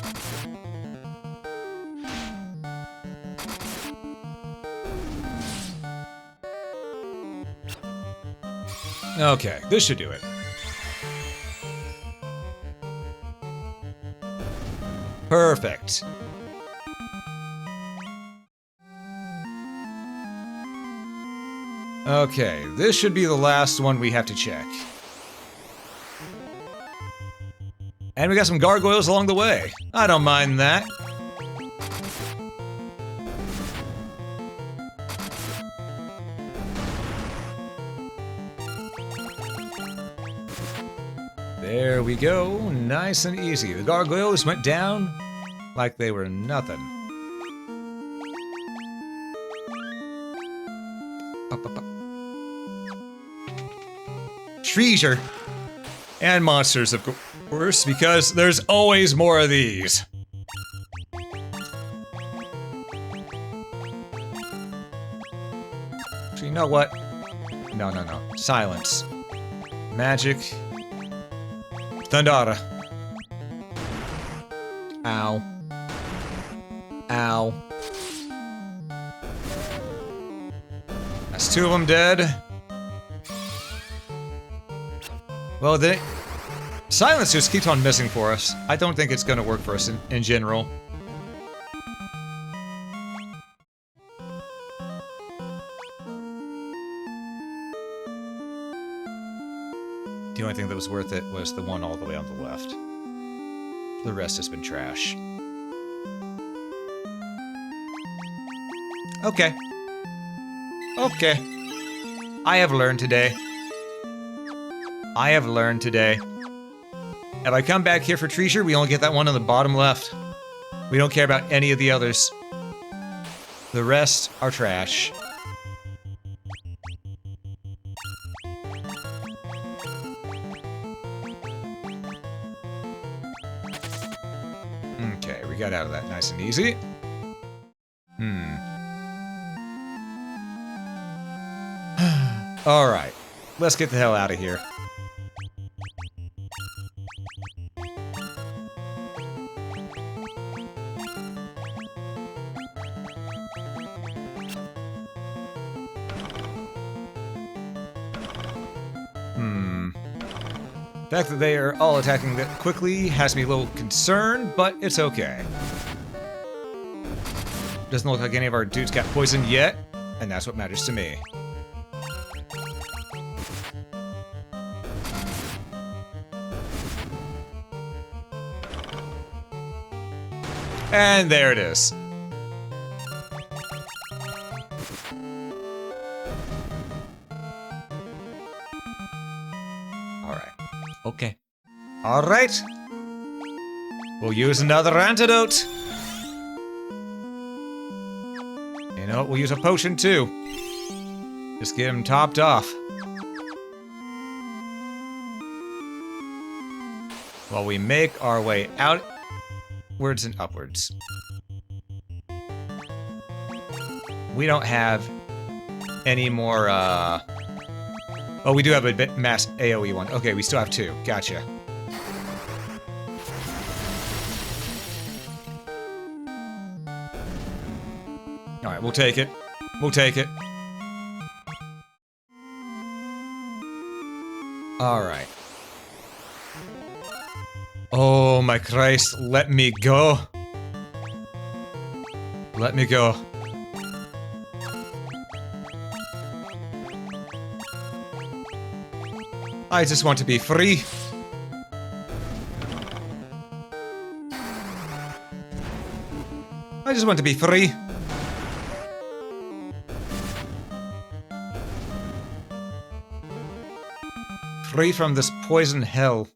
Okay, this should do it. Perfect. Okay, this should be the last one we have to check. And we got some gargoyles along the way. I don't mind that. There we go, nice and easy. The gargoyles went down like they were nothing. Treasure. And monsters, of course, because there's always more of these. So you know what? No. Silence. Magic. Thundara. Ow. Ow. That's 2 of them dead. Well, silence just keeps on missing for us. I don't think it's gonna work for us in general. The only thing that was worth it was the one all the way on the left. The rest has been trash. Okay. Okay. I have learned today. I have learned today. If I come back here for treasure, we only get that one on the bottom left. We don't care about any of the others. The rest are trash. Okay, we got out of that nice and easy. Alright, let's get the hell out of here. The fact that they are all attacking that quickly has me a little concerned, but it's okay. Doesn't look like any of our dudes got poisoned yet, and that's what matters to me. And there it is. Alright. Okay. Alright. We'll use another antidote. You know what? We'll use a potion too. Just get him topped off. While we make our way outwards and upwards. We don't have any more, Oh, we do have a bit mass AoE one. Okay, we still have 2. Gotcha. Alright, we'll take it. We'll take it. Alright. Oh my Christ, let me go. Let me go. I just want to be free. I just want to be free. Free from this poison hell.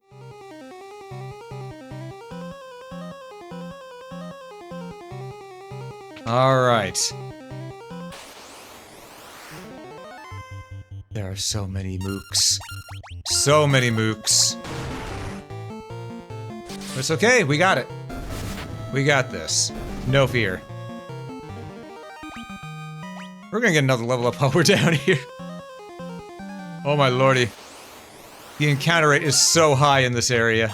All right. There are so many mooks. So many mooks. But it's okay, we got it. We got this. No fear. We're gonna get another level up while we're down here. Oh my lordy. The encounter rate is so high in this area.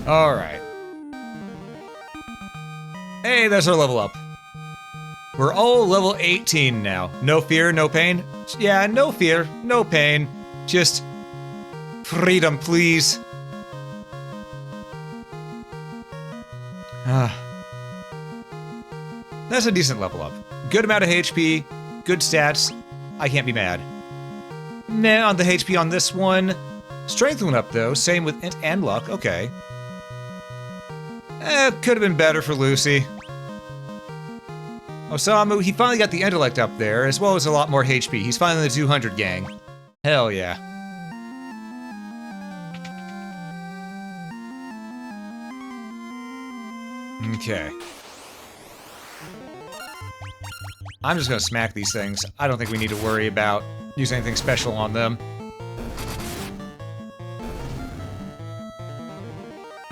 Alright. Hey, there's our level up. We're all level 18 now. No fear, no pain? Yeah, no fear, no pain. Just freedom, please. That's a decent level up. Good amount of HP, good stats. I can't be mad. Nah, on the HP on this one. Strength went up though, same with int and luck, okay. Could have been better for Lucy. Osamu, he finally got the intellect up there, as well as a lot more HP. He's finally in the 200 gang. Hell yeah. Okay. I'm just gonna smack these things. I don't think we need to worry about using anything special on them.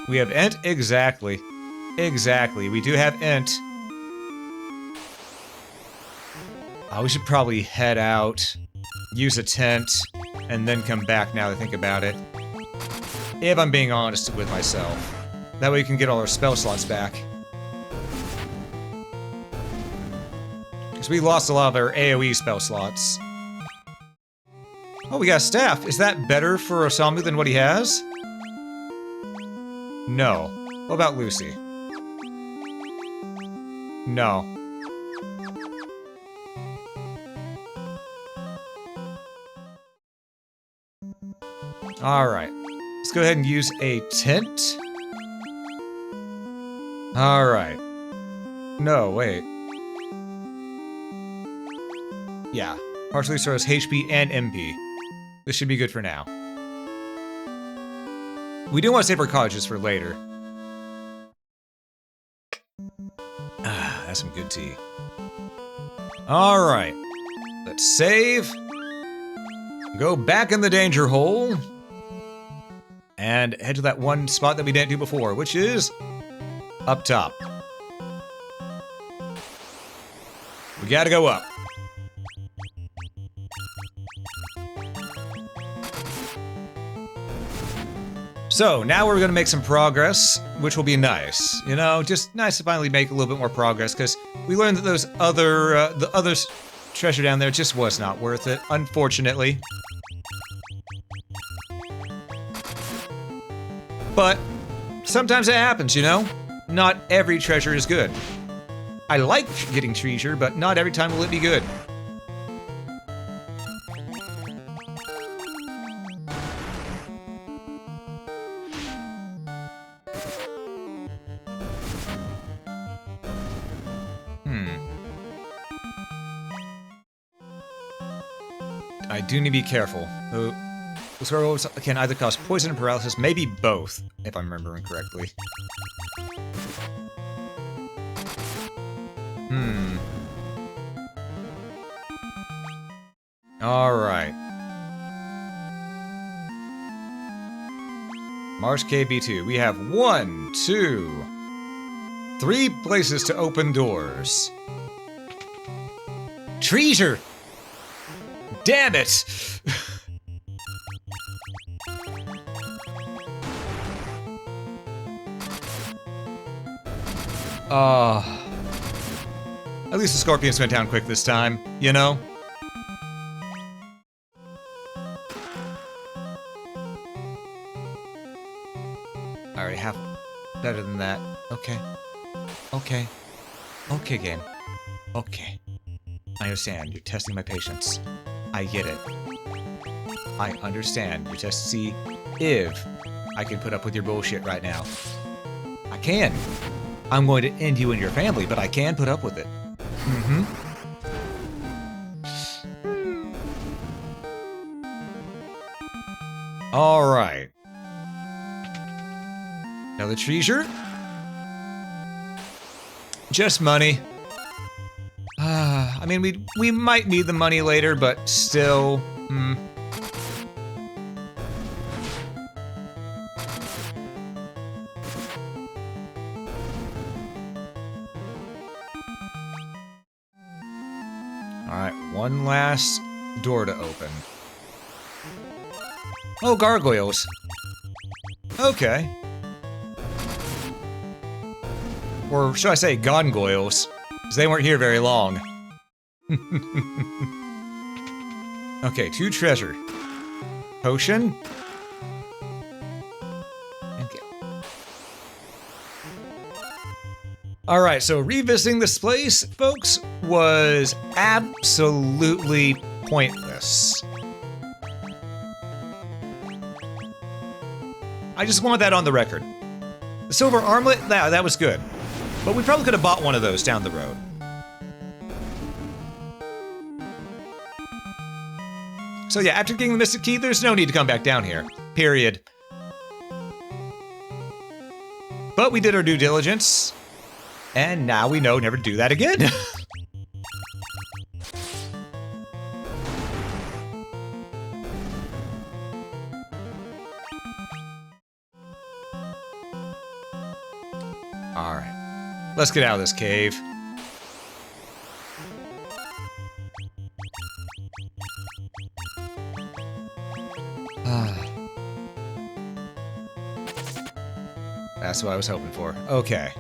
We have int? Exactly. Exactly. We do have int. Oh, we should probably head out, use a tent, and then come back now that I think about it. If I'm being honest with myself. That way we can get all our spell slots back. Because we lost a lot of our AoE spell slots. Oh, we got a staff. Is that better for Osamu than what he has? No. What about Lucy? No. Alright. Let's go ahead and use a tent. Alright. No, wait. Yeah. Partially restores HP and MP. This should be good for now. We do want to save our cottages for later. Ah, that's some good tea. Alright. Let's save. Go back in the danger hole. And head to that one spot that we didn't do before, which is up top. We gotta go up. So now we're gonna make some progress, which will be nice. You know, just nice to finally make a little bit more progress, because we learned that those other, the other treasure down there just was not worth it, unfortunately. But sometimes it happens, you know? Not every treasure is good. I like getting treasure, but not every time will it be good. I do need to be careful. The squirrels can either cause poison and paralysis, maybe both, if I'm remembering correctly. Alright. Marsh Cave B2. We have 1, 2, 3 places to open doors. Treasure! Damn it! At least the scorpions went down quick this time, you know? I already have better than that. Okay. Okay. Okay, game. Okay. I understand. You're testing my patience. I get it. I understand. You're just to see if I can put up with your bullshit right now. I can. I'm going to end you and your family, but I can put up with it. Alright. Another treasure? Just money. I mean, we might need the money later, but still, Alright, one last door to open. Oh, gargoyles. Okay. Or should I say gongoyles? Because they weren't here very long. Okay, 2 treasure. Potion. Okay. Alright, so revisiting this place, folks, was absolutely pointless. I just want that on the record. The silver armlet, that was good. But we probably could have bought one of those down the road. So yeah, after getting the Mystic Key, there's no need to come back down here. Period. But we did our due diligence. And now we know never to do that again. Alright. Let's get out of this cave. That's what I was hoping for. Okay.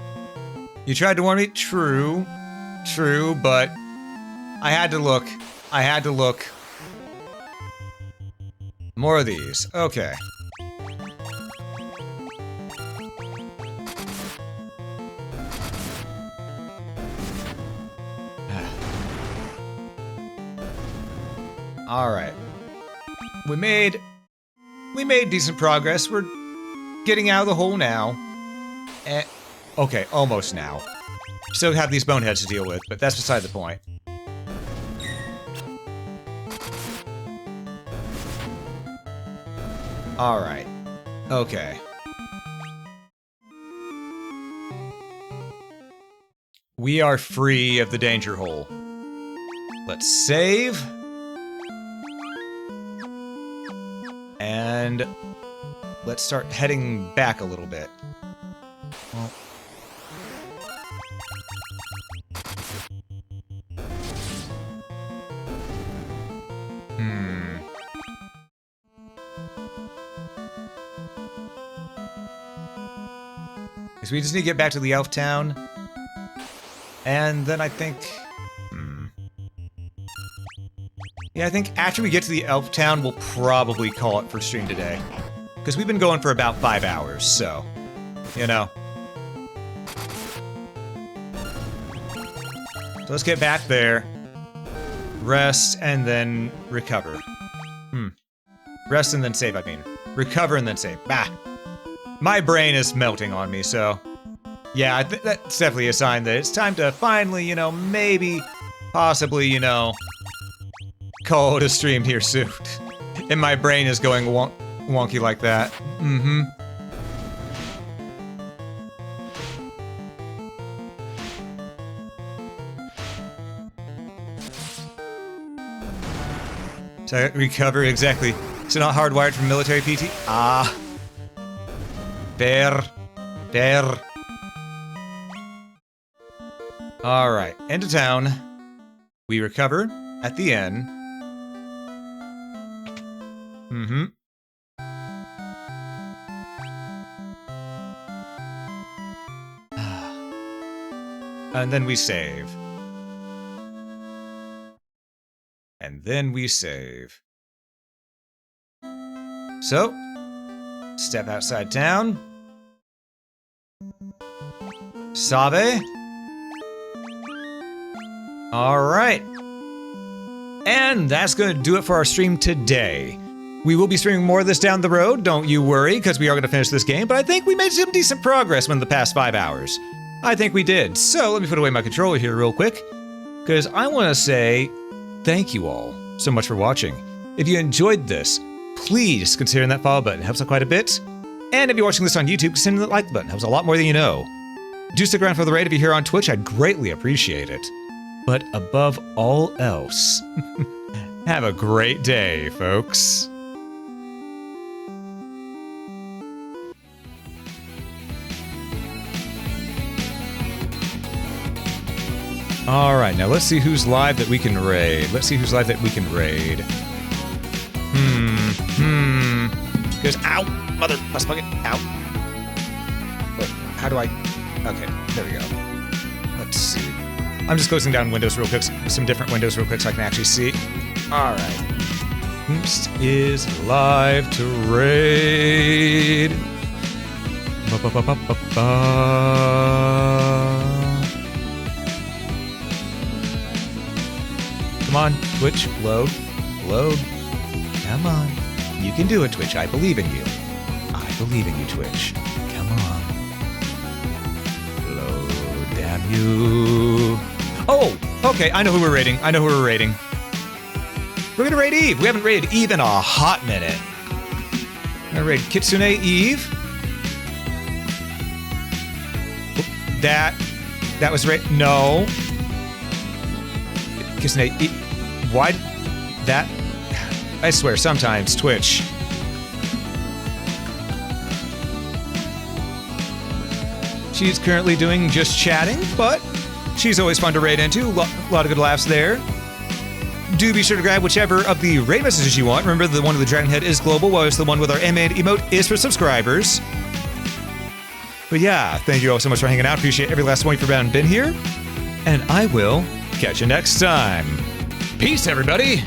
You tried to warn me? True. True, but I had to look. I had to look. More of these. Okay. Alright. We made decent progress. We're getting out of the hole now. Okay, almost now. Still have these boneheads to deal with, but that's beside the point. Alright. Okay. We are free of the danger hole. Let's save. And let's start heading back a little bit. Well, Because we just need to get back to the elf town. And then I think... Yeah, I think after we get to the elf town, we'll probably call it for stream today. Because we've been going for about 5 hours, so... You know. So let's get back there. Rest, and then recover. Rest and then save, I mean. Recover and then save. Bah! My brain is melting on me, so... Yeah, that's definitely a sign that it's time to finally, you know, maybe, possibly, you know... call it a stream here soon. And my brain is going wonky like that. So recover, exactly. So not hardwired from military PT? Ah. Fair. Alright, into town. We recover at the end. And then we save. And then we save. So, step outside town. Save. Alright. And that's going to do it for our stream today. We will be streaming more of this down the road, don't you worry, because we are going to finish this game, but I think we made some decent progress in the past 5 hours. I think we did. So let me put away my controller here real quick, because I want to say thank you all so much for watching. If you enjoyed this, please consider that follow button. It helps out quite a bit. And if you're watching this on YouTube, consider that like button. It helps a lot more than you know. Do stick around for the raid if you're here on Twitch. I'd greatly appreciate it. But above all else, have a great day, folks. Alright, now let's see who's live that we can raid. Goes, ow! Mother, bus bucket, ow. Wait, how do I... Okay, there we go. Let's see. I'm just closing down windows real quick, some different windows real quick so I can actually see. Alright. Oops is live to raid. Come on, Twitch, load. Come on. You can do it, Twitch. I believe in you. I believe in you, Twitch. Come on. Load, damn you. Oh, okay, I know who we're raiding. We're gonna raid Eve. We haven't raided Eve in a hot minute. We're gonna raid Kitsune Eve. That was right. No. Kitsune Eve. Why? That. I swear, sometimes Twitch. She's currently doing just chatting, but she's always fun to raid into. A lot of good laughs there. Do be sure to grab whichever of the raid messages you want. Remember, the one with the dragon head is global, while the one with our animated emote is for subscribers. But yeah, thank you all so much for hanging out. Appreciate every last one of you for been here. And I will catch you next time. Peace, everybody!